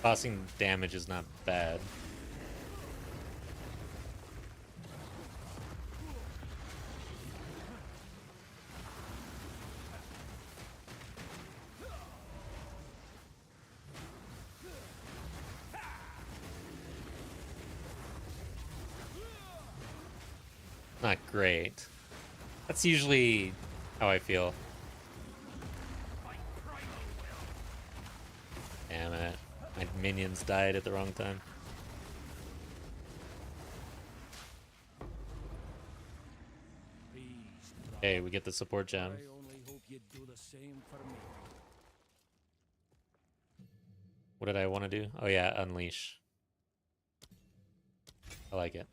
Tossing damage is not bad. Not great. That's usually how I feel. Damn it. My minions died at the wrong time. Okay, we get the support gem. I only hope you'd do the same for me. What did I want to do? Oh yeah, unleash. I like it.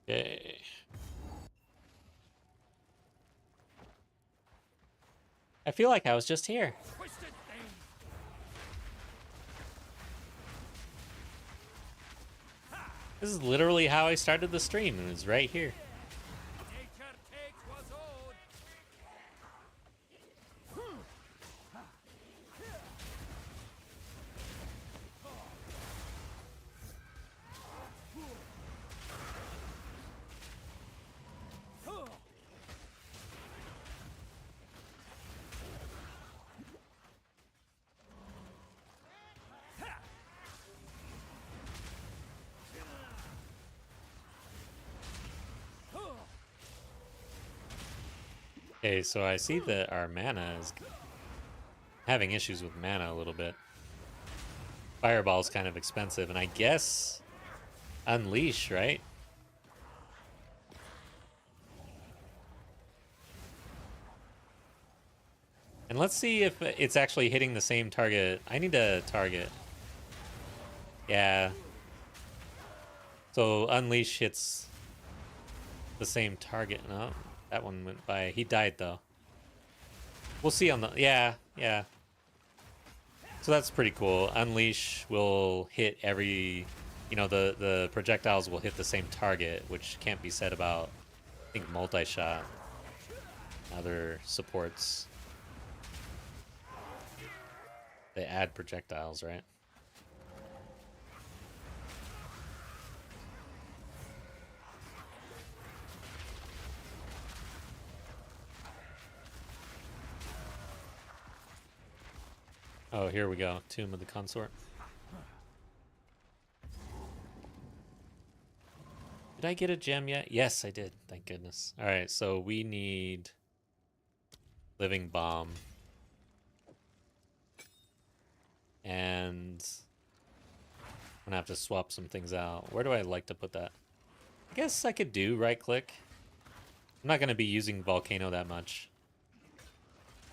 Okay. I feel like I was just here. Twisted thing! This is literally how I started the stream, and it's right here. Nature takes what's owed. Okay, so I see that our mana is having issues with mana a little bit. Fireball's kind of expensive, and I guess unleash, right? And let's see if it's actually hitting the same target. I need to target. Yeah. So unleash hits the same target. No, that one went by. He died though. We'll see on the yeah. So that's pretty cool. Unleash will hit every, the projectiles will hit the same target, which can't be said about, I think, multi-shot. Other supports, they add projectiles, right? Oh, here we go. Tomb of the Consort. Did I get a gem yet? Yes, I did. Thank goodness. All right, so we need Living Bomb. And I'm gonna have to swap some things out. Where do I like to put that? I guess I could do right click. I'm not gonna be using Volcano that much.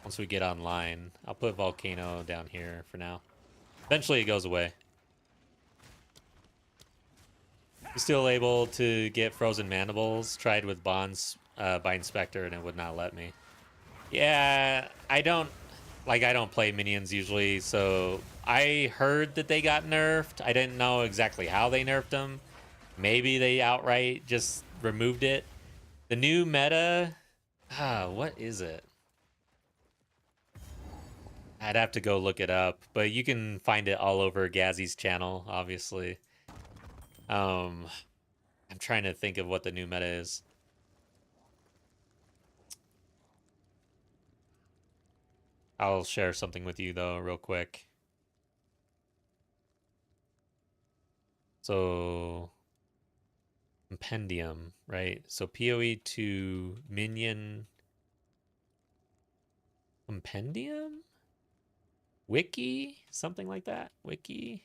Once we get online, I'll put Volcano down here for now. Eventually it goes away. You're still able to get Frozen Mandibles. Tried with Bonds by Inspector and it would not let me. Yeah, I don't play minions usually, so I heard that they got nerfed. I didn't know exactly how they nerfed them. Maybe they outright just removed it. The new meta, what is it? I'd have to go look it up, but you can find it all over Gazzy's channel, obviously. I'm trying to think of what the new meta is. I'll share something with you, though, real quick. So, compendium, right? So, PoE to Minion compendium? Wiki? Something like that? Wiki?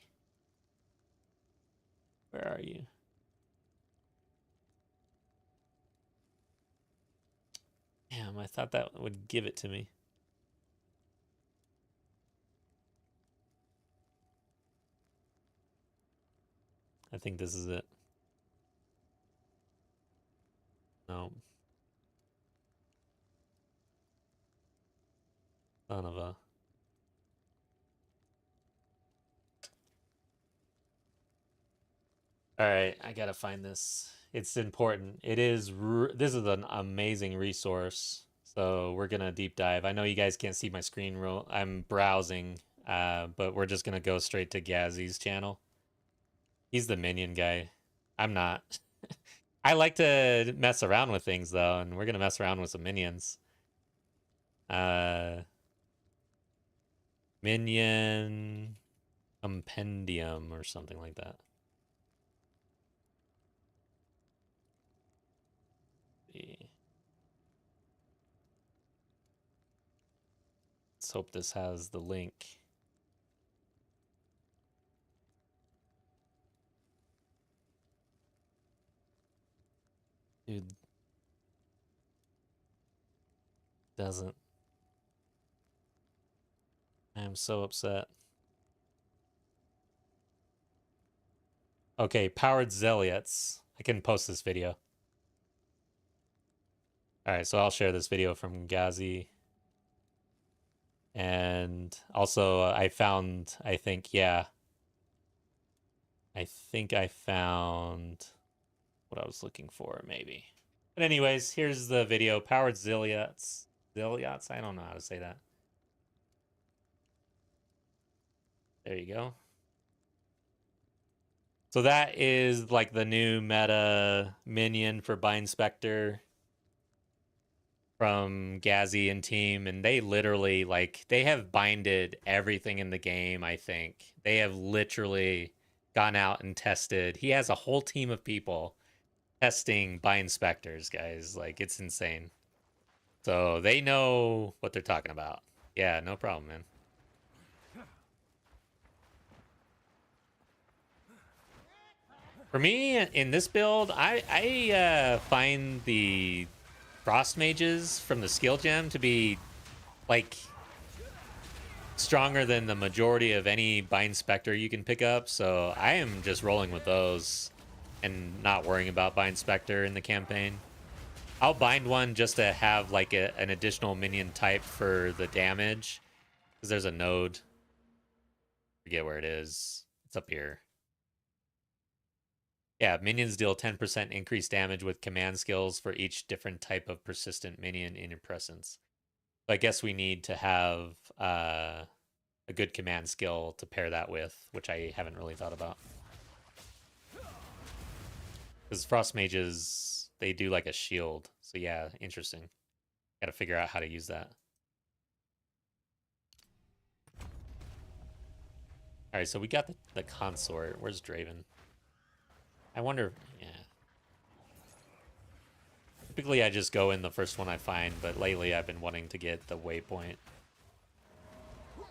Where are you? Damn, I thought that would give it to me. I think this is it. No. Son of a... All right, I gotta find this. It's important. It is. This is an amazing resource. So we're gonna deep dive. I know you guys can't see my screen roll. I'm browsing, but we're just gonna go straight to Gazzy's channel. He's the minion guy. I'm not. I like to mess around with things though, and we're gonna mess around with some minions. Minion compendium or something like that. Let's hope this has the link. Dude, doesn't. I am so upset. Okay, powered zealots. I can post this video. Alright, so I'll share this video from Ghazi. And also, I found, I think I found what I was looking for, maybe. But anyways, here's the video. Powered zealots. Zealots? I don't know how to say that. There you go. So that is like the new meta minion for Bind Spectre from Ghazi and team, and they literally they have binded everything in the game. I think they have literally gone out and tested. He has a whole team of people testing Bind Specters, guys. Like, it's insane. So they know what they're talking about. Yeah, no problem, man. For me, in this build, I find the Frost Mages from the skill gem to be, like, stronger than the majority of any Bind Spectre you can pick up, so I am just rolling with those and not worrying about Bind Spectre in the campaign. I'll bind one just to have, like, an additional minion type for the damage, because there's a node. Forget where it is. It's up here. Yeah, minions deal 10% increased damage with command skills for each different type of persistent minion in your presence. So I guess we need to have a good command skill to pair that with, which I haven't really thought about. Because Frost Mages, they do like a shield. So yeah, interesting. Got to figure out how to use that. All right, so we got the consort. Where's Draven? I wonder, yeah. Typically, I just go in the first one I find, but lately I've been wanting to get the waypoint. And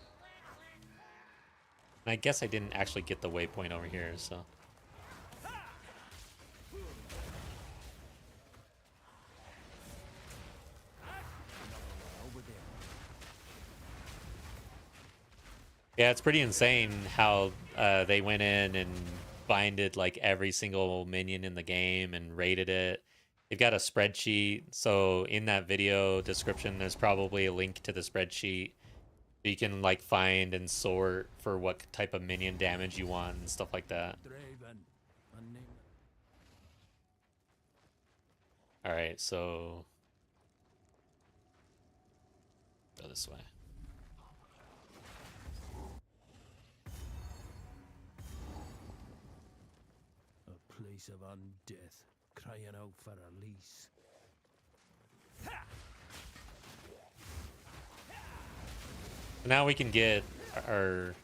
I guess I didn't actually get the waypoint over here, so. Yeah, it's pretty insane how they went in and binded like every single minion in the game and rated it. They've got a spreadsheet, so in that video description there's probably a link to the spreadsheet so you can like find and sort for what type of minion damage you want and stuff like that. All right, so go this way. Place of undeath, crying out for release. Now we can get our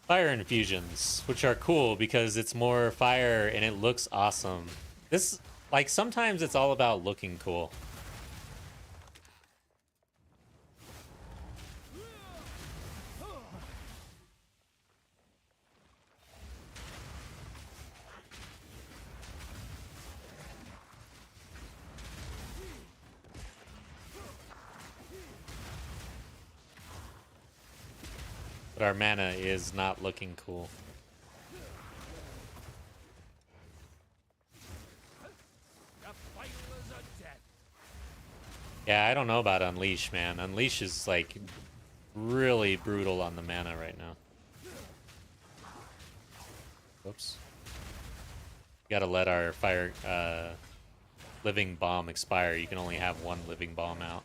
fire infusions, which are cool because it's more fire and it looks awesome. This, like, sometimes it's all about looking cool. But our mana is not looking cool. Yeah, I don't know about Unleash, man. Unleash is, like, really brutal on the mana right now. Whoops. Gotta let our fire living bomb expire, you can only have one living bomb out.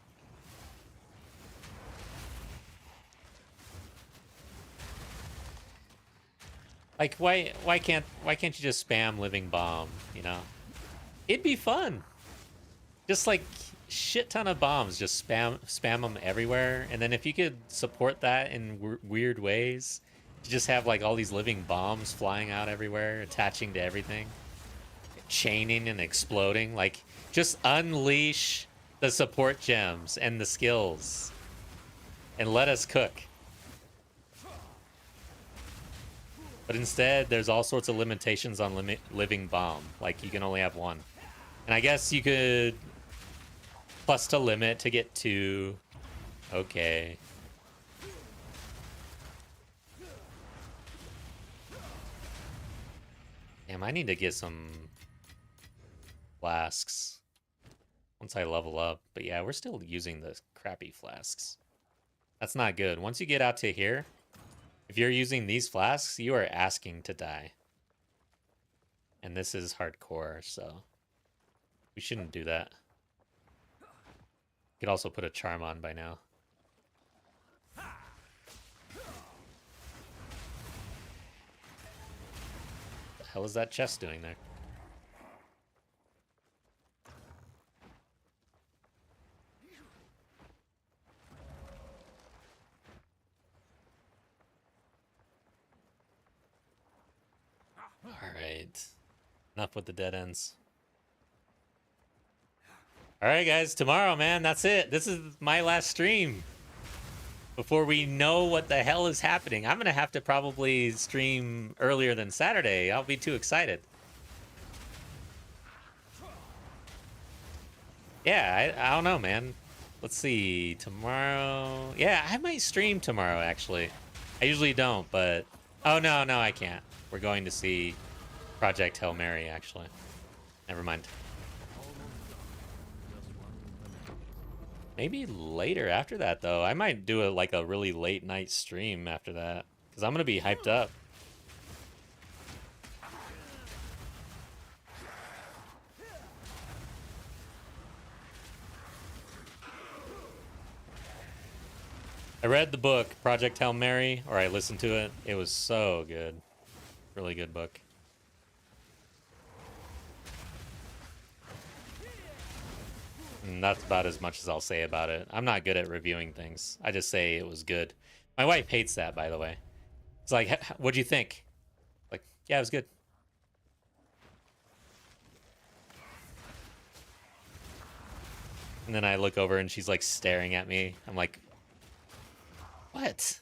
Like why can't you just spam living bomb, you know? It'd be fun. Just like shit ton of bombs, just spam them everywhere, and then if you could support that in weird ways, to just have like all these living bombs flying out everywhere, attaching to everything, chaining and exploding, like just unleash the support gems and the skills and let us cook. But instead, there's all sorts of limitations on living bomb. Like, you can only have one. And I guess you could plus to limit to get 2. Okay. Damn, I need to get some flasks once I level up. But yeah, we're still using the crappy flasks. That's not good. Once you get out to here, if you're using these flasks, you are asking to die. And this is hardcore, so we shouldn't do that. Could also put a charm on by now. What the hell is that chest doing there? Alright. Enough with the dead ends. Alright, guys. Tomorrow, man. That's it. This is my last stream. Before we know what the hell is happening. I'm going to have to probably stream earlier than Saturday. I'll be too excited. Yeah, I don't know, man. Let's see. Tomorrow. Yeah, I might stream tomorrow, actually. I usually don't, but... Oh, no, I can't. We're going to see Project Hail Mary, actually. Never mind. Maybe later after that, though. I might do a really late night stream after that. Because I'm going to be hyped up. I read the book, Project Hail Mary, or I listened to it. It was so good. Really good book. And that's about as much as I'll say about it. I'm not good at reviewing things. I just say it was good. My wife hates that, by the way. It's like, what'd you think? Like, yeah, it was good. And then I look over and she's like staring at me. I'm like, what?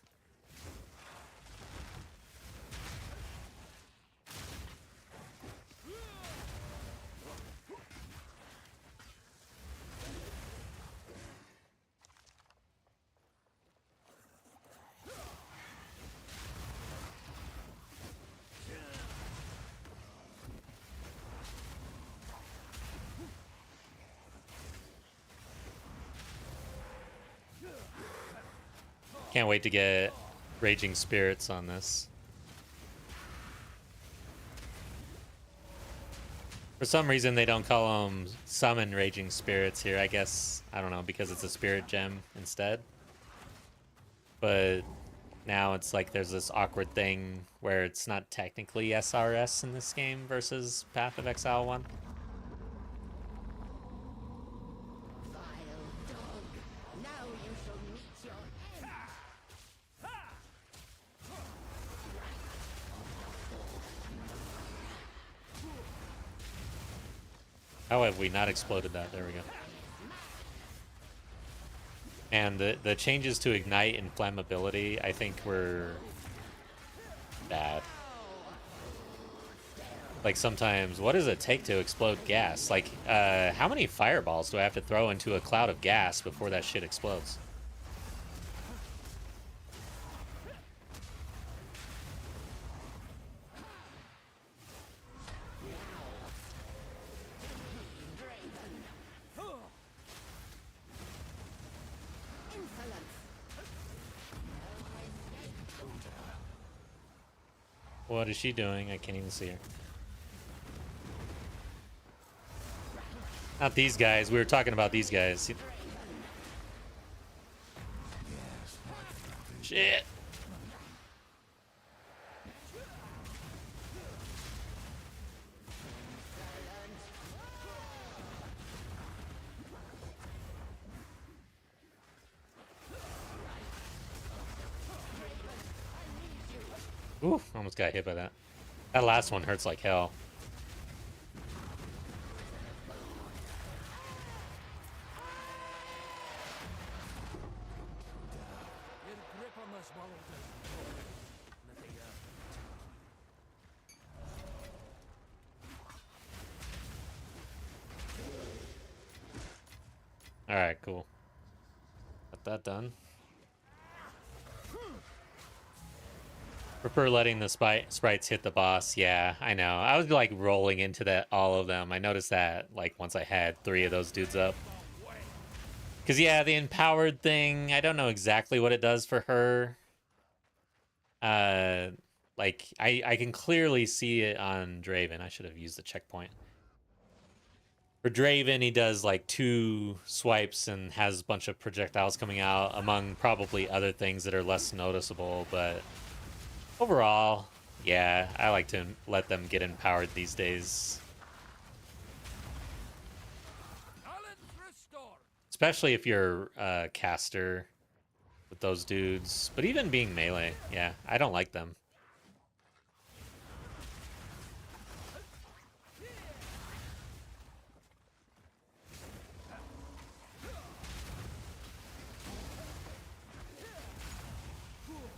Can't wait to get Raging Spirits on this. For some reason, they don't call them Summon Raging Spirits here. I guess, I don't know, because it's a Spirit Gem instead. But now it's like there's this awkward thing where it's not technically SRS in this game versus Path of Exile 1. How have we not exploded that? There we go. And the changes to Ignite and Flammability, I think, were bad. Like, sometimes, what does it take to explode gas? Like, how many fireballs do I have to throw into a cloud of gas before that shit explodes? What is she doing? I can't even see her. Not these guys. We were talking about these guys. Shit. Ooh, almost got hit by that. That last one hurts like hell. Your grip on this world is nothing else. Alright, cool. Got that done. Prefer letting the sprites hit the boss. Yeah, I know. I was like rolling into that all of them. I noticed that like once I had 3 of those dudes up. Because yeah, the empowered thing, I don't know exactly what it does for her. Like I can clearly see it on Draven. I should have used the checkpoint. For Draven, he does like 2 swipes and has a bunch of projectiles coming out, among probably other things that are less noticeable, but overall, yeah, I like to let them get empowered these days. Especially if you're a caster with those dudes. But even being melee, yeah, I don't like them.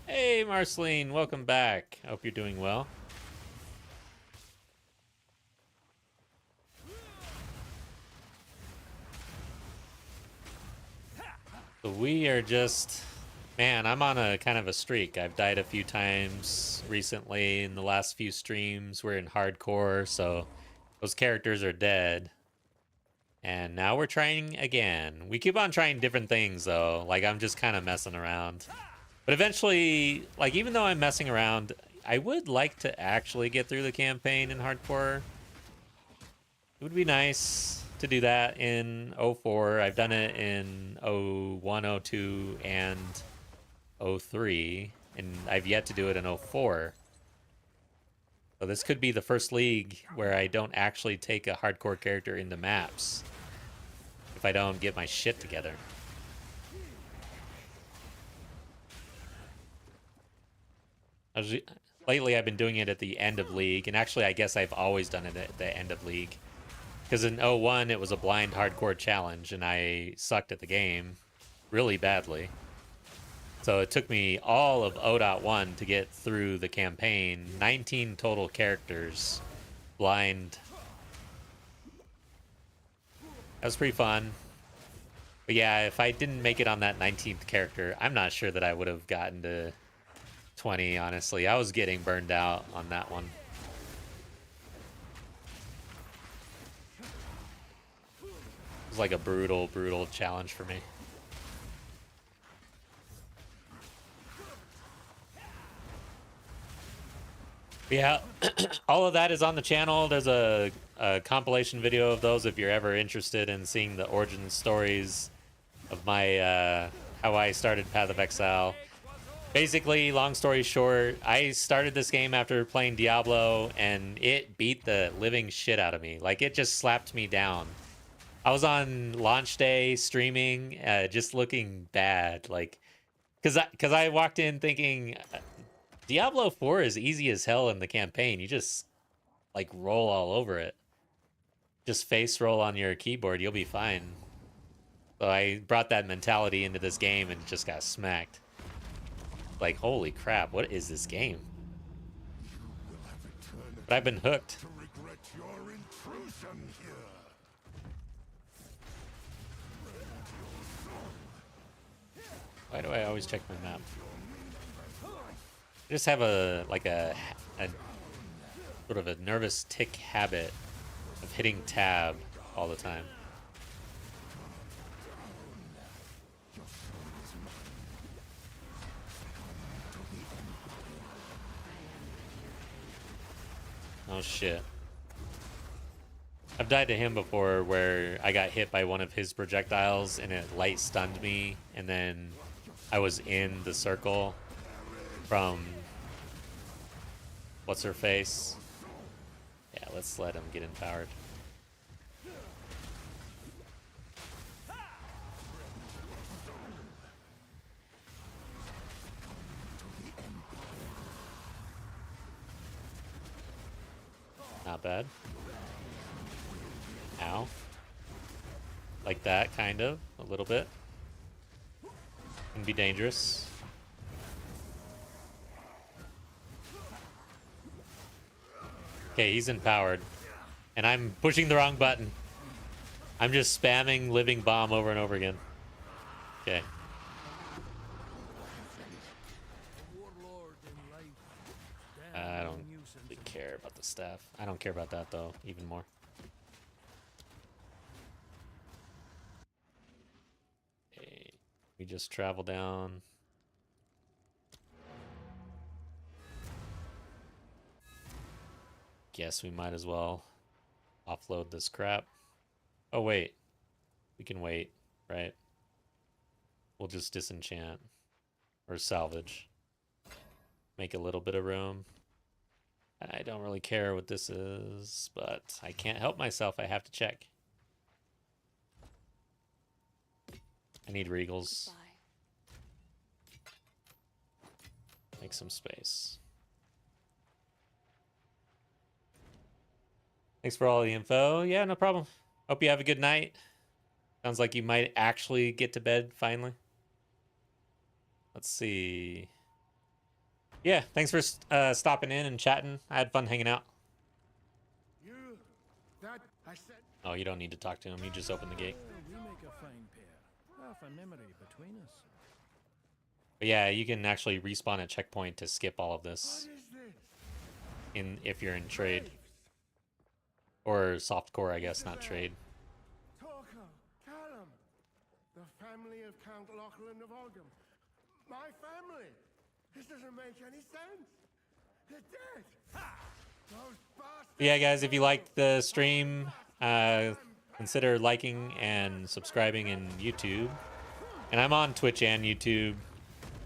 Hey, Marceline, welcome back. I hope you're doing well. So we are just... Man, I'm on a kind of a streak. I've died a few times recently in the last few streams. We're in hardcore, so those characters are dead. And now we're trying again. We keep on trying different things, though. Like, I'm just kind of messing around. But eventually, like, even though I'm messing around, I would like to actually get through the campaign in hardcore. It would be nice to do that in 04. I've done it in 01, 02, and 03, and I've yet to do it in 04. So this could be the first league where I don't actually take a hardcore character into maps if I don't get my shit together. Lately, I've been doing it at the end of league, and actually, I guess I've always done it at the end of league. Because in 01, it was a blind hardcore challenge, and I sucked at the game really badly. So it took me all of 0.1 to get through the campaign. 19 total characters, blind. That was pretty fun. But yeah, if I didn't make it on that 19th character, I'm not sure that I would have gotten to 20, honestly. I was getting burned out on that one. It was like a brutal, brutal challenge for me. Yeah, all of that is on the channel. There's a compilation video of those if you're ever interested in seeing the origin stories of my how I started Path of Exile. Basically, long story short, I started this game after playing Diablo, and it beat the living shit out of me. Like, it just slapped me down. I was on launch day streaming, just looking bad. Like, because I walked in thinking... Diablo 4 is easy as hell in the campaign. You just, like, roll all over it. Just face roll on your keyboard. You'll be fine. So I brought that mentality into this game and just got smacked. Like, holy crap, what is this game? But I've been hooked. Why do I always check my map? I just have a sort of a nervous tick habit of hitting tab all the time. Oh shit. I've died to him before where I got hit by one of his projectiles and it light stunned me, and then I was in the circle from what's her face. Yeah, let's let him get empowered. Not bad. Ow. Like that, kind of. A little bit. Can be dangerous. Okay, he's empowered. And I'm pushing the wrong button. I'm just spamming Living Bomb over and over again. Okay. I don't really care about the staff. I don't care about that, though, even more. Okay. We just travel down. Guess we might as well offload this crap. Oh, wait. We can wait, right? We'll just disenchant or salvage. Make a little bit of room. I don't really care what this is, but I can't help myself. I have to check. I need regals. Make some space. Thanks for all the info. Yeah, no problem. Hope you have a good night. Sounds like you might actually get to bed finally. Let's see. Yeah, thanks for stopping in and chatting. I had fun hanging out. Oh, you don't need to talk to him. You just open the gate. We make a fine pair. Half a memory between us. But yeah, you can actually respawn at checkpoint to skip all of this. If you're in trade. Or softcore, I guess, not trade. Callum, the family of Count Lachlan of Ogham. My family. This doesn't make any sense. They're dead. Those bastards. Yeah, guys, if you liked the stream, consider liking and subscribing in YouTube. And I'm on Twitch and YouTube.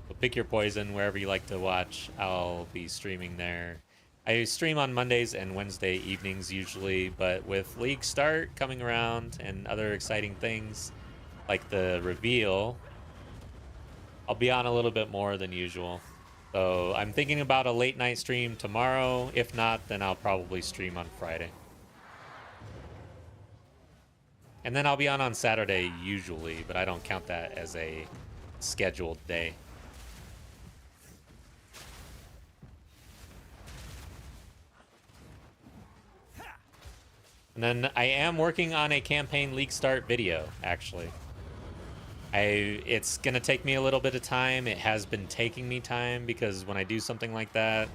So pick your poison wherever you like to watch. I'll be streaming there. I stream on Mondays and Wednesday evenings usually, but with League Start coming around and other exciting things like the reveal, I'll be on a little bit more than usual. So I'm thinking about a late night stream tomorrow. If not, then I'll probably stream on Friday. And then I'll be on Saturday usually, but I don't count that as a scheduled day. And then I am working on a campaign League Start video, actually. It's going to take me a little bit of time. It has been taking me time because when I do something like that,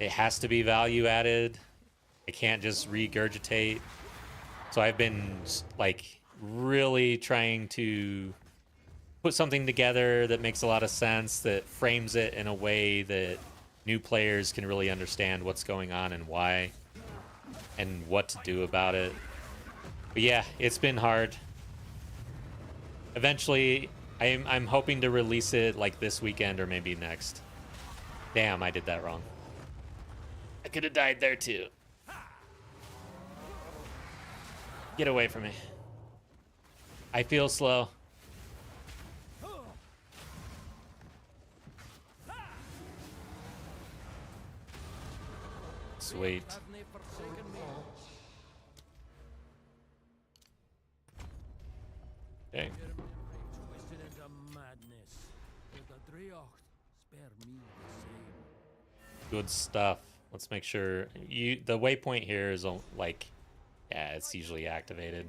it has to be value added. I can't just regurgitate. So I've been like really trying to put something together that makes a lot of sense, that frames it in a way that new players can really understand what's going on and why and what to do about it. But yeah, it's been hard. Eventually, I'm hoping to release it like this weekend or maybe next. Damn, I did that wrong. I could have died there too. Get away from me. I feel slow. Sweet. Okay. Twisted into madness. With the Driocht, spare me the same. Good stuff. Let's make sure the waypoint here is like, yeah, it's usually activated.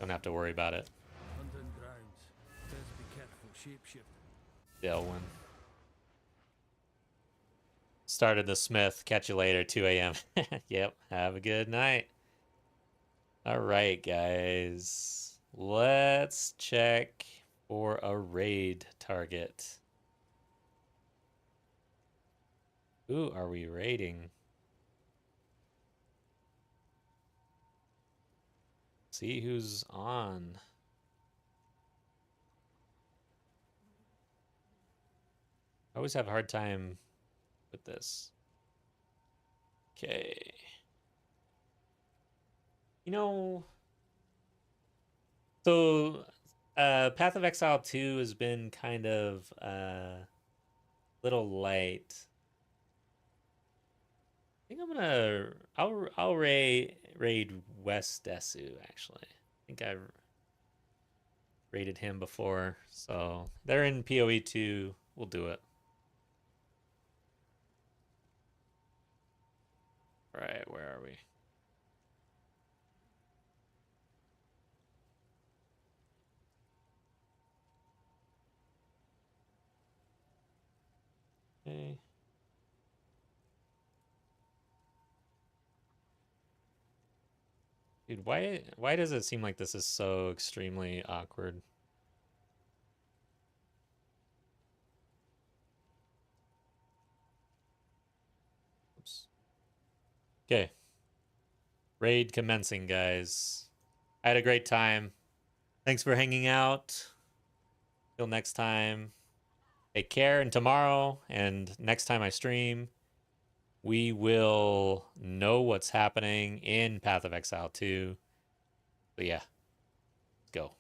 Don't have to worry about it. Hunting grounds. Best be careful, shapeshifter. Delwyn. Started the Smith. Catch you later, 2 a.m. Yep. Have a good night. All right, guys. Let's check for a raid target. Who are we raiding? see who's on. I always have a hard time with this. Okay. You know, so Path of Exile 2 has been kind of little light. I think I'm gonna I'll raid West Desu actually. I think I raided him before, so they're in PoE 2. We'll do it. All right, where are we? Okay. Dude, why does it seem like this is so extremely awkward? Oops. Okay. Raid commencing, guys. I had a great time. Thanks for hanging out. Till next time. Take care, and tomorrow and next time I stream, we will know what's happening in Path of Exile 2. But yeah, let's go.